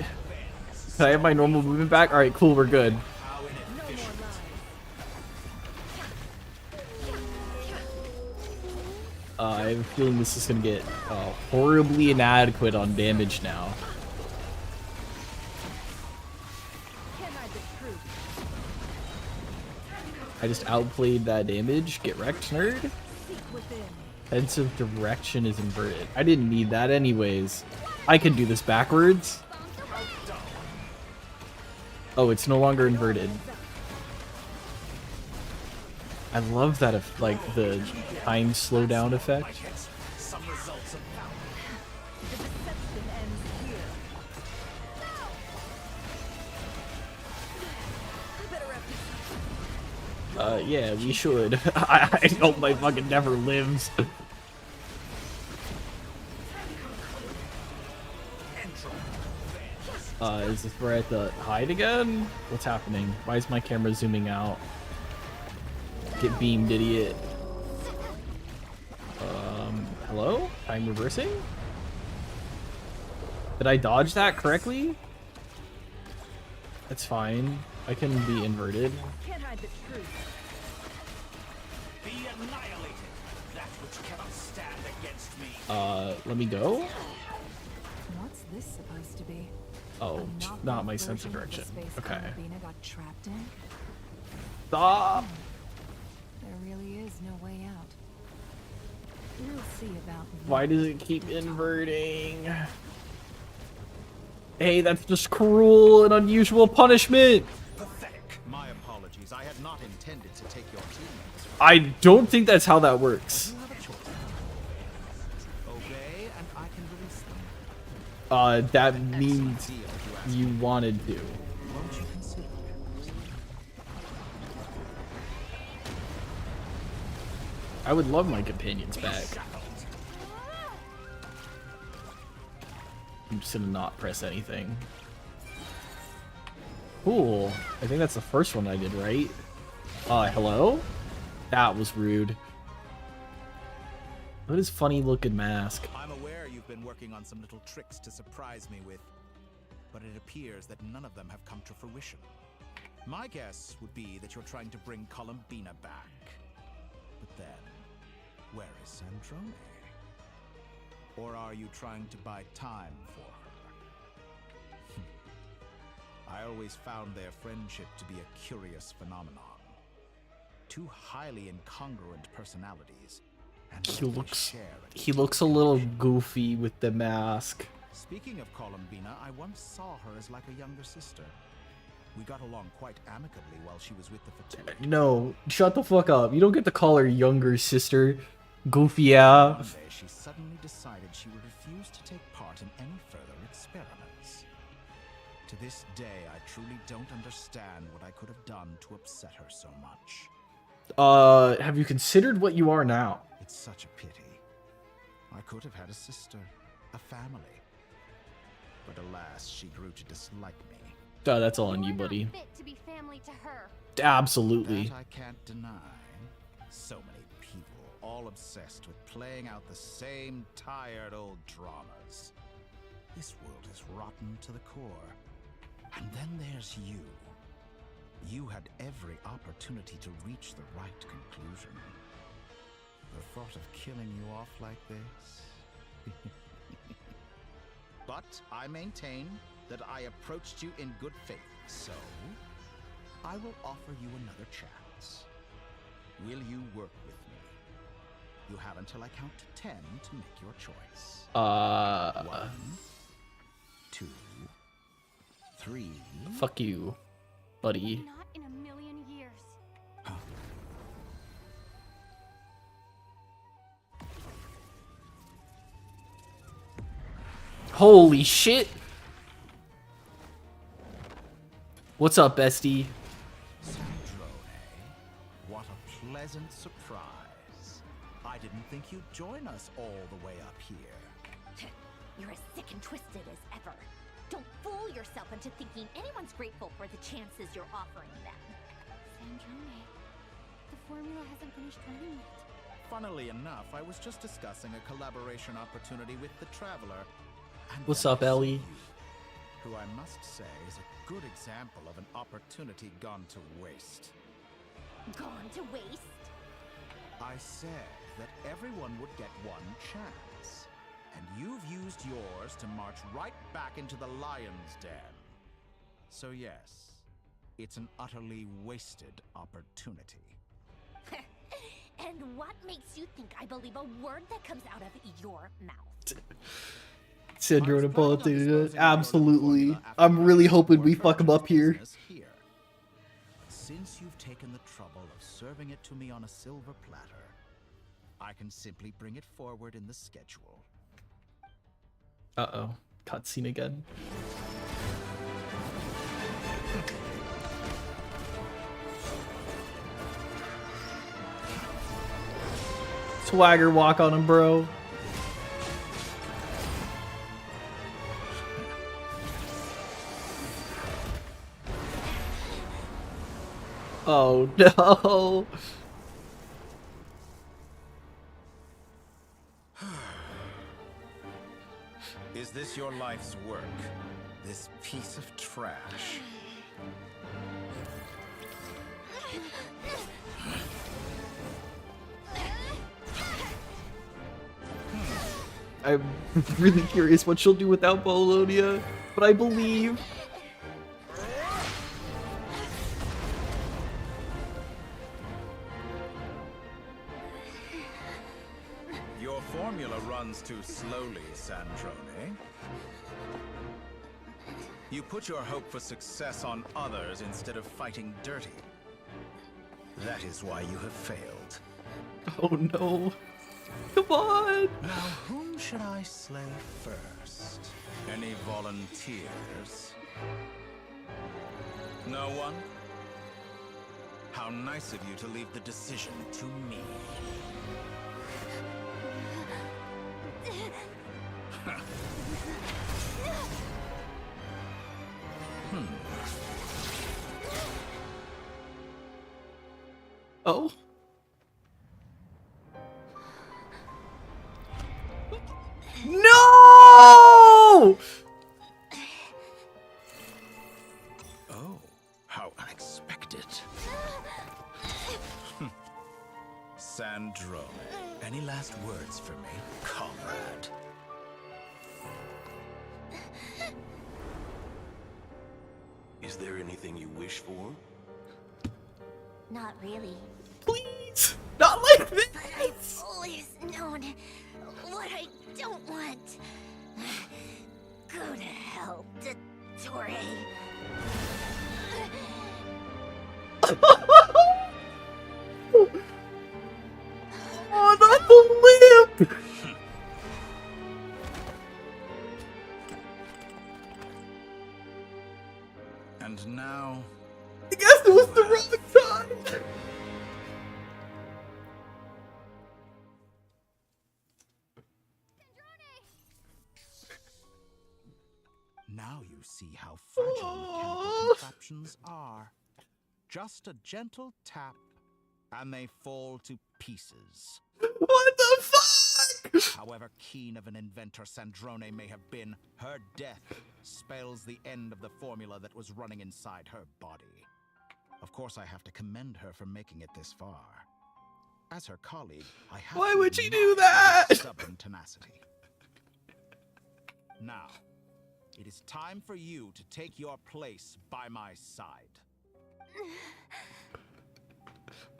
Can I have my normal movement back? Alright, cool, we're good. I have a feeling this is gonna get horribly inadequate on damage now. I just outplayed that damage. Get wrecked, nerd. Defensive direction is inverted. I didn't need that anyways. I can do this backwards. Oh, it's no longer inverted. I love that, like, the time slowdown effect. Some results of Yeah, we should. I hope my fucking never lives. Is this where I have to hide again? What's happening? Why is my camera zooming out? Get beamed, idiot. Hello? Time reversing? Did I dodge that correctly? That's fine. I can be inverted. Can't hide the truth. Be annihilated. That which cannot stand against me. Let me go? What's this supposed to be? Oh, not my sense of direction. Okay. Columbina got trapped in? Stop! There really is no way out. We'll see about Why does it keep inverting? Hey, that's just cruel and unusual punishment! Pathetic. My apologies. I had not intended to take your teammates. I don't think that's how that works. Obey, and I can release them. That means you wanted to. Won't you consider? I would love my companions back. I'm just gonna not press anything. Cool. I think that's the first one I did, right? Hello? That was rude. Look at his funny looking mask. I'm aware you've been working on some little tricks to surprise me with, but it appears that none of them have come to fruition. My guess would be that you're trying to bring Columbina back. But then, where is Sandrone? Or are you trying to buy time for her? I always found their friendship to be a curious phenomenon. Two highly incongruent personalities. And He looks a little goofy with the mask. Speaking of Columbina, I once saw her as like a younger sister. We got along quite amicably while she was with the Fatui. No, shut the fuck up. You don't get to call her younger sister. Goofy ass. One day, she suddenly decided she would refuse to take part in any further experiments. To this day, I truly don't understand what I could have done to upset her so much. Have you considered what you are now? It's such a pity. I could have had a sister, a family. But alas, she grew to dislike me. Oh, that's all on you, buddy. Fit to be family to her. Absolutely. That I can't deny. So many people, all obsessed with playing out the same tired old dramas. This world is rotten to the core. And then there's you. You had every opportunity to reach the right conclusion. The thought of killing you off like this? But I maintain that I approached you in good faith, so I will offer you another chance. Will you work with me? You have until I count to 10 to make your choice. 1, 2, 3. Fuck you, buddy. Not in a million years. Holy shit! What's up, bestie? Sandrone, what a pleasant surprise. I didn't think you'd join us all the way up here. You're as sick and twisted as ever. Don't fool yourself into thinking anyone's grateful for the chances you're offering them. Sandrone, the formula hasn't finished running yet. Funnily enough, I was just discussing a collaboration opportunity with the Traveler. And What's then up, I saw Ellie? you, who I must say is a good example of an opportunity gone to waste. Gone to waste? I said that everyone would get one chance. And you've used yours to march right back into the lion's den. So yes, it's an utterly wasted opportunity. And what makes you think I believe a word that comes out of your mouth? Sandrone and politics, absolutely. I'm really hoping we fuck him up here. Since you've taken the trouble of serving it to me on a silver platter, I can simply bring it forward in the schedule. Uh-oh. Cutscene again. Swagger walk on him, bro. Oh no. Is this your life's work? This piece of trash? I'm really curious what she'll do without Bologna, but I believe. Your formula runs too slowly, Sandrone. You put your hope for success on others instead of fighting dirty. That is why you have failed. Oh no. Come on! Now, whom should I slay first? Any volunteers? No one? How nice of you to leave the decision to me. Oh. No! Oh, how unexpected. expected. Sandrone, any last words for me, comrade? Is there anything you wish for? Not really. Please! Not like this! But I've always known what I don't want. Go to hell, Dottore. Oh, not the lip! And now... I guess it was the wrong time! Now you see how fragile mechanical contraptions are. Just a gentle tap, and they fall to pieces. What the fuck? However keen of an inventor Sandrone may have been, her death spells the end of the formula that was running inside her body. Of course, I have to commend her for making it this far. As her colleague, I have Why to would she admire do that? her stubborn tenacity. Now, it is time for you to take your place by my side.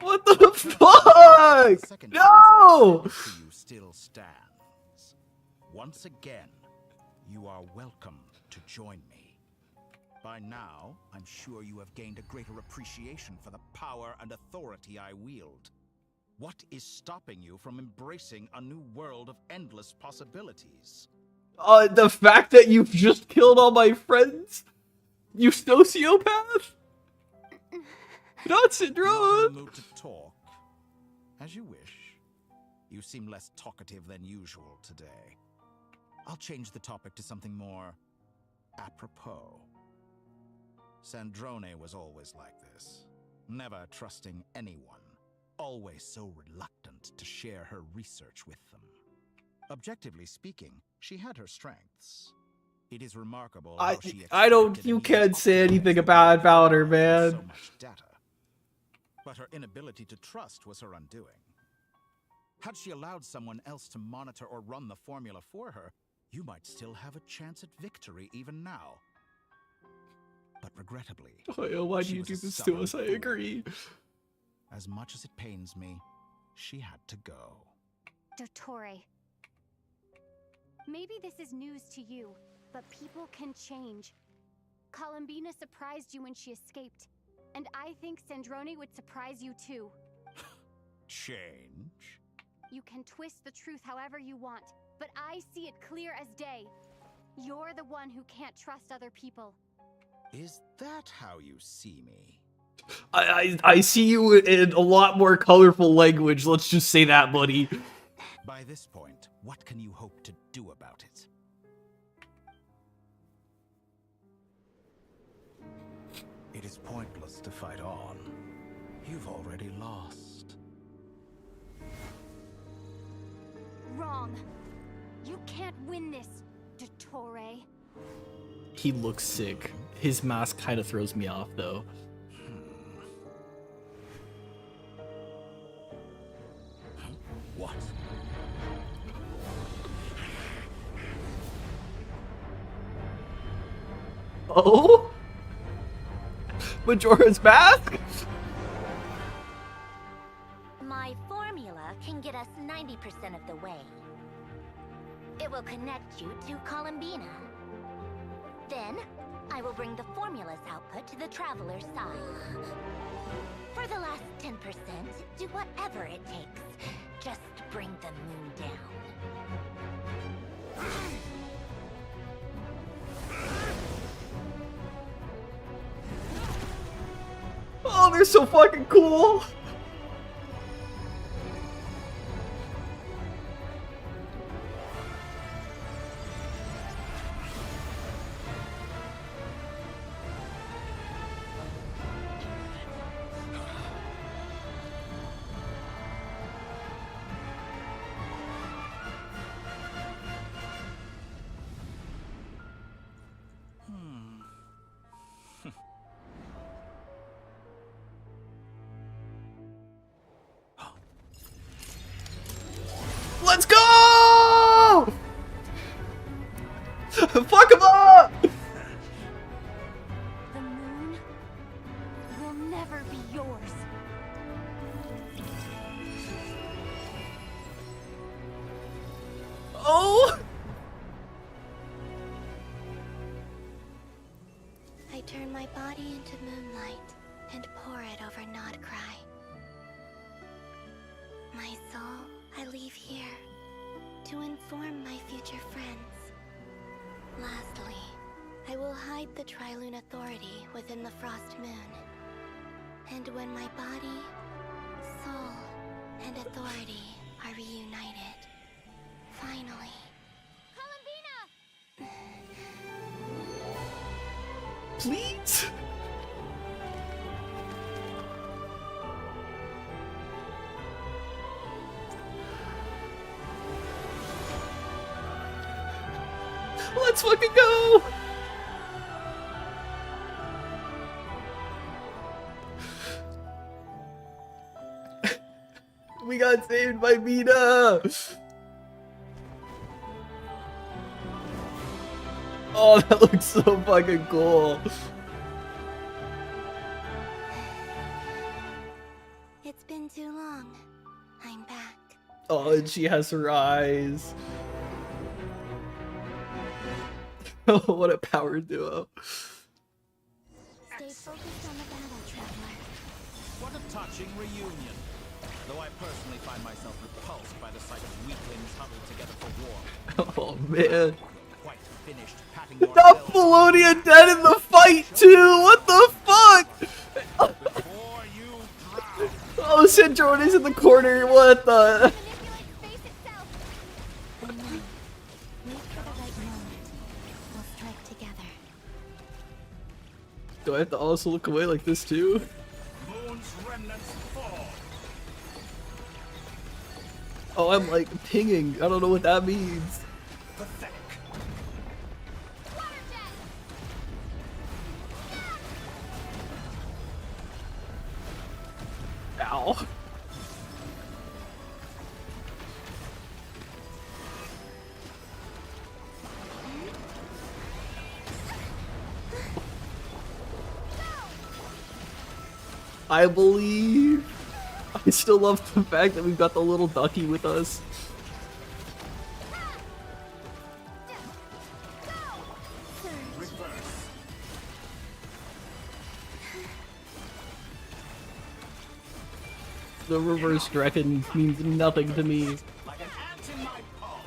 What the fuck? No! To you still stands. Once again, you are welcome to join me. By now, I'm sure you have gained a greater appreciation for the power and authority I wield. What is stopping you from embracing a new world of endless possibilities? The fact that you've just killed all my friends? You sociopath? Not Syndrome! Not in the mood to talk? As you wish. You seem less talkative than usual today. I'll change the topic to something more apropos. Sandrone was always like this, never trusting anyone, always so reluctant to share her research with them. Objectively speaking, she had her strengths. It is remarkable how she you can't say anything about her, man. So much data. But her inability to trust was her undoing. Had she allowed someone else to monitor or run the formula for her, you might still have a chance at victory even now. But regrettably, Why do you do this to us? I agree. As much as it pains me, she had to go. Dottore. Maybe this is news to you, but people can change. Columbina surprised you when she escaped, and I think Sandrone would surprise you too. Change? You can twist the truth however you want, but I see it clear as day. You're the one who can't trust other people. Is that how you see me? I see you in a lot more colorful language, let's just say that, buddy. By this point, what can you hope to do about it? It is pointless to fight on. You've already lost. Wrong. You can't win this, Dottore. He looks sick. His mask kind of throws me off, though. What? Oh? Majora's Mask? My formula can get us 90% of the way. It will connect you to Columbina. Then, I will bring the formula's output to the Traveler's side. For the last 10%, do whatever it takes. Just bring the moon down. Oh, they're so fucking cool! never be yours. Oh! I turn my body into moonlight and pour it over Nodcry. My soul, I leave here to inform my future friends. Lastly, I will hide the Trilune Authority within the Frost Moon. And when my body, soul, and authority are reunited, finally... Please? Let's fucking go! We got saved by Mina! Oh, that looks so fucking cool. It's been too long. I'm back. Oh, and she has her eyes. Oh, what a power duo. Stay focused on the battle, Traveler. What a touching reunion. Though I personally find myself repulsed by the sight of weaklings huddled together for war. Oh, man. Quite finished patting The your belt. Apollonia dead in the fight, too! What the fuck? Oh, Cindron is in the corner. What the? Do I have to also look away like this, too? Moon's remnants fall. Oh, I'm like pinging. I don't know what that means. Pathetic. Ow. I believe. I still love the fact that we've got the little ducky with us. The reverse dragon means nothing to me. Like an ant in my palm.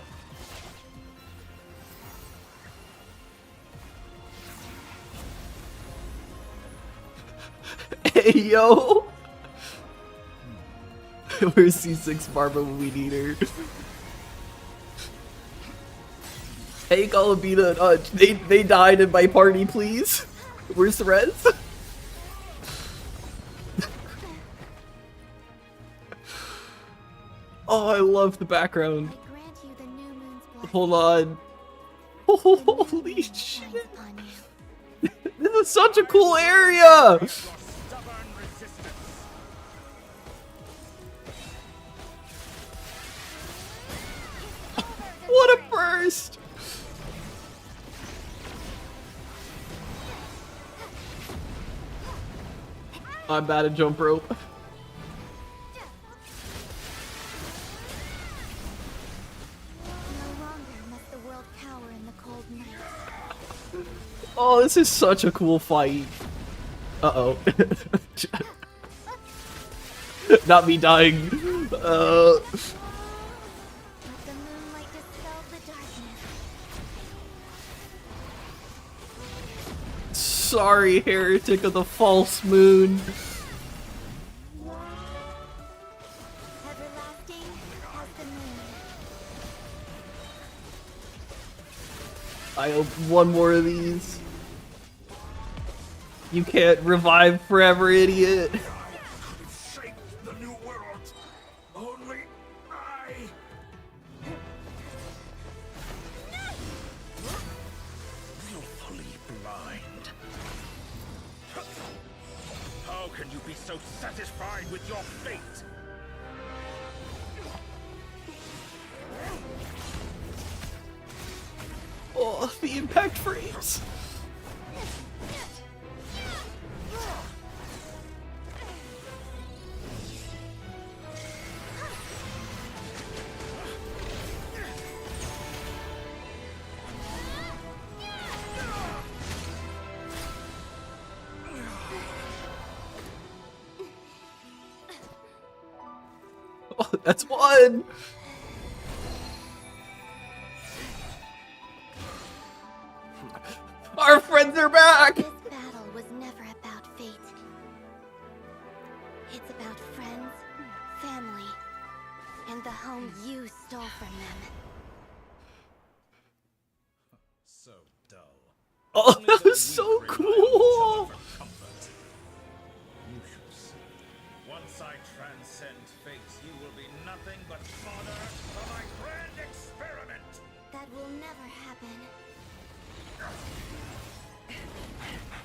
Hey, yo! Where's C6 Barbara when we need her? Hey, Columbina, they died in my party, please. Where's the res? Oh, I love the background. Hold on. Holy shit. This is such a cool area! What a burst! I'm bad at jump rope. Oh, this is such a cool fight. Uh-oh. Not me dying. Sorry, heretic of the false moon. I hope one more of these. You can't revive forever, idiot. The new world. Only I. Willfully blind. How can you be so satisfied with your fate? Oh, the impact frames. Oh, that's one! Our friends are back! This battle was never about fate. It's about friends, family, and the home you stole from them. So dull. Oh, Only that the was so weak rely on each cool! other for comfort. You shall see. Once I transcend fate, you will be nothing but fodder for my grand experiment. That will never happen.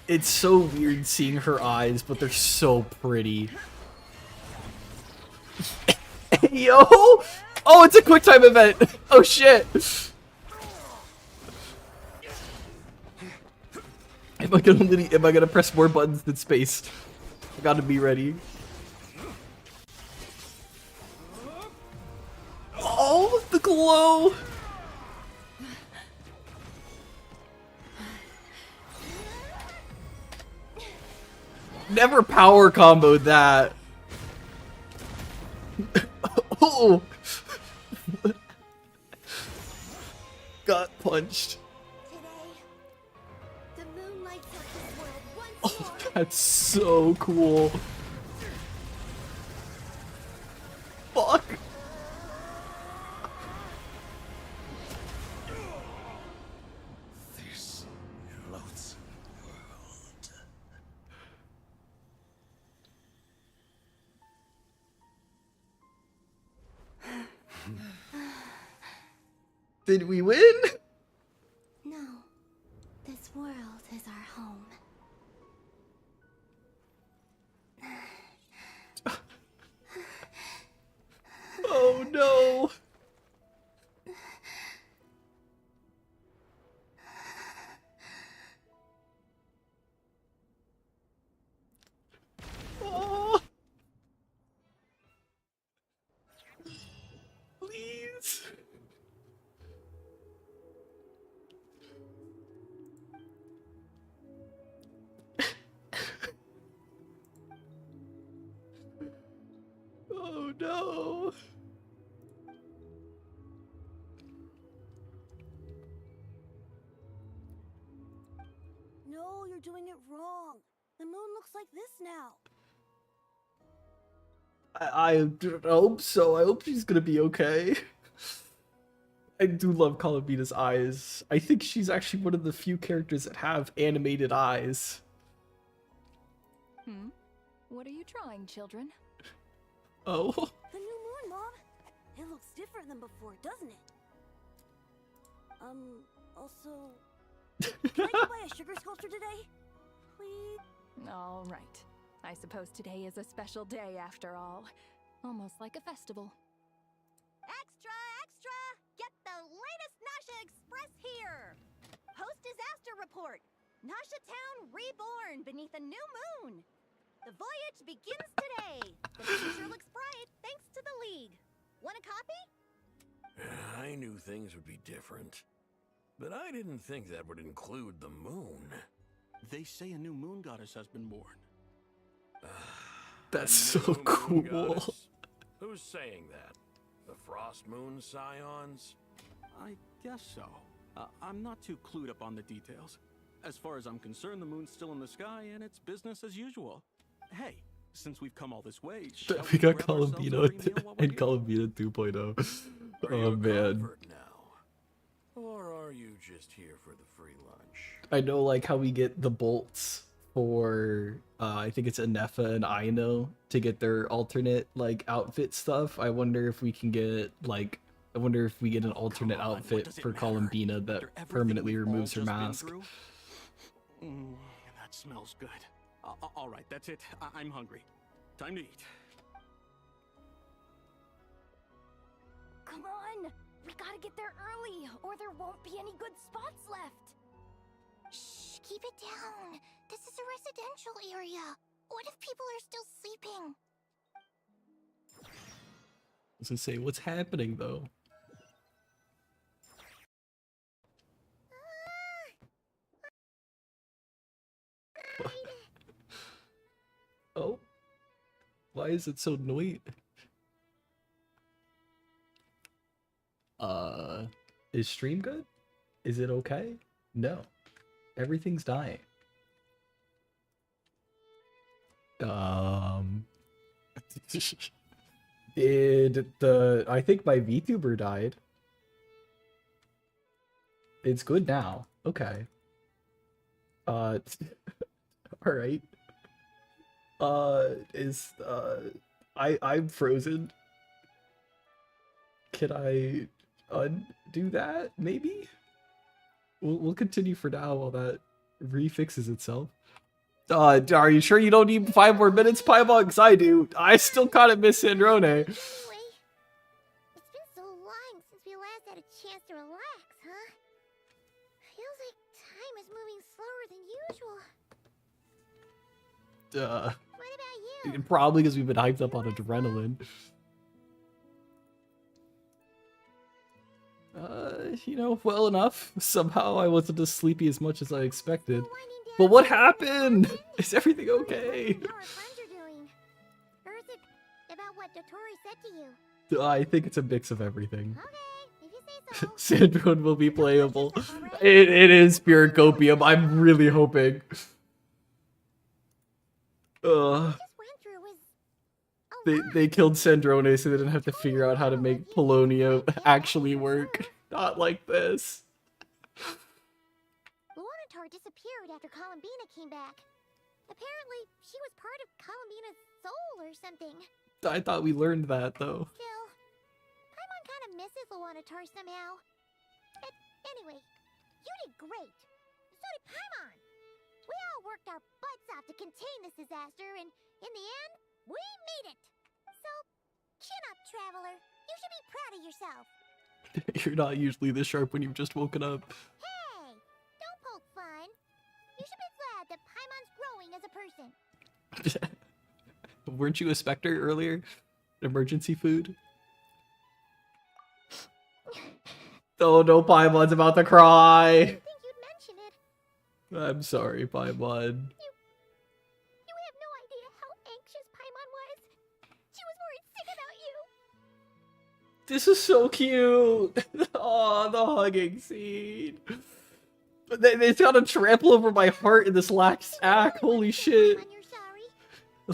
It's so weird seeing her eyes, but they're so pretty. Yo! Oh, it's a quick time event! Oh shit! Am I gonna press more buttons than space? I gotta be ready. Oh, the glow! Never power comboed that. Oh! Got punched. The moon lights up this world once Oh, that's so cool. Fuck. This loathsome world. Did we win? No. This world is our home. Oh no. Oh. Please. Oh no. No, you're doing it wrong. The moon looks like this now. I hope so. I hope she's gonna be okay. I do love Columbina's eyes. I think she's actually one of the few characters that have animated eyes. What are you trying, children? Oh. The new moon, Mom. It looks different than before, doesn't it? Also... Can I go buy a sugar sculpture today? Please? All right. I suppose today is a special day after all. Almost like a festival. Extra, extra! Get the latest Nasha Express here! Post-disaster report! Nasha Town reborn beneath a new moon! The voyage begins today! The future looks bright thanks to the League. Want a copy? I knew things would be different. But I didn't think that would include the moon. They say a new moon goddess has been born. That's so cool. Who's saying that? The Frost Moon Scions? I guess so. I'm not too clued up on the details. As far as I'm concerned, the moon's still in the sky and it's business as usual. Hey, since we've come all this way, shall We got grab ourselves a Columbina free meal while we're and here? Columbina 2.0. Oh man. Or are you just here for the free lunch? I know like how we get the bolts for I think it's Anefa and Aino to get their alternate like outfit stuff. I wonder if we can get like I wonder if we get an alternate outfit for Columbina that permanently removes her mask. That smells good. All right, that's it. I'm hungry. Time to eat. Come on! We gotta get there early, or there won't be any good spots left! Shh, keep it down. This is a residential area. What if people are still sleeping? I was gonna say, what's happening though? Oh, why is it so noisy? Is stream good? Is it okay? No. Everything's dying. I think my VTuber died. It's good now. Okay. All right. I'm frozen. Can I undo that? Maybe? We'll continue for now while that refixes itself. Are you sure you don't need 5 more minutes, Paimon? Because I do. I still kind of miss Sandrone. Anyway, it's been so long since we last had a chance to relax, huh? Feels like time is moving slower than usual. What about you? Probably because we've been hyped up on adrenaline. You know, well enough. Somehow I wasn't as sleepy as much as I expected. But what happened? Is everything okay? How our friends are doing? Or is it about what Dotori said to you? I think it's a mix of everything. Okay, if you say so. Sandrone will be playable. It is pure copium. I'm really hoping. They killed Sandrone so they didn't have to figure out how to make Polonia actually work. Not like this. Luanatar disappeared after Columbina came back. Apparently, she was part of Columbina's soul or something. I thought we learned that, though. Still, Paimon kind of misses Luanatar somehow. But anyway, you did great. So did Paimon. We all worked our butts off to contain this disaster, and in the end, we made it. So, chin up, Traveler. You should be proud of yourself. You're not usually this sharp when you've just woken up. Hey, don't poke fun. You should be glad that Paimon's growing as a person. Weren't you a Spectre earlier? Emergency food? Oh no, Paimon's about to cry. I think you'd mention it. I'm sorry, Paimon. You have no idea how anxious Paimon was. She was worried sick about you. This is so cute. Oh, the hugging scene. It's got to trample over my heart in this last act. Holy shit.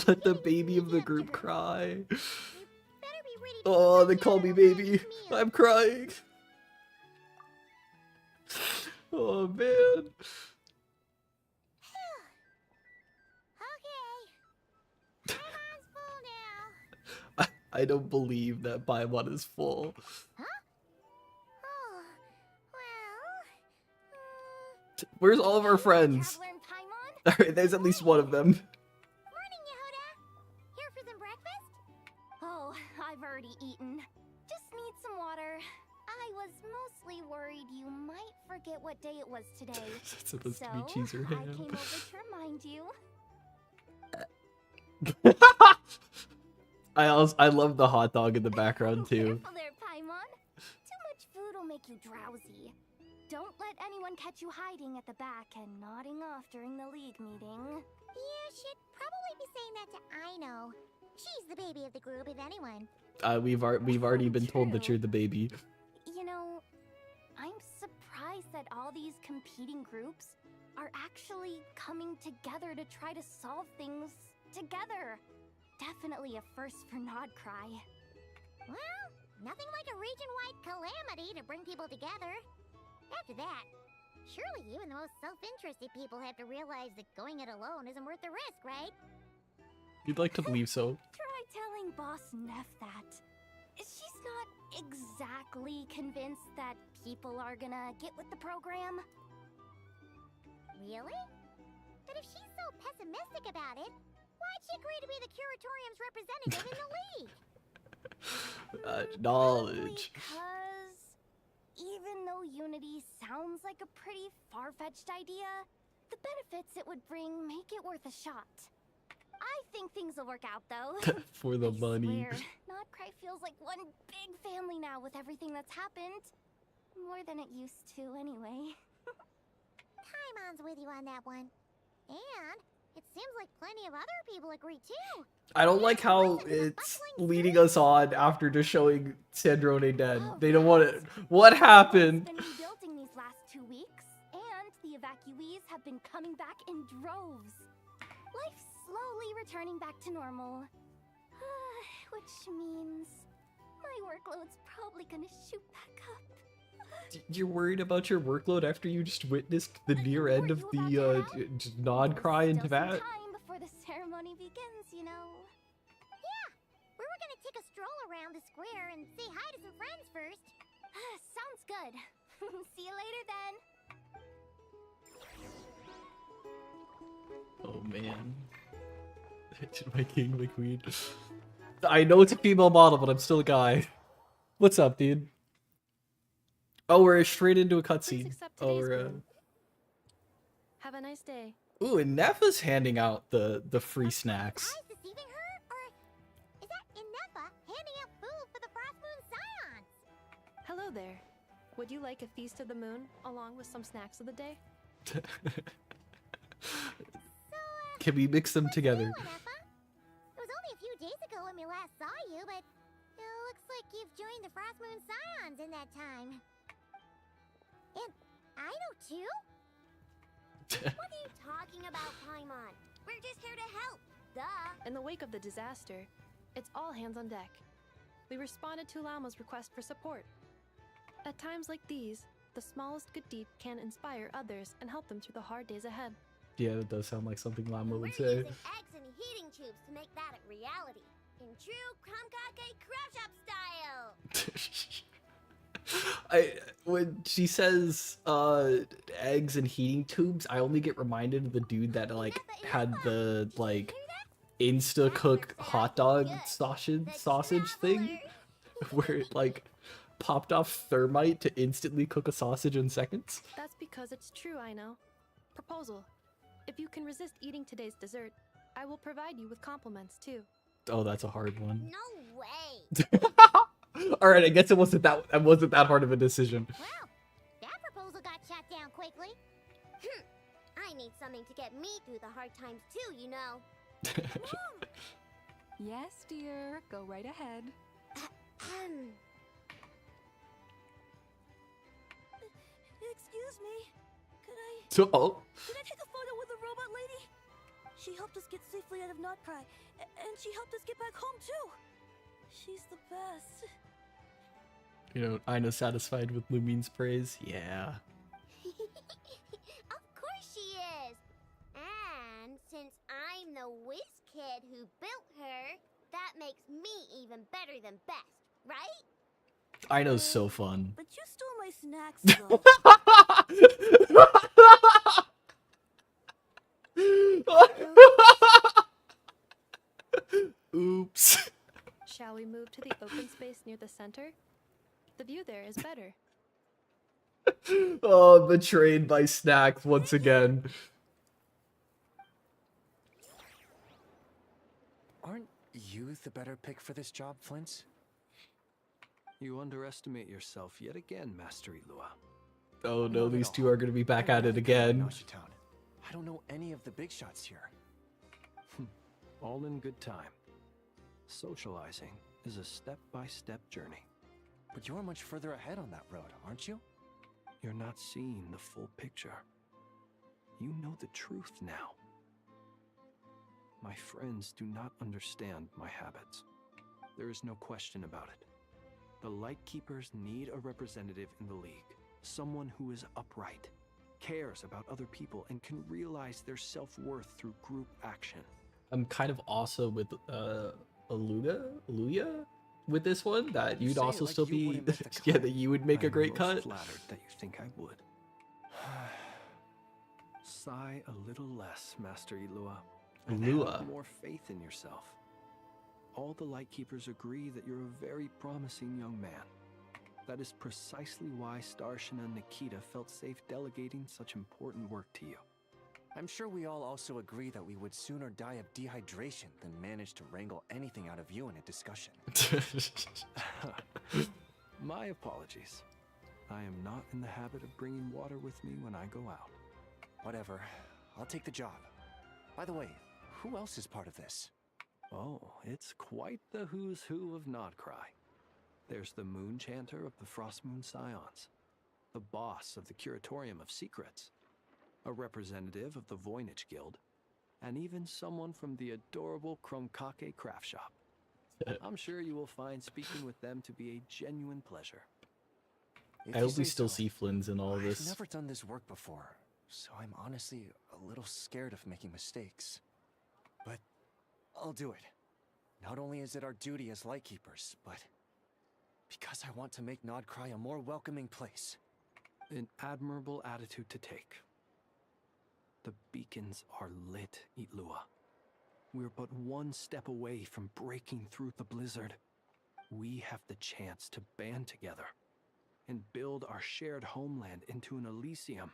Let the baby of the group cry. Oh, they call me baby. I'm crying. Oh, man. I don't believe that Paimon is full. Huh? Oh, well... Where's all of our friends? Alright, there's at least one of them. Morning, Yehuda. Here for some breakfast? Oh, I've already eaten. Just need some water. I was mostly worried you might forget what day it was today. It's supposed to be cheese or ham. I came over to remind you. I love the hot dog in the background too. Careful there, Paimon. Too much food will make you drowsy. Don't let anyone catch you hiding at the back and nodding off during the league meeting. You should probably be saying that to Aino. She's the baby of the group, if anyone. We've already been told that you're the baby. You know, I'm surprised that all these competing groups are actually coming together to try to solve things together. Definitely a first for Nodcry. Well, nothing like a region-wide calamity to bring people together. After that, surely even the most self-interested people have to realize that going it alone isn't worth the risk, right? You'd like to believe so. Try telling Boss Neff that. She's not exactly convinced that people are gonna get with the program. Really? But if she's so pessimistic about it, why'd she agree to be the Curatorium's representative in the league? Knowledge. Because even though Unity sounds like a pretty far-fetched idea, the benefits it would bring make it worth a shot. I think things will work out, though. For the money. Nodcry feels like one big family now with everything that's happened. More than it used to, anyway. Paimon's with you on that one. And It seems like plenty of other people agree too. I don't like how it's leading us on after just showing Sandrone dead. They don't want it. What happened? Been rebuilding these last 2 weeks, and the evacuees have been coming back in droves. Life's slowly returning back to normal. Which means my workload's probably gonna shoot back up. You're worried about your workload after you just witnessed the near end of the non-cry into that? Time before the ceremony begins, you know. Yeah, we were gonna take a stroll around the square and say hi to some friends first. Sounds good. See you later then. Oh man. My king, my queen. I know it's a female model, but I'm still a guy. What's up, dude? Oh, we're straight into a cutscene. Oh, we're Have a nice day. Ooh, and Nefa's handing out the free snacks. Deceiving her? Or is that Inepa handing out food for the Frost Moon Scions? Hello there. Would you like a feast of the moon along with some snacks of the day? Can we mix them together? It was only a few days ago when we last saw you, but it looks like you've joined the Frost Moon Scions in that time. And I know too? What are you talking about, Paimon? We're just here to help. Duh. In the wake of the disaster, it's all hands on deck. We responded to Lama's request for support. At times like these, the smallest good deed can inspire others and help them through the hard days ahead. Yeah, that does sound like something Lama would We're say. using eggs and heating tubes to make that a reality. In true Kamkake Craft Shop style. When she says eggs and heating tubes, I only get reminded of the dude that like had the like insta cook hot dog sausage thing where it like popped off thermite to instantly cook a sausage in seconds. That's because it's true, I know. Proposal. If you can resist eating today's dessert, I will provide you with compliments too. Oh, that's a hard one. No way. All right, I guess it wasn't that hard of a decision. Well, that proposal got shot down quickly. I need something to get me through the hard times too, you know. Yes, dear. Go right ahead. Excuse me. Could I take a photo with the robot lady? She helped us get safely out of Notcry, and she helped us get back home too. She's the best. You know, Aina's satisfied with Lumine's praise. Yeah. Of course she is. And since I'm the whiz kid who built her, that makes me even better than best, right? Aina's so fun. But you stole my snacks, though. Oops. Shall we move to the open space near the center? The view there is better. Oh, betrayed by snacks once again. Aren't you the better pick for this job, Flint's? You underestimate yourself yet again, Master Ilua. Oh no, these two are going to be back at it again. I don't know any of the big shots here. All in good time. Socializing is a step-by-step journey. But you're much further ahead on that road, aren't you? You're not seeing the full picture. You know the truth now. My friends do not understand my habits. There is no question about it. The Lightkeepers need a representative in the League. Someone who is upright, cares about other people, and can realize their self-worth through group action. I'm kind of also with Aluya with this one, that you'd also still be yeah, that you would make a great cut. I'm flattered that you think I would. Sigh a little less, Master Ilua. And have more faith in yourself. All the Lightkeepers agree that you're a very promising young man. That is precisely why Starshin and Nikita felt safe delegating such important work to you. I'm sure we all also agree that we would sooner die of dehydration than manage to wrangle anything out of you in a discussion. My apologies. I am not in the habit of bringing water with me when I go out. Whatever. I'll take the job. By the way, who else is part of this? Oh, it's quite the who's who of Nodcry. There's the Moon Chanter of the Frostmoon Scions, the boss of the Curatorium of Secrets, a representative of the Voynich Guild, and even someone from the adorable Krumkake craft shop. I'm sure you will find speaking with them to be a genuine pleasure. I hope we still see Flynn's in all I've this. never done this work before, so I'm honestly a little scared of making mistakes. But I'll do it. Not only is it our duty as Lightkeepers, but because I want to make Nodcry a more welcoming place. An admirable attitude to take. The beacons are lit, Itlua. We're but one step away from breaking through the blizzard. We have the chance to band together and build our shared homeland into an Elysium.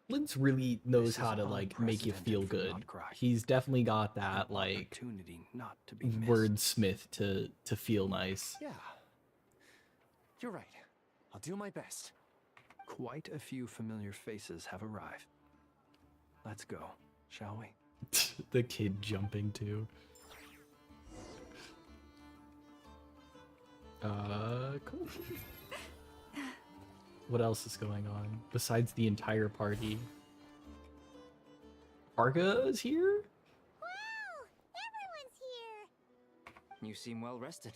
Lynx really knows how to like make you feel good. He's definitely got that like not to be wordsmith to feel nice. Yeah, you're right. I'll do my best. Quite a few familiar faces have arrived. Let's go, shall we? The kid jumping too. Cool. What else is going on besides the entire party? Farka's here? Wow! Everyone's here! You seem well rested.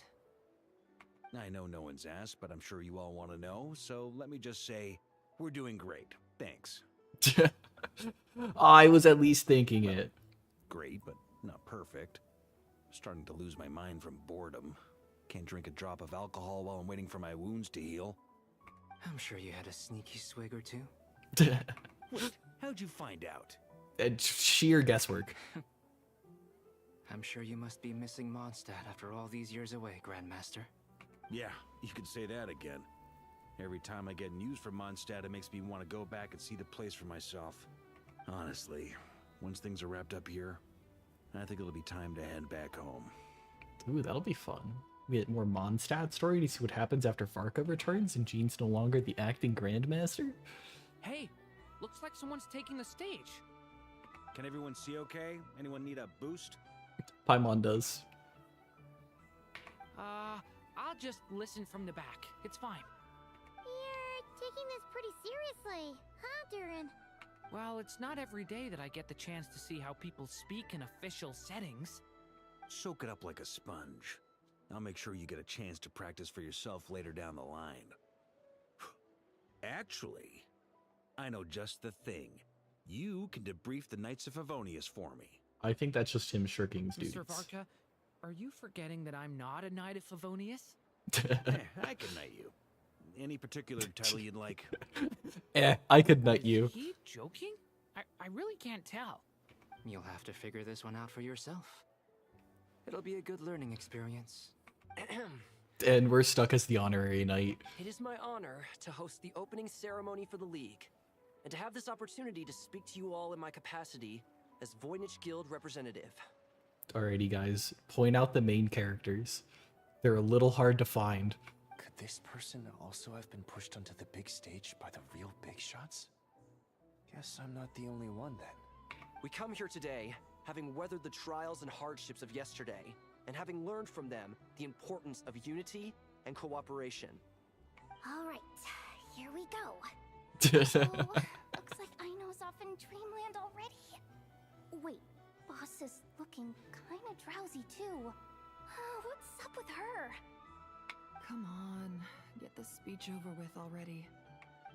I know no one's asked, but I'm sure you all want to know, so let me just say, we're doing great. Thanks. I was at least thinking it. Great, but not perfect. Starting to lose my mind from boredom. Can't drink a drop of alcohol while I'm waiting for my wounds to heal. I'm sure you had a sneaky swig or two. Wait, how'd you find out? Sheer guesswork. I'm sure you must be missing Mondstadt after all these years away, Grandmaster. Yeah, you could say that again. Every time I get news from Mondstadt, it makes me want to go back and see the place for myself. Honestly, once things are wrapped up here, I think it'll be time to head back home. Ooh, that'll be fun. We get more Mondstadt story to see what happens after Farka returns and Jean's no longer the acting grandmaster. Hey, looks like someone's taking the stage. Can everyone see okay? Anyone need a boost? Paimon does. I'll just listen from the back. It's fine. You're taking this pretty seriously, huh, Durin? Well, it's not every day that I get the chance to see how people speak in official settings. Soak it up like a sponge. I'll make sure you get a chance to practice for yourself later down the line. Actually, I know just the thing. You can debrief the Knights of Favonius for me. I think that's just him shirking his duties. Mr. Varka, are you forgetting that I'm not a Knight of Favonius? I can knight you. Any particular title you'd like? I could knight you. Is he joking? I really can't tell. You'll have to figure this one out for yourself. It'll be a good learning experience. And we're stuck as the honorary knight. It is my honor to host the opening ceremony for the League, and to have this opportunity to speak to you all in my capacity as Voynich Guild representative. Alrighty, guys. Point out the main characters. They're a little hard to find. Could this person also have been pushed onto the big stage by the real big shots? Guess I'm not the only one then. We come here today, having weathered the trials and hardships of yesterday, and having learned from them the importance of unity and cooperation. All right, here we go. So, looks like Aino's off in Dreamland already. Wait, Boss is looking kinda drowsy too. What's up with her? Come on, get this speech over with already.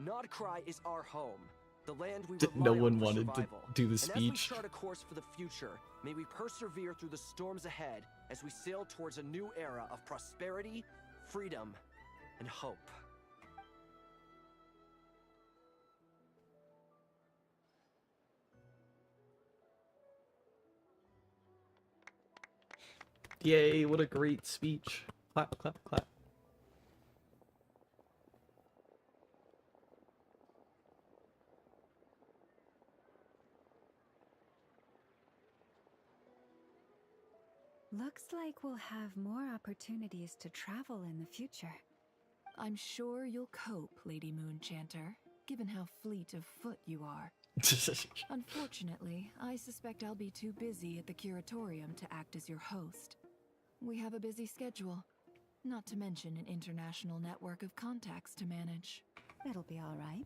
Nodcry is our home, the land we No rely one on for wanted to survival. do the And speech. as we chart a course for the future, may we persevere through the storms ahead as we sail towards a new era of prosperity, freedom, and hope. Yay, what a great speech. Clap, clap, clap. Looks like we'll have more opportunities to travel in the future. I'm sure you'll cope, Lady Moon Chanter, given how fleet of foot you are. Unfortunately, I suspect I'll be too busy at the curatorium to act as your host. We have a busy schedule, not to mention an international network of contacts to manage. It'll be all right.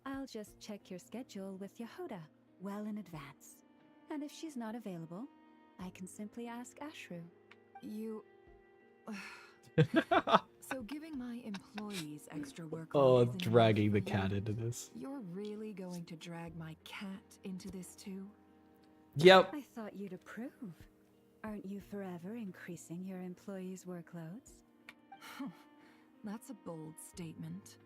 I'll just check your schedule with Yehoda well in advance. And if she's not available, I can simply ask Ashru. You... So giving my employees extra work dragging the cat into this. You're really going to drag my cat into this too? Yep. I thought you'd approve. Aren't you forever increasing your employees' workloads? That's a bold statement.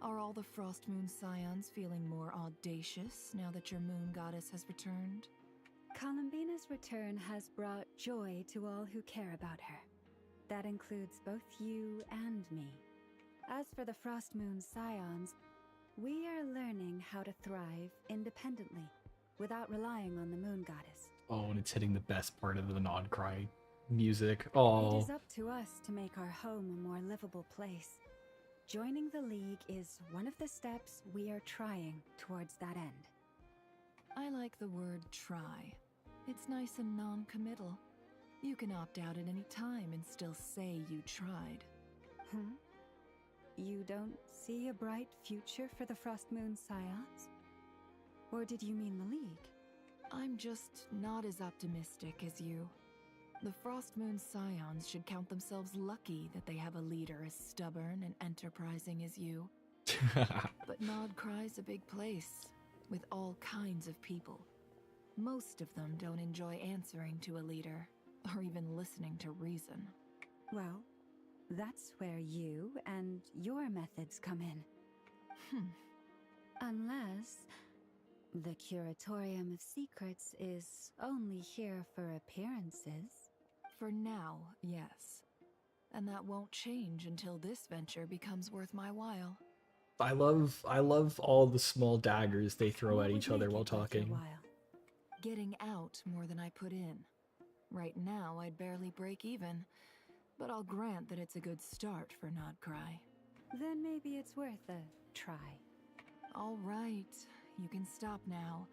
Are all the Frost Moon Scions feeling more audacious now that your moon goddess has returned? Columbina's return has brought joy to all who care about her. That includes both you and me. As for the Frost Moon Scions, we are learning how to thrive independently, without relying on the moon goddess. Oh, and it's hitting the best part of the non-cry music. Oh. It is up to us to make our home a more livable place. Joining the League is one of the steps we are trying towards that end. I like the word try. It's nice and non-committal. You can opt out at any time and still say you tried. You don't see a bright future for the Frost Moon Scions? Or did you mean the League? I'm just not as optimistic as you. The Frost Moon Scions should count themselves lucky that they have a leader as stubborn and enterprising as you. But Nodcry's a big place, with all kinds of people. Most of them don't enjoy answering to a leader, or even listening to reason. Well, that's where you and your methods come in. Unless the Curatorium of Secrets is only here for appearances. For now, yes. And that won't change until this venture becomes worth my while. I love all the small daggers they throw at each other while talking. Getting out more than I put in. Right now, I'd barely break even, but I'll grant that it's a good start for Nodcry. Then maybe it's worth a try. All right, you can stop now.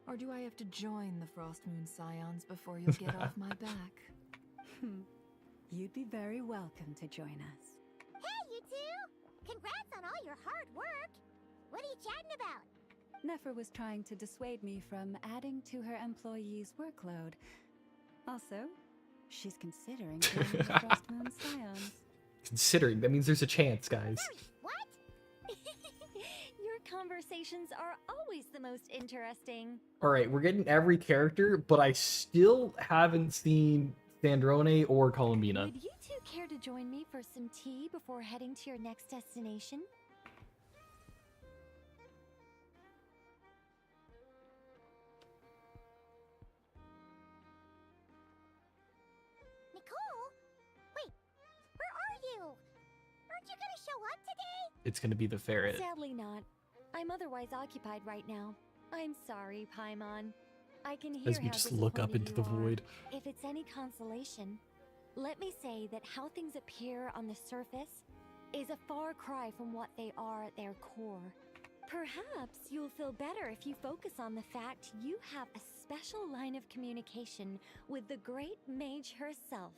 Or do I have to join the Frost Moon Scions before you'll get off my back? You'd be very welcome to join us. Hey, you two! Congrats on all your hard work! What are you chatting about? Nefer was trying to dissuade me from adding to her employees' workload. Also, she's considering joining the Frost Moon Scions. Considering, that means there's a chance, guys. What? Your conversations are always the most interesting. Alright, we're getting every character, but I still haven't seen Sandrone or Columbina. Would you two care to join me for some tea before heading to your next destination? Nicole? Wait, where are you? Aren't you gonna show up today? It's gonna be the ferret. Sadly not. I'm otherwise occupied right now. I'm sorry, Paimon. I can hear As we how just look up into the disappointed you void. are. If it's any consolation, let me say that how things appear on the surface is a far cry from what they are at their core. Perhaps you'll feel better if you focus on the fact you have a special line of communication with the great mage herself.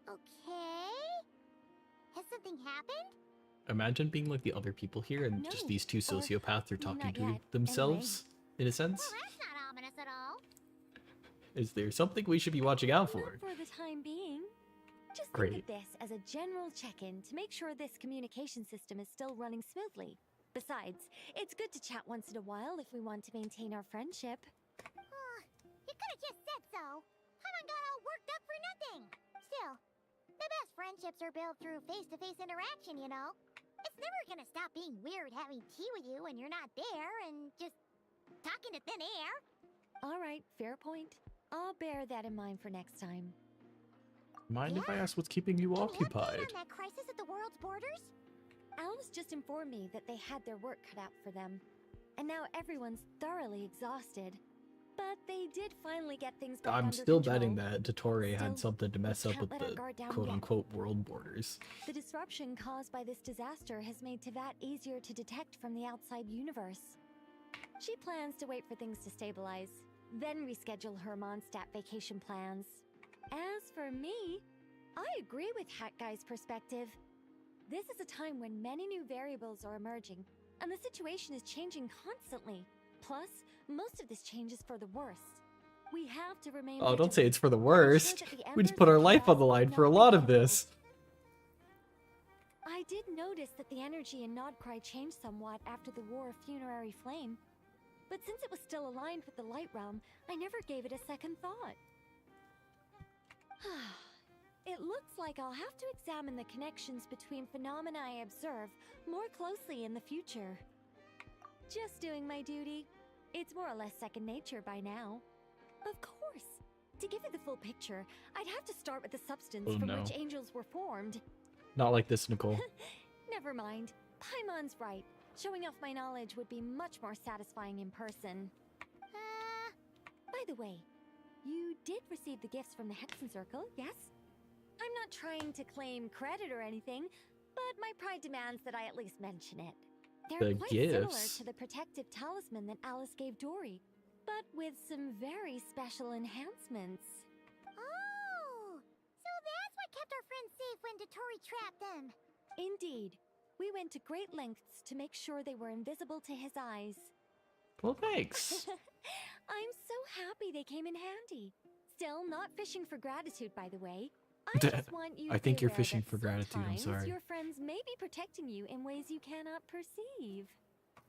Okay? Has something happened? Imagine being like the other people here and just these two sociopaths are talking to themselves, in a sense. Well, that's not ominous at all. Is there something we should be watching out for? Not for the time being. Just Great. think of this as a general check-in to make sure this communication system is still running smoothly. Besides, it's good to chat once in a while if we want to maintain our friendship. You could have just said so. Paimon got all worked up for nothing. Still, the best friendships are built through face-to-face interaction, you know? It's never gonna stop being weird having tea with you when you're not there and just talking to thin air. All right, fair point. I'll bear that in mind for next time. Mind if I ask what's keeping you occupied? On that crisis at the world's borders? Alice just informed me that they had their work cut out for them. And now everyone's thoroughly exhausted. But they did finally get things back I'm under still control. betting that Dottore had Still, something to mess we up can't with let our the guard down yet. quote-unquote world borders. The disruption caused by this disaster has made Teyvat easier to detect from the outside universe. She plans to wait for things to stabilize, then reschedule her Mondstadt vacation plans. As for me, I agree with Hat Guy's perspective. This is a time when many new variables are emerging, and the situation is changing constantly. Plus, most of this change is for the worst. We have to remain Oh, don't say vigilant it's for the and worst. ensure that the We just embers put our of life on chaos the will line for a not be lot of kindled. this. I did notice that the energy in Nodcry changed somewhat after the War of Funerary Flame, but since it was still aligned with the Light Realm, I never gave it a second thought. It looks like I'll have to examine the connections between phenomena I observe more closely in the future. Just doing my duty. It's more or less second nature by now. Of course. To give you the full picture, I'd have to start with the substance Oh, from no. which angels were formed. Not like this, Nicole. Never mind. Paimon's right. Showing off my knowledge would be much more satisfying in person. By the way, you did receive the gifts from the Hexen Circle, yes? I'm not trying to claim credit or anything, but my pride demands that I at least mention it. They're The quite similar gifts? to the protective talisman that Alice gave Dory, but with some very special enhancements. Oh! So that's what kept our friends safe when Dotori trapped them. Indeed. We went to great lengths to make sure they were invisible to his eyes. Well, thanks. I'm so happy they came in handy. Still, not fishing for gratitude, by the way. I just want you I to think be you're aware fishing that for gratitude, I'm sometimes sorry. your friends may be protecting you in ways you cannot perceive.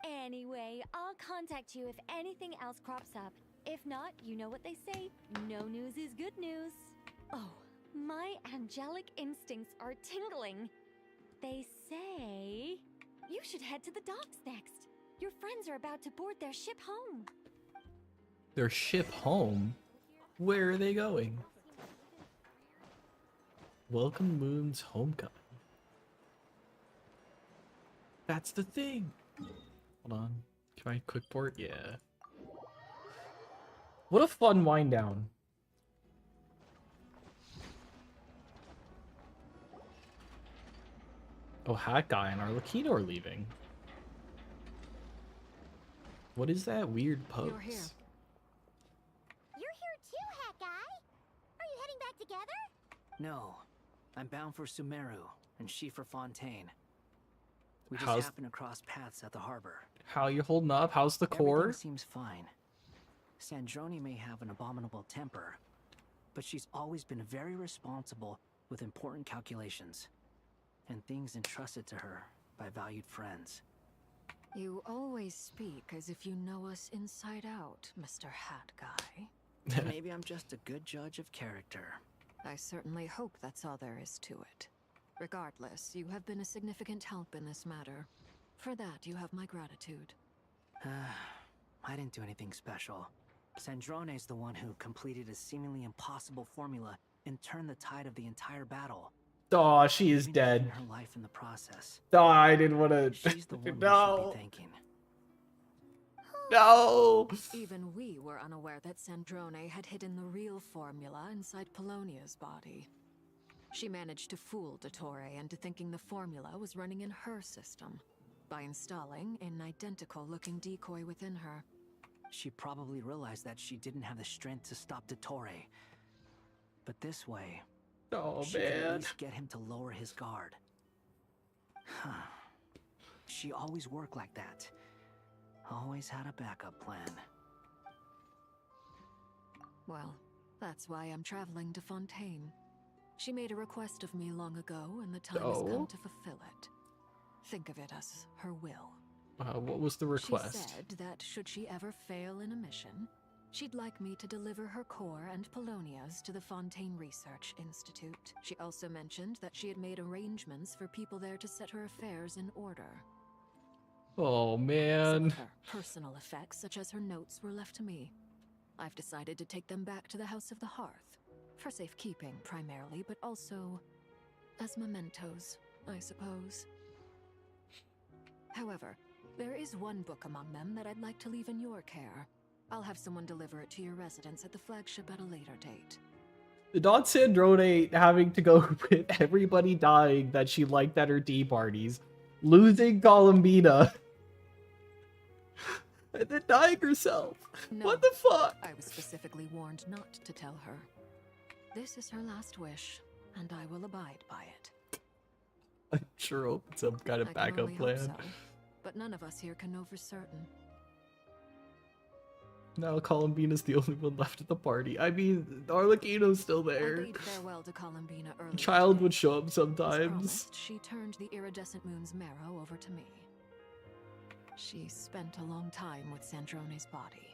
Anyway, I'll contact you if anything else crops up. If not, you know what they say, no news is good news. Oh, my angelic instincts are tingling. They say you should head to the docks next. Your friends are about to board their ship home. Their ship home? Where are they going? Welcome Moon's homecoming. That's the thing. Hold on. Can I quick port? Yeah. What a fun wind down. Oh, Hat Guy and Arlecchino are leaving. What is that weird pose? You're here too, Hat Guy. Are you heading back together? No, I'm bound for Sumeru, and she for Fontaine. We just How's- happened to cross paths at the harbor. How you holding up? How's the core? Everything seems fine. Sandrone may have an abominable temper, but she's always been very responsible with important calculations and things entrusted to her by valued friends. You always speak as if you know us inside out, Mr. Hat Guy. Maybe I'm just a good judge of character. I certainly hope that's all there is to it. Regardless, you have been a significant help in this matter. For that, you have my gratitude. I didn't do anything special. Sandrone's the one who completed a seemingly impossible formula and turned the tide of the entire battle. Oh, she is Even dead. giving her life in the process. Oh, I didn't want to. She's the one we should No. be thanking. No. Even we were unaware that Sandrone had hidden the real formula inside Polonia's body. She managed to fool Dottore into thinking the formula was running in her system by installing an identical-looking decoy within her. She probably realized that she didn't have the strength to stop Dottore. But this way, Oh, she could at man. least get him to lower his guard. She always worked like that. Always had a backup plan. Well, that's why I'm traveling to Fontaine. She made a request of me long ago, and the time has Oh. come to fulfill it. Think of it as her will. What was the request? She said that should she ever fail in a mission, she'd like me to deliver her core and Polonia's to the Fontaine Research Institute. She also mentioned that she had made arrangements for people there to set her affairs in order. Oh, Some man. of her personal effects, such as her notes, were left to me. I've decided to take them back to the House of the Hearth. For safekeeping, primarily, but also as mementos, I suppose. However, there is one book among them that I'd like to leave in your care. I'll have someone deliver it to your residence at the flagship at a later date. The Don Sandrone having to go with everybody dying that she liked at her tea parties. Losing Columbina. and then dying herself. No, What the fuck? I was specifically warned not to tell her. This is her last wish, and I will abide by it. I sure hope it's some kind of I can backup only plan. hope so, but none of us here can know for certain. Now Columbina's the only one left at the party. I mean, Arlecchino's still I there. bade farewell to Columbina earlier Child today. would show up As sometimes. promised, she turned the iridescent moon's marrow over to me. She spent a long time with Sandrone's body,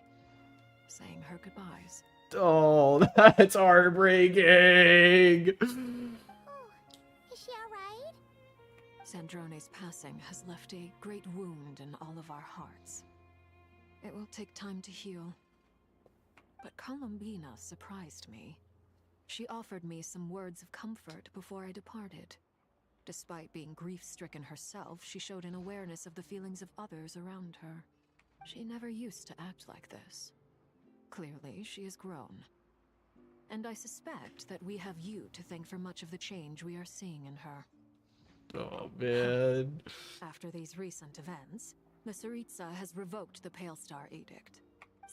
saying her goodbyes. Oh, that's heartbreaking. Is she alright? Sandrone's passing has left a great wound in all of our hearts. It will take time to heal. But Columbina surprised me. She offered me some words of comfort before I departed. Despite being grief-stricken herself, she showed an awareness of the feelings of others around her. She never used to act like this. Clearly, she has grown. And I suspect that we have you to thank for much of the change we are seeing in her. Oh, man. After these recent events, the Tsaritsa has revoked the Pale Star Edict.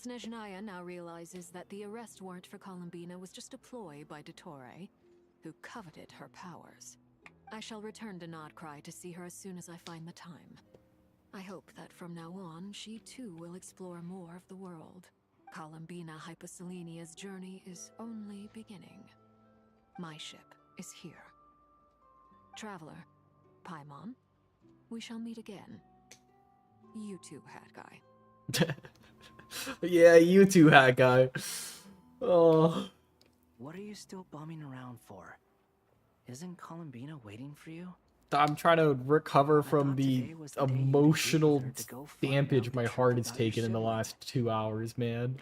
Snezhnaya now realizes that the arrest warrant for Columbina was just a ploy by Dottore, who coveted her powers. I shall return to Nodcry to see her as soon as I find the time. I hope that from now on, she too will explore more of the world. Columbina Hyposelenia's journey is only beginning. My ship is here. Traveler, Paimon, we shall meet again. You too, Hat Guy. Yeah, you too, Hat Guy. Oh. What are you still bumming around for? Isn't Columbina waiting for you? I'm trying to recover from the emotional damage my heart has taken in the last 2 hours, man.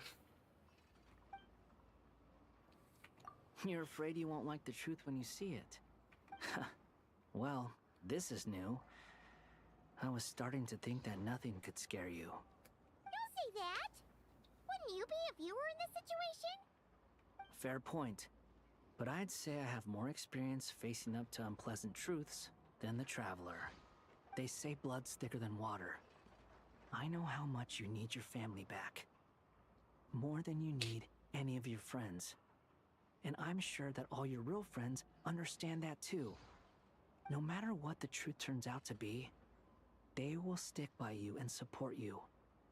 You're afraid you won't like the truth when you see it. Well, this is new. I was starting to think that nothing could scare you. Don't say that! Wouldn't you be if you were in this situation? Fair point. But I'd say I have more experience facing up to unpleasant truths than the Traveler. They say blood's thicker than water. I know how much you need your family back. More than you need any of your friends. And I'm sure that all your real friends understand that too. No matter what the truth turns out to be, they will stick by you and support you,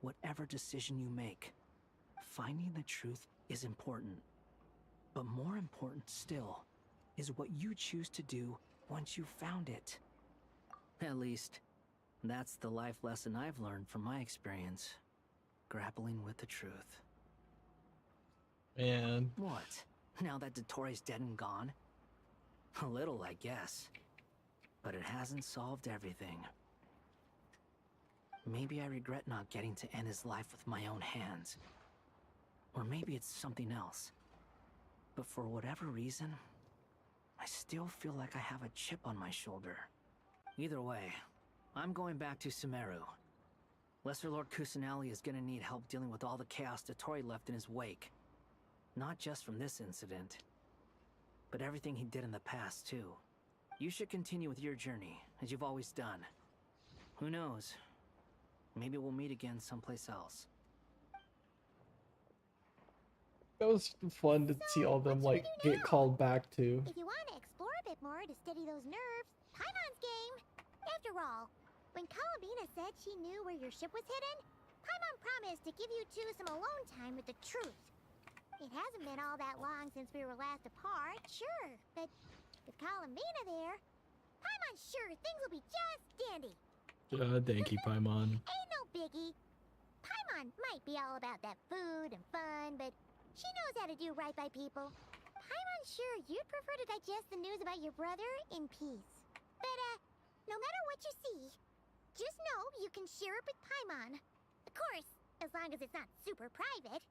whatever decision you make. Finding the truth is important. But more important still is what you choose to do once you've found it. At least, that's the life lesson I've learned from my experience, grappling with the truth. Man. What? Now that Dottore's dead and gone? A little, I guess. But it hasn't solved everything. Maybe I regret not getting to end his life with my own hands. Or maybe it's something else. But for whatever reason, I still feel like I have a chip on my shoulder. Either way, I'm going back to Sumeru. Lesser Lord Kusanali is gonna need help dealing with all the chaos Dottore left in his wake. Not just from this incident, but everything he did in the past, too. You should continue with your journey, as you've always done. Who knows? Maybe we'll meet again someplace else. That was fun to see all them, like, get called back to. If you want to explore a bit more to steady those nerves, Paimon's game. After all, when Columbina said she knew where your ship was hidden, Paimon promised to give you two some alone time with the truth. It hasn't been all that long since we were last apart, sure, but with Columbina there, Paimon's sure things will be just dandy. Thank you, Paimon. Ain't no biggie. Paimon might be all about that food and fun, but she knows how to do right by people. Paimon's sure you'd prefer to digest the news about your brother in peace. But, no matter what you see, just know you can share it with Paimon. Of course, as long as it's not super private.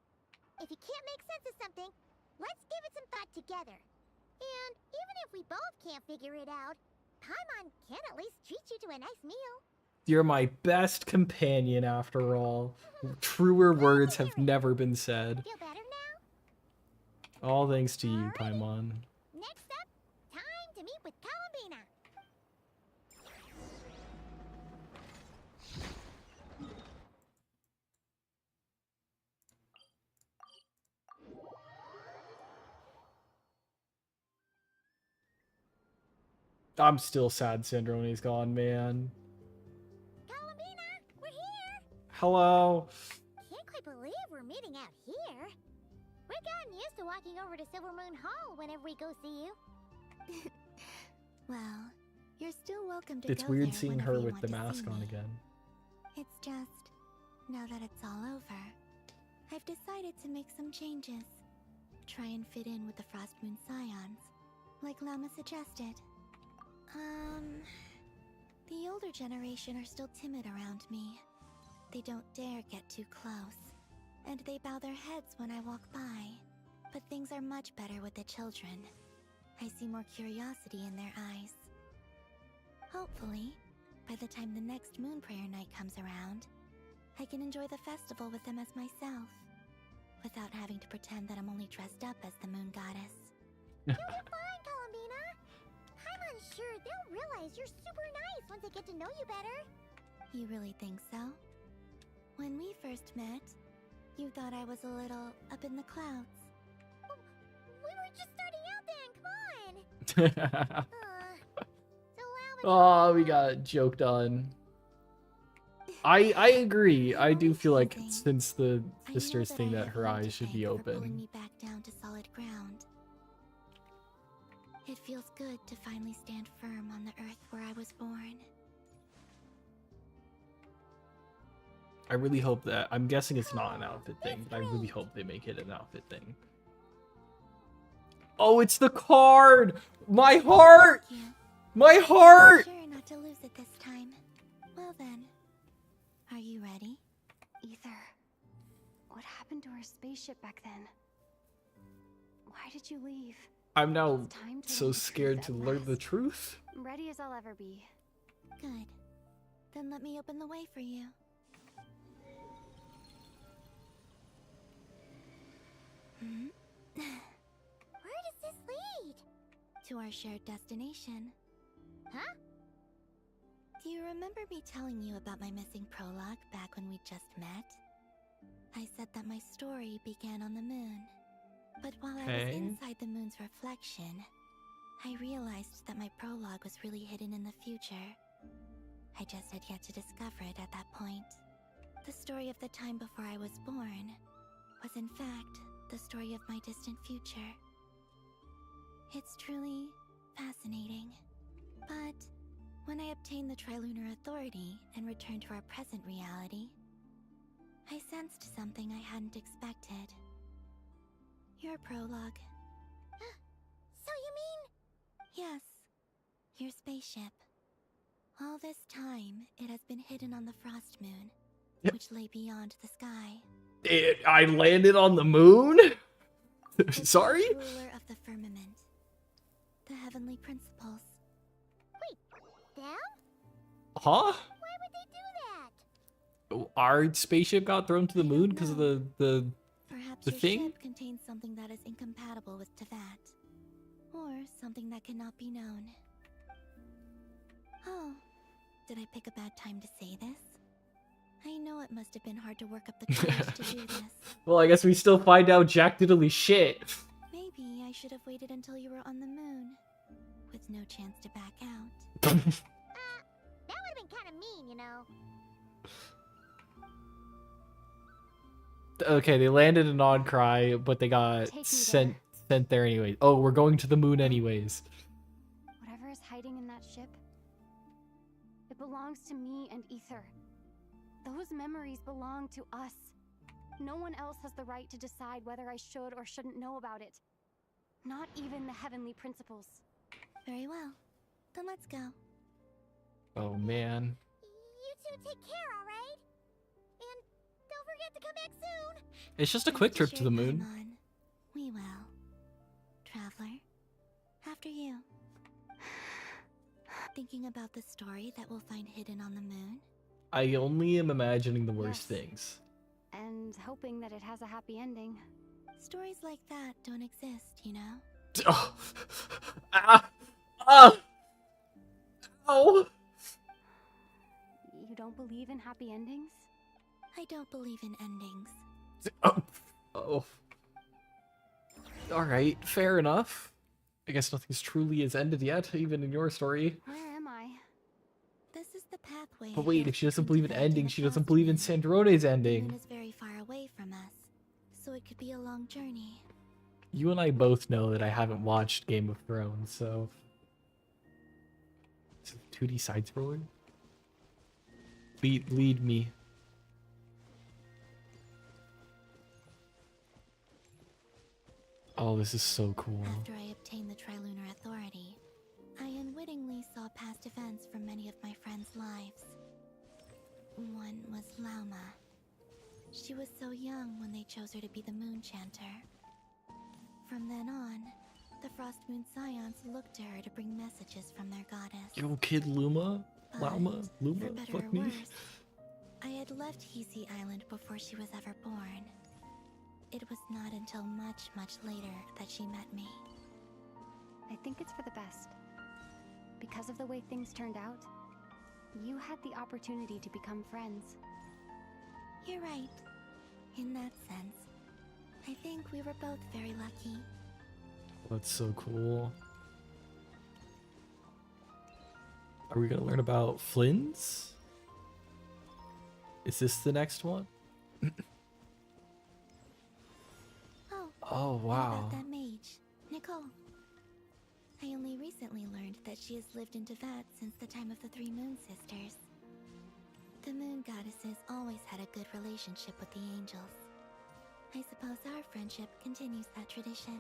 If you can't make sense of something, let's give it some thought together. And even if we both can't figure it out, Paimon can at least treat you to a nice meal. You're my best companion, after all. Truer words have never been said. Feel better now? All thanks to you, Paimon. Next up, time to meet with Columbina. I'm still sad Sandroni's gone, man. We're here! Hello. Can't quite believe we're meeting out here. We've gotten used to walking over to Silver Moon Hall whenever we go see you. Well, you're still welcome to It's go weird there seeing whenever her you with want the to mask see on me. again. It's just, now that it's all over, I've decided to make some changes. Try and fit in with the Frost Moon Scions, like Llama suggested. The older generation are still timid around me. They don't dare get too close, and they bow their heads when I walk by. But things are much better with the children. I see more curiosity in their eyes. Hopefully, by the time the next Moon Prayer Night comes around, I can enjoy the festival with them as myself, without having to pretend that I'm only dressed up as the Moon Goddess. You'll do fine, Columbina. I'm unsure they'll realize you're super nice once they get to know you better. You really think so? When we first met, you thought I was a little up in the clouds. We were just starting out then, come on! Oh, we got joked on. I agree. I do feel like since the sisters thing that her eyes should be Pulling open. me back down to solid ground. It feels good to finally stand firm on the earth where I was born. I really hope that, I'm guessing it's not an outfit thing, but I really hope they make it an outfit thing. Oh, it's the card! My heart! My heart! Sure not to lose it this time. Well then, are you ready? Ether, what happened to our spaceship back then? Why did you leave? I'm now It's time to so learn the scared truth to at learn the last. truth. Ready as I'll ever be. Good. Then let me open the way for you. Where does this lead? To our shared destination. Huh? Do you remember me telling you about my missing prologue back when we just met? I said that my story began on the moon. But while I was Okay. inside the moon's reflection, I realized that my prologue was really hidden in the future. I just had yet to discover it at that point. The story of the time before I was born was in fact the story of my distant future. It's truly fascinating. But when I obtained the Trilunar Authority and returned to our present reality, I sensed something I hadn't expected. Your prologue. So you mean... Yes, your spaceship. All this time, it has been hidden on the Frost Moon, which lay beyond the sky. I landed on the moon? Sorry? The ruler of the firmament. The heavenly principles. Them? Huh? Why would they do that? Our spaceship got thrown to the moon because of the Perhaps the your thing? ship contains something that is incompatible with Tevat. Or something that cannot be known. Oh, did I pick a bad time to say this? I know it must have been hard to work up the courage to do this. Well, I guess we still find out Jack diddly shit. Maybe I should have waited until you were on the moon, with no chance to back out. That would have been kind of mean, you know. Okay, they landed in Oncry, but they got Take me sent there anyway. Oh, we're going to the moon anyways. Whatever is hiding in that ship, it belongs to me and Ether. Those memories belong to us. No one else has the right to decide whether I should or shouldn't know about it. Not even the heavenly principles. Very well. Then let's go. Oh man. You two take care, alright? And don't forget to come back soon. It's just a quick trip to the moon. Come on. We will. Traveler, after you. Thinking about the story that we'll find hidden on the moon? I only am imagining the worst things. And hoping that it has a happy ending. Stories like that don't exist, you know? Oh. Ah. Ah. Oh. You don't believe in happy endings? I don't believe in endings. Oh. Oh. All right, fair enough. I guess nothing's truly has ended yet, even in your story. Where am I? This is the pathway. But wait, ahead if she doesn't between believe in Tibet and ending, the she doesn't Frost believe in Moon. Sandrone's The moon ending. is very far away from us, so it could be a long journey. You and I both know that I haven't watched Game of Thrones, so... Is it 2D side-scroller? Lead me. Oh, this is so cool. After I obtained the Trilunar Authority, I unwittingly saw past events from many of my friends' lives. One was Lauma. She was so young when they chose her to be the Moon Chanter. From then on, the Frost Moon Scions looked to her to bring messages from their goddess. Yo, kid Luma? Luma? For Luma? better Fuck or me. worse, I had left Hisi Island before she was ever born. It was not until much, much later that she met me. I think it's for the best. Because of the way things turned out, you had the opportunity to become friends. You're right. In that sense, I think we were both very lucky. That's so cool. Are we gonna learn about Flynn's? Is this the next one? Oh, What wow. about that mage, Nicole? I only recently learned that she has lived in Tibet since the time of the Three Moon Sisters. The Moon Goddesses always had a good relationship with the angels. I suppose our friendship continues that tradition.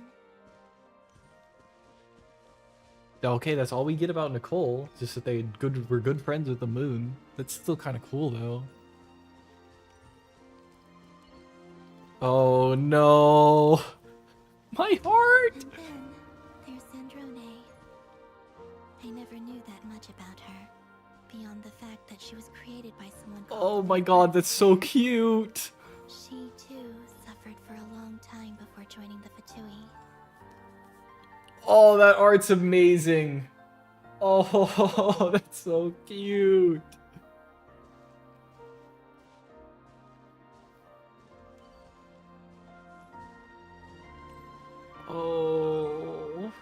Okay, that's all we get about Nicole. Just that we're good friends with the moon. That's still kind of cool, though. Oh no, my heart. And then there's Sandrone. I never knew that much about her, beyond the fact that she was created by someone called Oh my god, that's so cute. She too suffered for a long time before joining the Fatui. Oh, that art's amazing. Oh, that's so cute. Oh.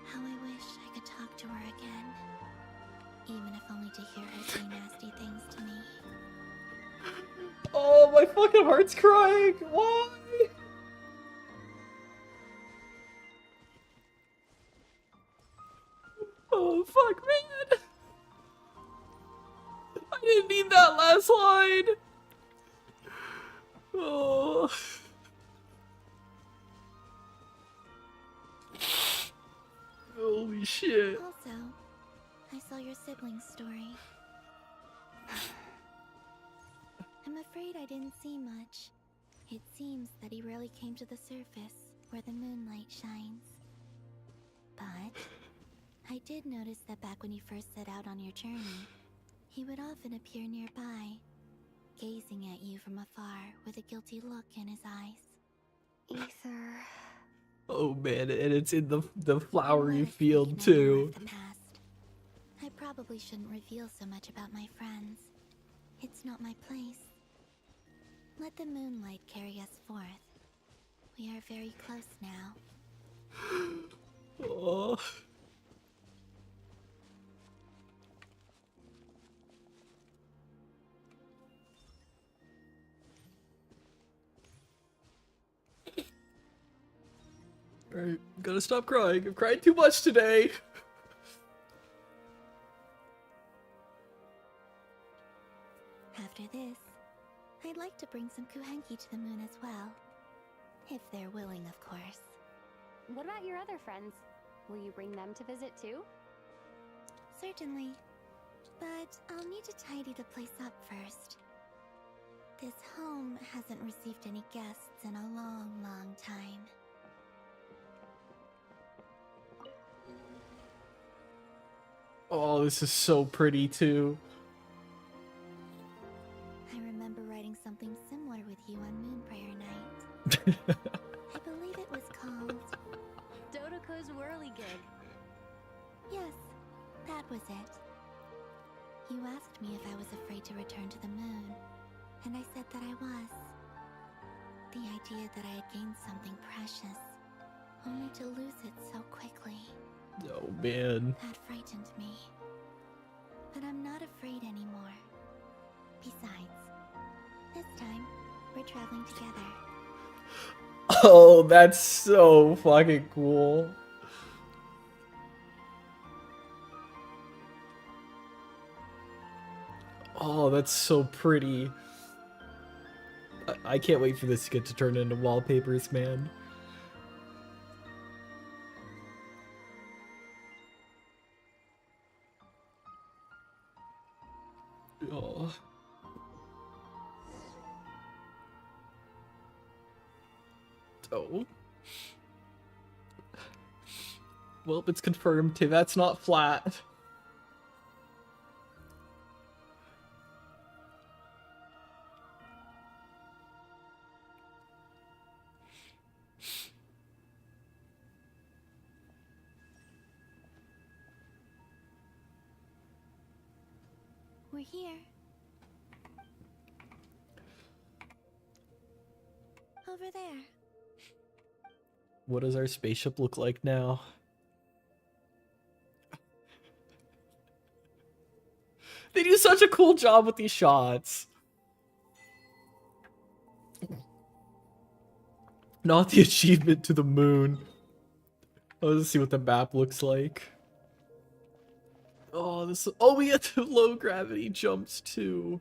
How I wish I could talk to her again, even if only to hear her say nasty things to me. Oh, my fucking heart's crying. Why? Oh, fuck, man. I didn't need that last line. Oh. Holy shit. Also, I saw your siblings' story. I'm afraid I didn't see much. It seems that he rarely came to the surface where the moonlight shines. But I did notice that back when you first set out on your journey, he would often appear nearby, gazing at you from afar with a guilty look in his eyes. Ether. Oh man, and it's in the flowery field too. The past. I probably shouldn't reveal so much about my friends. It's not my place. Let the moonlight carry us forth. We are very close now. Oh. Alright, gotta stop crying. I've cried too much today. After this, I'd like to bring some Kuhenki to the moon as well. If they're willing, of course. What about your other friends? Will you bring them to visit too? Certainly. But I'll need to tidy the place up first. This home hasn't received any guests in a long, long time. Oh, this is so pretty too. I remember writing something similar with you on Moon Prayer Night. I believe it was called Dodoko's Whirligig. Yes, that was it. You asked me if I was afraid to return to the moon, and I said that I was. idea that I had gained something precious, only to lose it so quickly. Oh man. That frightened me. But I'm not afraid anymore. Besides, this time, we're traveling together. Oh, that's so fucking cool. Oh, that's so pretty. I can't wait for this to get to turn into wallpapers, man. Oh. Oh. Well, it's confirmed. Tivat's not flat. We're here. Over there. What does our spaceship look like now? They do such a cool job with these shots. Not the achievement to the moon. Let's see what the map looks like. Oh, this. Oh, we get the low gravity jumps too.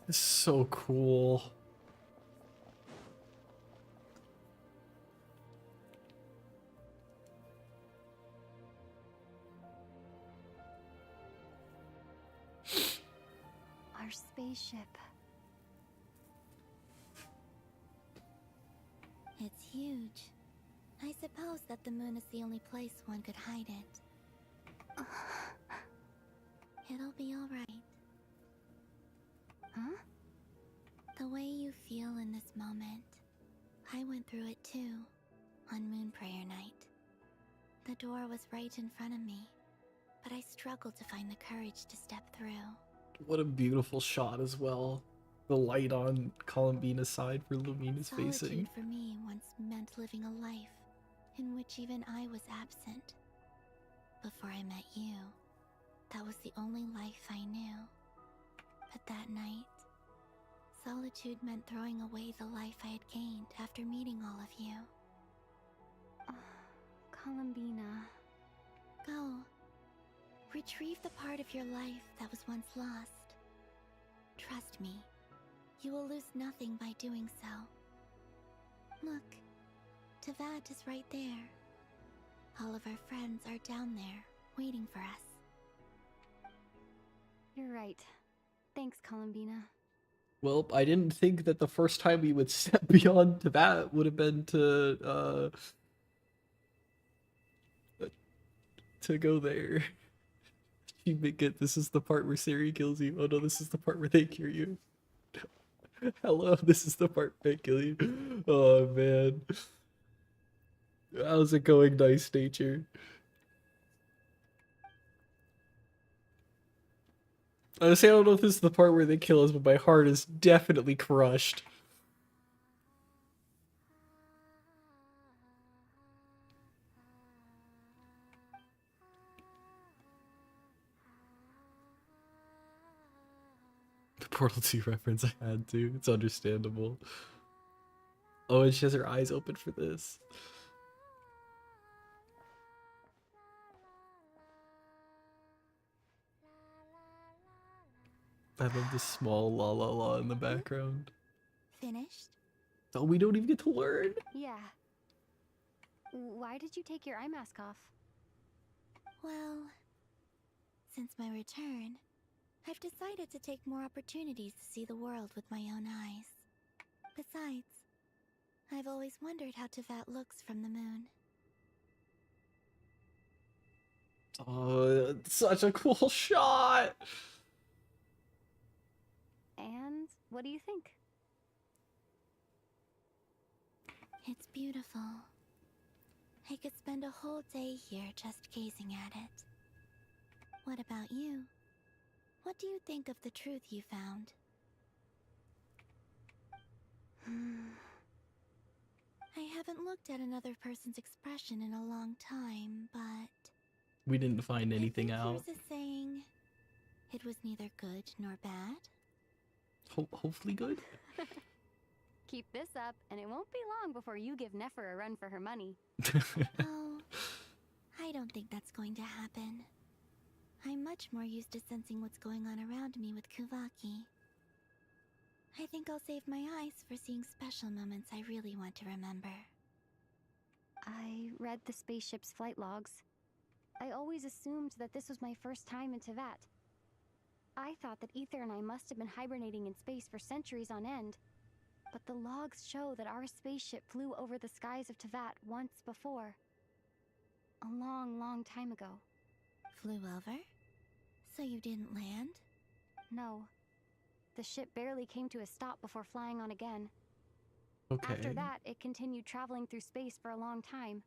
This is so cool. Our spaceship. It's huge. I suppose that the moon is the only place one could hide it. It'll be alright. Huh? The way you feel in this moment, I went through it too, on Moon Prayer Night. The door was right in front of me, but I struggled to find the courage to step through. What a beautiful shot as well. The light on Columbina's side where Lumina's Solitude facing. for me once meant living a life in which even I was absent. Before I met you, that was the only life I knew. But that night, solitude meant throwing away the life I had gained after meeting all of you. Columbina. Go. Retrieve the part of your life that was once lost. Trust me, you will lose nothing by doing so. Look, Tivat is right there. All of our friends are down there, waiting for us. You're right. Thanks, Columbina. Well, I didn't think that the first time we would step beyond to that would have been to go there. You make it. This is the part where Sari kills you. Oh no, this is the part where they cure you. Hello, this is the part where they kill you. Oh man. How's it going, Nice Nature? Honestly, I don't know if this is the part where they kill us, but my heart is definitely crushed. The Portal 2 reference I had to. It's understandable. Oh, and she has her eyes open for this. I love the small la la la in the background. Finished? Oh, we don't even get to learn. Yeah. Why did you take your eye mask off? Well, since my return, I've decided to take more opportunities to see the world with my own eyes. Besides, I've always wondered how Tivat looks from the moon. Oh, such a cool shot. And what do you think? It's beautiful. I could spend a whole day here just gazing at it. What about you? What do you think of the truth you found? haven't looked at another person's expression in a long time, but We didn't find anything out. here's a saying. It was neither good nor bad. Hopefully good. Keep this up, and it won't be long before you give Nefer a run for her money. Oh, I don't think that's going to happen. I'm much more used to sensing what's going on around me with Kuvaki. I think I'll save my eyes for seeing special moments I really want to remember. I read the spaceship's flight logs. I always assumed that this was my first time in Tevat. I thought that Ether and I must have been hibernating in space for centuries on end. But the logs show that our spaceship flew over the skies of Tevat once before. A long, long time ago. Flew over? So you didn't land? No. The ship barely came to a stop before flying on again. Okay. After that, it continued traveling through space for a long time.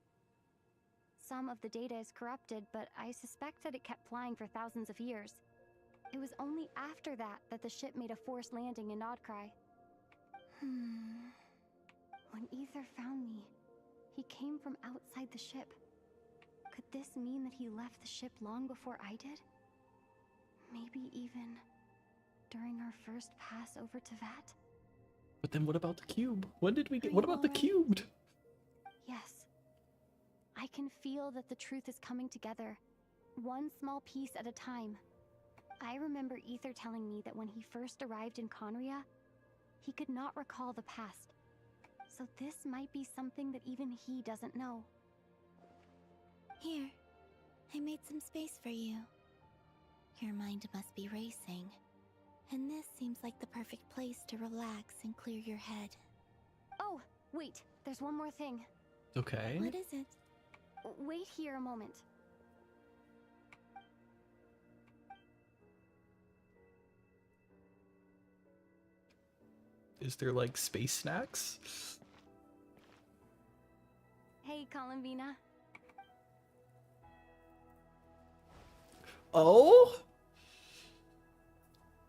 Some of the data is corrupted, but I suspect that it kept flying for thousands of years. It was only after that that the ship made a forced landing in Nodcry. When Ether found me, he came from outside the ship. Could this mean that he left the ship long before I did? Maybe even during our first pass over Tevat? But then what about the cube? When did we get? What about the cubed? Yes. I can feel that the truth is coming together, one small piece at a time. I remember Ether telling me that when he first arrived in Conria, he could not recall the past. So this might be something that even he doesn't know. Here, I made some space for you. Your mind must be racing, and this seems like the perfect place to relax and clear your head. Oh, wait, there's one more thing. Okay. What is it? Wait here a moment. Is there like space snacks? Hey, Columbina. Oh?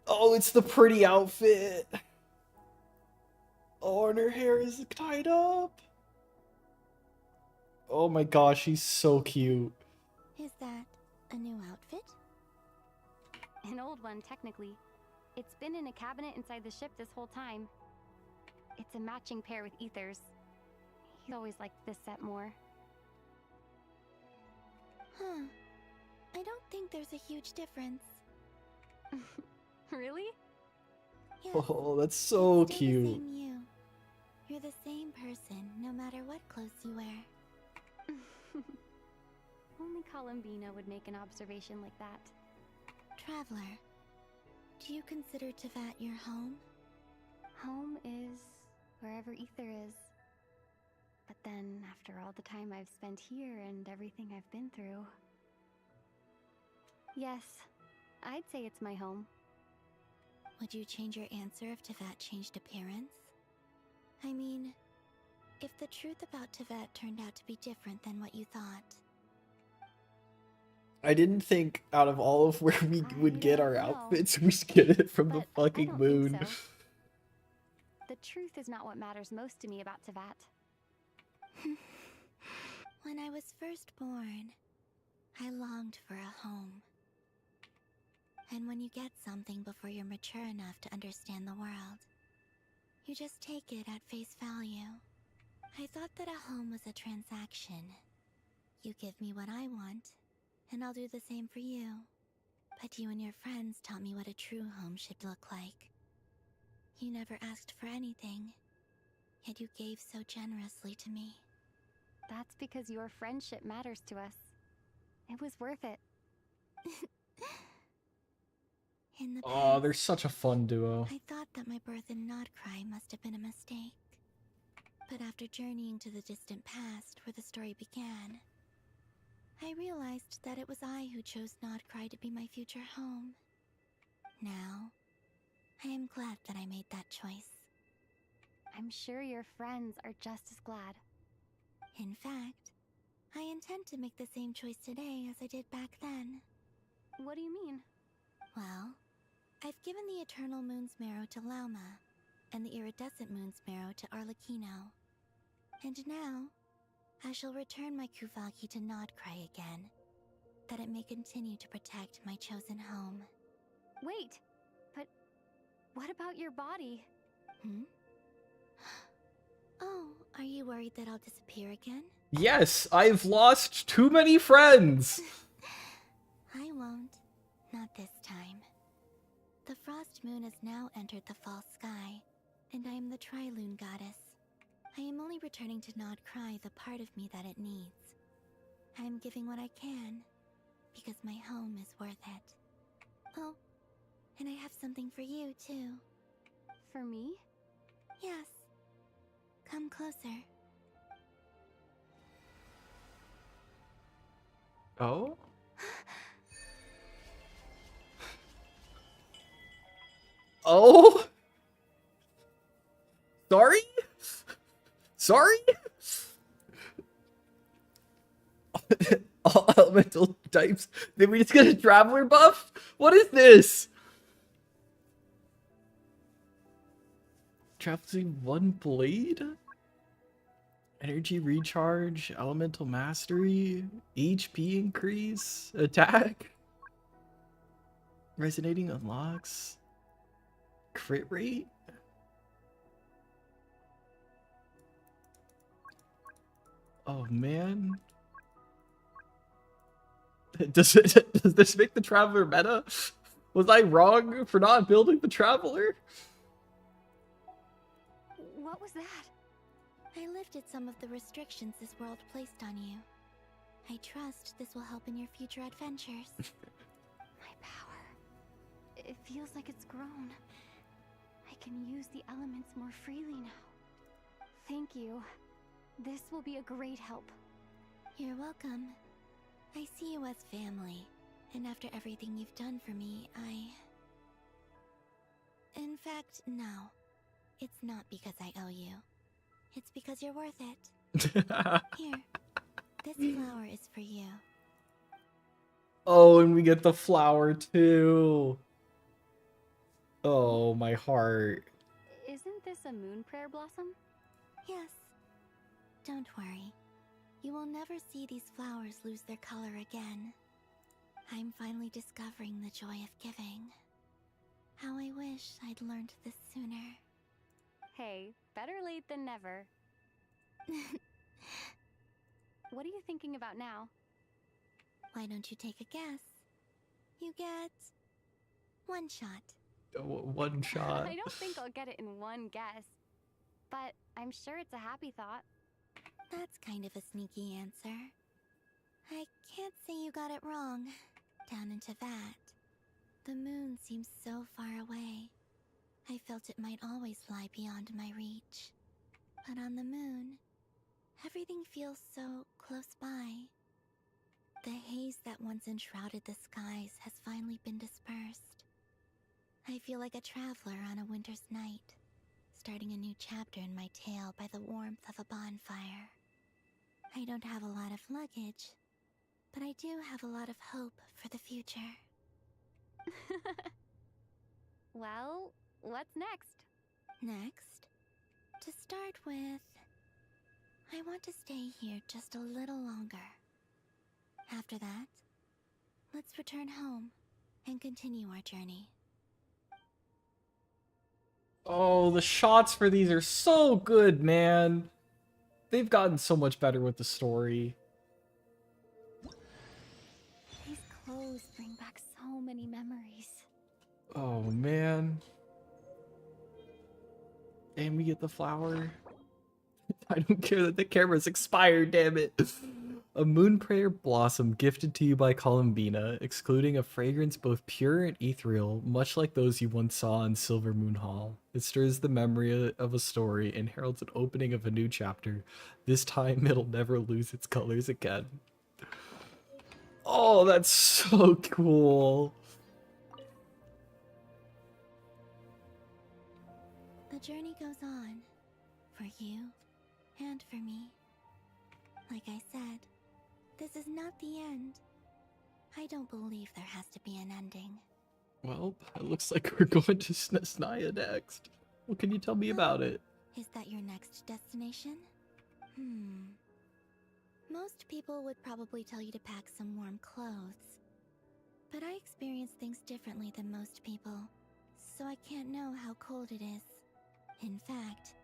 Oh, it's the pretty outfit. Oh, and her hair is tied up. Oh my gosh, she's so cute. Is that a new outfit? An old one, technically. It's been in a cabinet inside the ship this whole time. It's a matching pair with Ether's. He's always liked this set more. Huh. I don't think there's a huge difference. Really? Yes. Oh, that's so It's still cute. the same you. You're the same person, no matter what clothes you wear. Only Columbina would make an observation like that. Traveler, do you consider Tevat your home? Home is wherever Ether is. But then, after all the time I've spent here and everything I've been through... Yes, I'd say it's my home. Would you change your answer if Tevat changed appearance? I mean, if the truth about Tevat turned out to be different than what you thought. I didn't think out of all of where we would get our outfits, we should get it from the fucking I don't moon. think so. The truth is not what matters most to me about Tevat. When I was first born, I longed for a home. And when you get something before you're mature enough to understand the world, you just take it at face value. I thought that a home was a transaction. You give me what I want, and I'll do the same for you. But you and your friends taught me what a true home should look like. You never asked for anything, yet you gave so generously to me. That's because your friendship matters to us. It was worth it. In the Oh, past, they're such a fun duo. I thought that my birth in Nodcry must have been a mistake. But after journeying to the distant past where the story began, I realized that it was I who chose Nodcry to be my future home. Now, I am glad that I made that choice. I'm sure your friends are just as glad. In fact, I intend to make the same choice today as I did back then. What do you mean? Well, I've given the Eternal Moon's Marrow to Lauma, and the Iridescent Moon's Marrow to Arlecchino. And now, I shall return my Kuvagi to Nodcry again, that it may continue to protect my chosen home. Wait, but what about your body? Oh, are you worried that I'll disappear again? Yes, I've lost too many friends! I won't. Not this time. The Frost Moon has now entered the fall sky, and I am the Trilune Goddess. I am only returning to Nodcry the part of me that it needs. I am giving what I can, because my home is worth it. Oh, and I have something for you, too. For me? Yes. Come closer. Oh? Oh? Sorry? Sorry? All elemental types. Did we just get a traveler buff? What is this? Traveling one blade? Energy recharge, elemental mastery, HP increase, attack, resonating unlocks, crit rate. Oh man. Does this make the traveler meta? Was I wrong for not building the traveler? What was that? I lifted some of the restrictions this world placed on you. I trust this will help in your future adventures. My power. It feels like it's grown. I can use the elements more freely now. Thank you. This will be a great help. You're welcome. I see you as family, and after everything you've done for me, In fact, no. It's not because I owe you. It's because you're worth it. Here, this flower is for you. Oh, and we get the flower too. Oh, my heart. Isn't this a moon prayer blossom? Yes. Don't worry. You will never see these flowers lose their color again. I'm finally discovering the joy of giving. How I wish I'd learned this sooner. Hey, better late than never. What are you thinking about now? Why don't you take a guess? You get one shot. One shot. I don't think I'll get it in one guess, but I'm sure it's a happy thought. That's kind of a sneaky answer. I can't say you got it wrong. Down into that. The moon seems so far away. I felt it might always lie beyond my reach. But on the moon, everything feels so close by. The haze that once enshrouded the skies has finally been dispersed. I feel like a traveler on a winter's night, starting a new chapter in my tale by the warmth of a bonfire. I don't have a lot of luggage, but I do have a lot of hope for the future. Well, what's next? Next, to start with, I want to stay here just a little longer. After that, let's return home and continue our journey. Oh, the shots for these are so good, man. They've gotten so much better with the story. These clothes bring back so many memories. Oh, man. And we get the flower. I don't care that the camera's expired, damn it. A moon prayer blossom gifted to you by Columbina, excluding a fragrance both pure and ethereal, much like those you once saw in Silver Moon Hall. It stirs the memory of a story and heralds an opening of a new chapter. This time it'll never lose its colors again. Oh, that's so cool. The journey goes on, for you and for me. Like I said, this is not the end. I don't believe there has to be an ending. Well, it looks like we're going to Snaya next. What can you tell me about it? Is that your next destination? Most people would probably tell you to pack some warm clothes. But I experience things differently than most people, so I can't know how cold it is. In fact,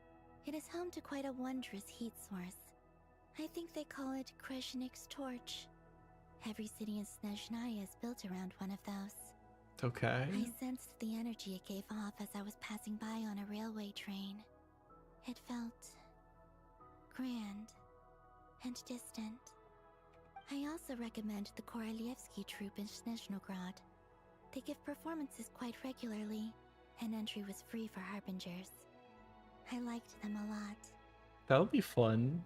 it is home to quite a wondrous heat source. I think they call it Kreshnik's torch. Every city in Snezhnaya is built around one of those. Okay. I sensed the energy it gave off as I was passing by on a railway train. It felt grand and distant. I also recommend the Korolievsky troupe in Snezhnograd. They give performances quite regularly, and entry was free for Harbingers. I liked them a lot. That'll be fun.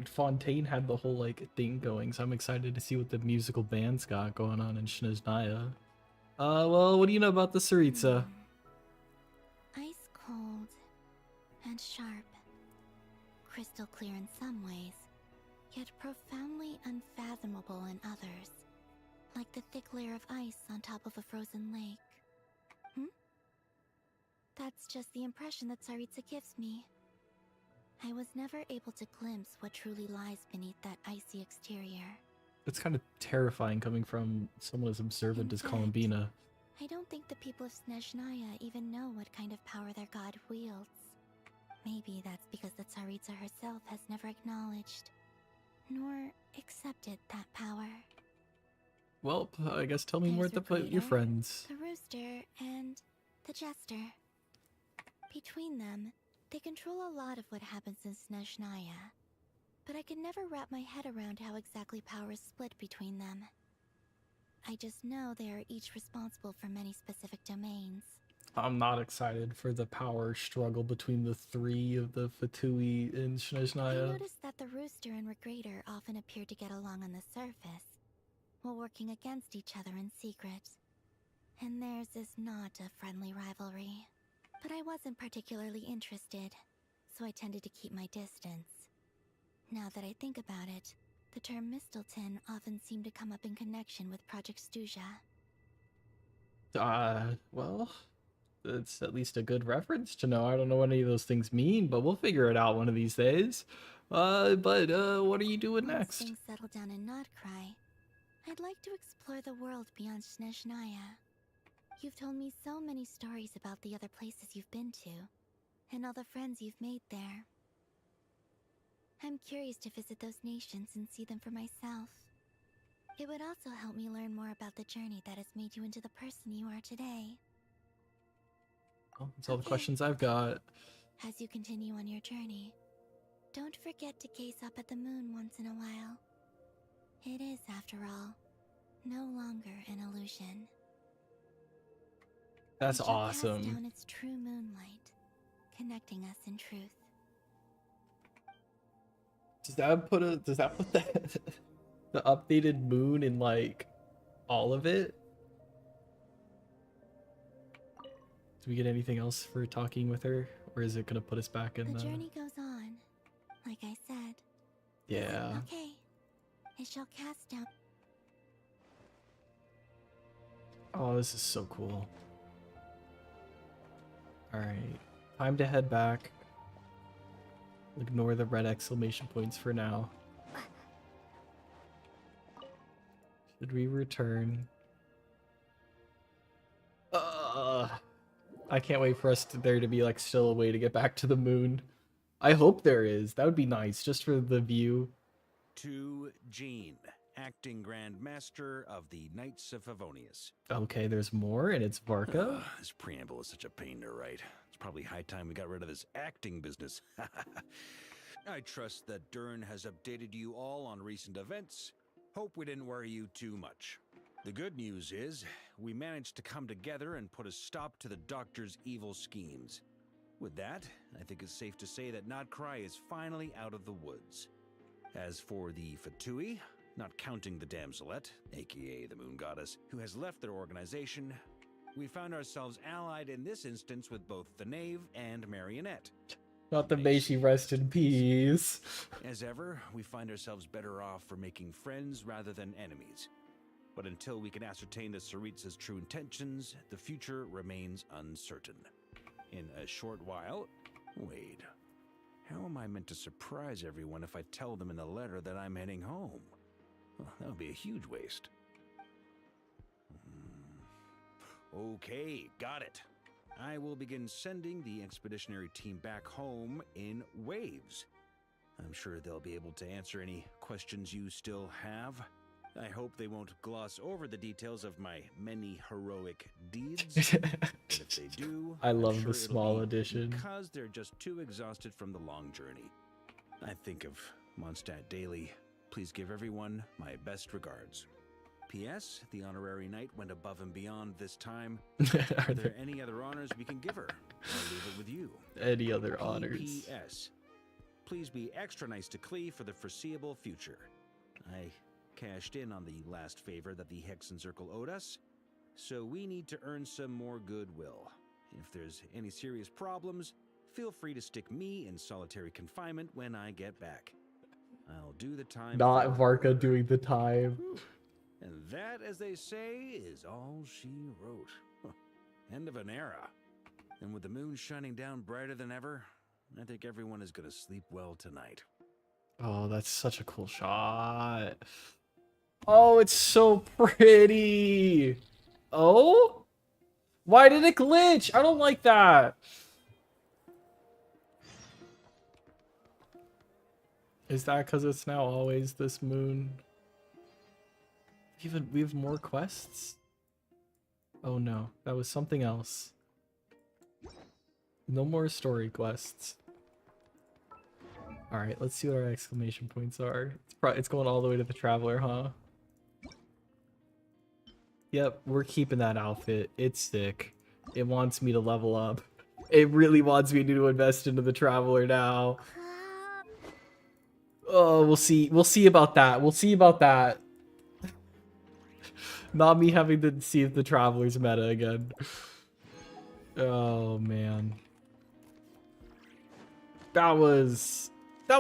Fontaine had the whole like thing going, so I'm excited to see what the musical band's got going on in Snezhnaya. Well, what do you know about the Tsaritsa? Ice cold and sharp. Crystal clear in some ways, yet profoundly unfathomable in others. Like the thick layer of ice on top of a frozen lake. That's just the impression that Tsaritsa gives me. I was never able to glimpse what truly lies beneath that icy exterior. It's kind of terrifying coming from someone as observant as Columbina. I don't think the people of Snezhnaya even know what kind of power their god wields. Maybe that's because the Tsaritsa herself has never acknowledged, nor accepted that power. Well, I guess tell me more about your friends. The Rooster and the Jester. Between them, they control a lot of what happens in Snezhnaya, but I could never wrap my head around how exactly power is split between them. I just know they are each responsible for many specific domains. I'm not excited for the power struggle between the three of the Fatui in Snezhnaya. I noticed that the Rooster and Regrator often appear to get along on the surface, while working against each other in secret. And theirs is not a friendly rivalry. But I wasn't particularly interested, so I tended to keep my distance. Now that I think about it, the term Mistelton often seemed to come up in connection with Project Stuja. Well, it's at least a good reference to know. I don't know what any of those things mean, but we'll figure it out one of these days. But what are you doing next? Once things settle down in Notcry, I'd like to explore the world beyond Snezhnaya. You've told me so many stories about the other places you've been to, and all the friends you've made there. I'm curious to visit those nations and see them for myself. It would also help me learn more about the journey that has made you into the person you are today. Well, that's all the questions I've got. As you continue on your journey, don't forget to gaze up at the moon once in a while. It is, after all, no longer an illusion. That's It shall awesome. cast down its true moonlight, connecting us in truth. Does that put the updated moon in like all of it? Do we get anything else for talking with her, or is it gonna put us back in The journey goes on, like I said. Yeah. Okay, it shall cast down. Oh, this is so cool. Alright, time to head back. Ignore the red exclamation points for now. Should we return? I can't wait for there to be like still a way to get back to the moon. I hope there is. That would be nice, just for the view. To Jean, acting Grand Master of the Knights of Favonius. Okay, there's more, and it's Varka. This preamble is such a pain to write. It's probably high time we got rid of this acting business. I trust that Dern has updated you all on recent events. Hope we didn't worry you too much. The good news is, we managed to come together and put a stop to the Doctor's evil schemes. With that, I think it's safe to say that Notcry is finally out of the woods. As for the Fatui, not counting the Damselette, aka the Moon Goddess, who has left their organization, we found ourselves allied in this instance with both the Knave and Marionette. Not the may she rest in peace. As ever, we find ourselves better off for making friends rather than enemies. But until we can ascertain the Tsaritsa's true intentions, the future remains uncertain. In a short while... Wait. How am I meant to surprise everyone if I tell them in the letter that I'm heading home? Well, that would be a huge waste. Okay, got it. I will begin sending the expeditionary team back home in waves. I'm sure they'll be able to answer any questions you still have. I hope they won't gloss over the details of my many heroic deeds. And if they do, I I'm love sure the it'll small be edition. because they're just too exhausted from the long journey. I think of Mondstadt daily. Please give everyone my best regards. P.S. The honorary knight went above and beyond this time. Are there any other honors we can give her? I'll leave it with you. Any other honors? P.S. Please be extra nice to Klee for the foreseeable future. I cashed in on the last favor that the Hexen Circle owed us, so we need to earn some more goodwill. If there's any serious problems, feel free to stick me in solitary confinement when I get back. I'll do the time. Not for Varka doing the time. And that, as they say, is all she wrote. End of an era. And with the moon shining down brighter than ever, I think everyone is going to sleep well tonight. Oh, that's such a cool shot. Oh, it's so pretty. Oh? Why did it glitch? I don't like that. Is that because it's now always this moon? We have more quests? Oh no, that was something else. No more story quests. Alright, let's see what our exclamation points are. It's going all the way to the Traveler, huh? Yep, we're keeping that outfit. It's sick. It wants me to level up. It really wants me to invest into the Traveler now. Oh, we'll see. We'll see about that. We'll see about that. Not me having to see if the Traveler's meta again. Oh, man. That was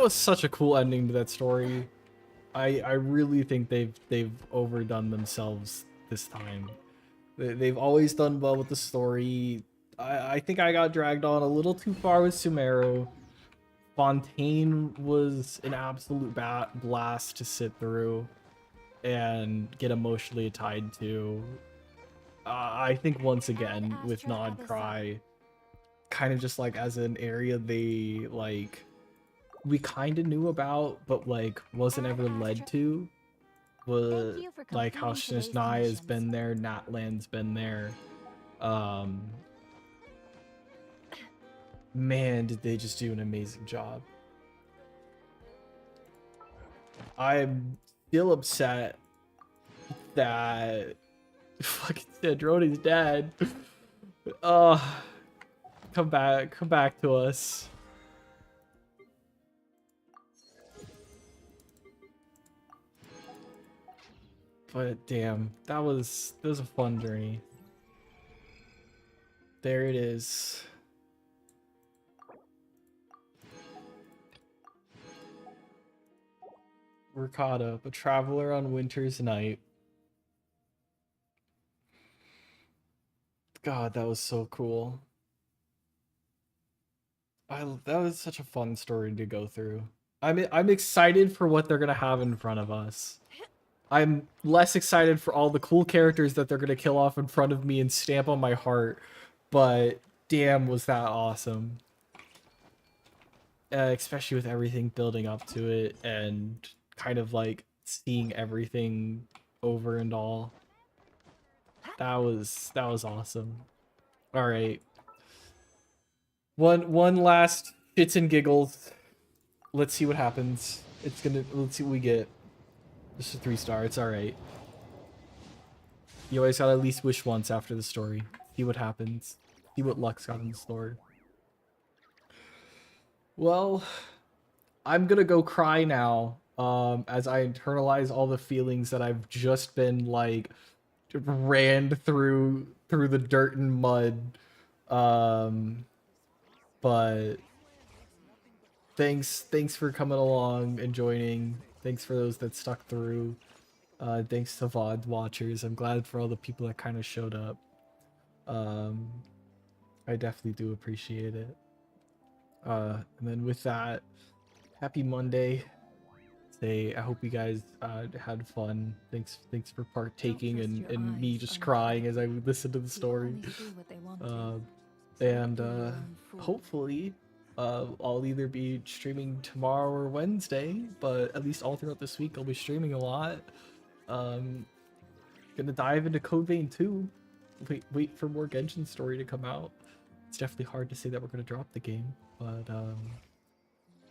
such a cool ending to that story. I really think they've overdone themselves this time. They've always done well with the story. I think I got dragged on a little too far with Sumeru. Fontaine was an absolute blast to sit through and get emotionally tied to. I think once again with Nod Cry, kind of just like as an area they like we kind of knew about but like wasn't ever led to, was like how Shishnai has been there, Natlan's been there. Man, did they just do an amazing job. I'm still upset that fucking Sandroni's dead. Come back to us. But damn, that was a fun journey. There it is. We're caught up. A traveler on winter's night. God, that was so cool. That was such a fun story to go through. I'm excited for what they're gonna have in front of us. I'm less excited for all the cool characters that they're gonna kill off in front of me and stamp on my heart, but damn, was that awesome. Especially with everything building up to it and kind of like seeing everything over and all. That was awesome. All right. One last shits and giggles. Let's see what happens. Let's see what we get. This is 3-star. It's all right. You always gotta at least wish once after the story. See what happens. See what luck's got in store. Well, I'm gonna go cry now. As I internalize all the feelings that I've just been like ran through the dirt and mud. But thanks for coming along and joining. Thanks for those that stuck through. Thanks to VOD watchers. I'm glad for all the people that kind of showed up. I definitely do appreciate it. And then with that, happy Monday. I hope you guys had fun. Thanks for partaking in me just crying as I listened to the story. Hopefully I'll either be streaming tomorrow or Wednesday, but at least all throughout this week I'll be streaming a lot. Gonna dive into Code Vein 2. Wait for more Genshin Story to come out. It's definitely hard to say that we're gonna drop the game, but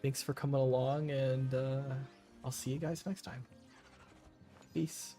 thanks for coming along, and I'll see you guys next time. Peace.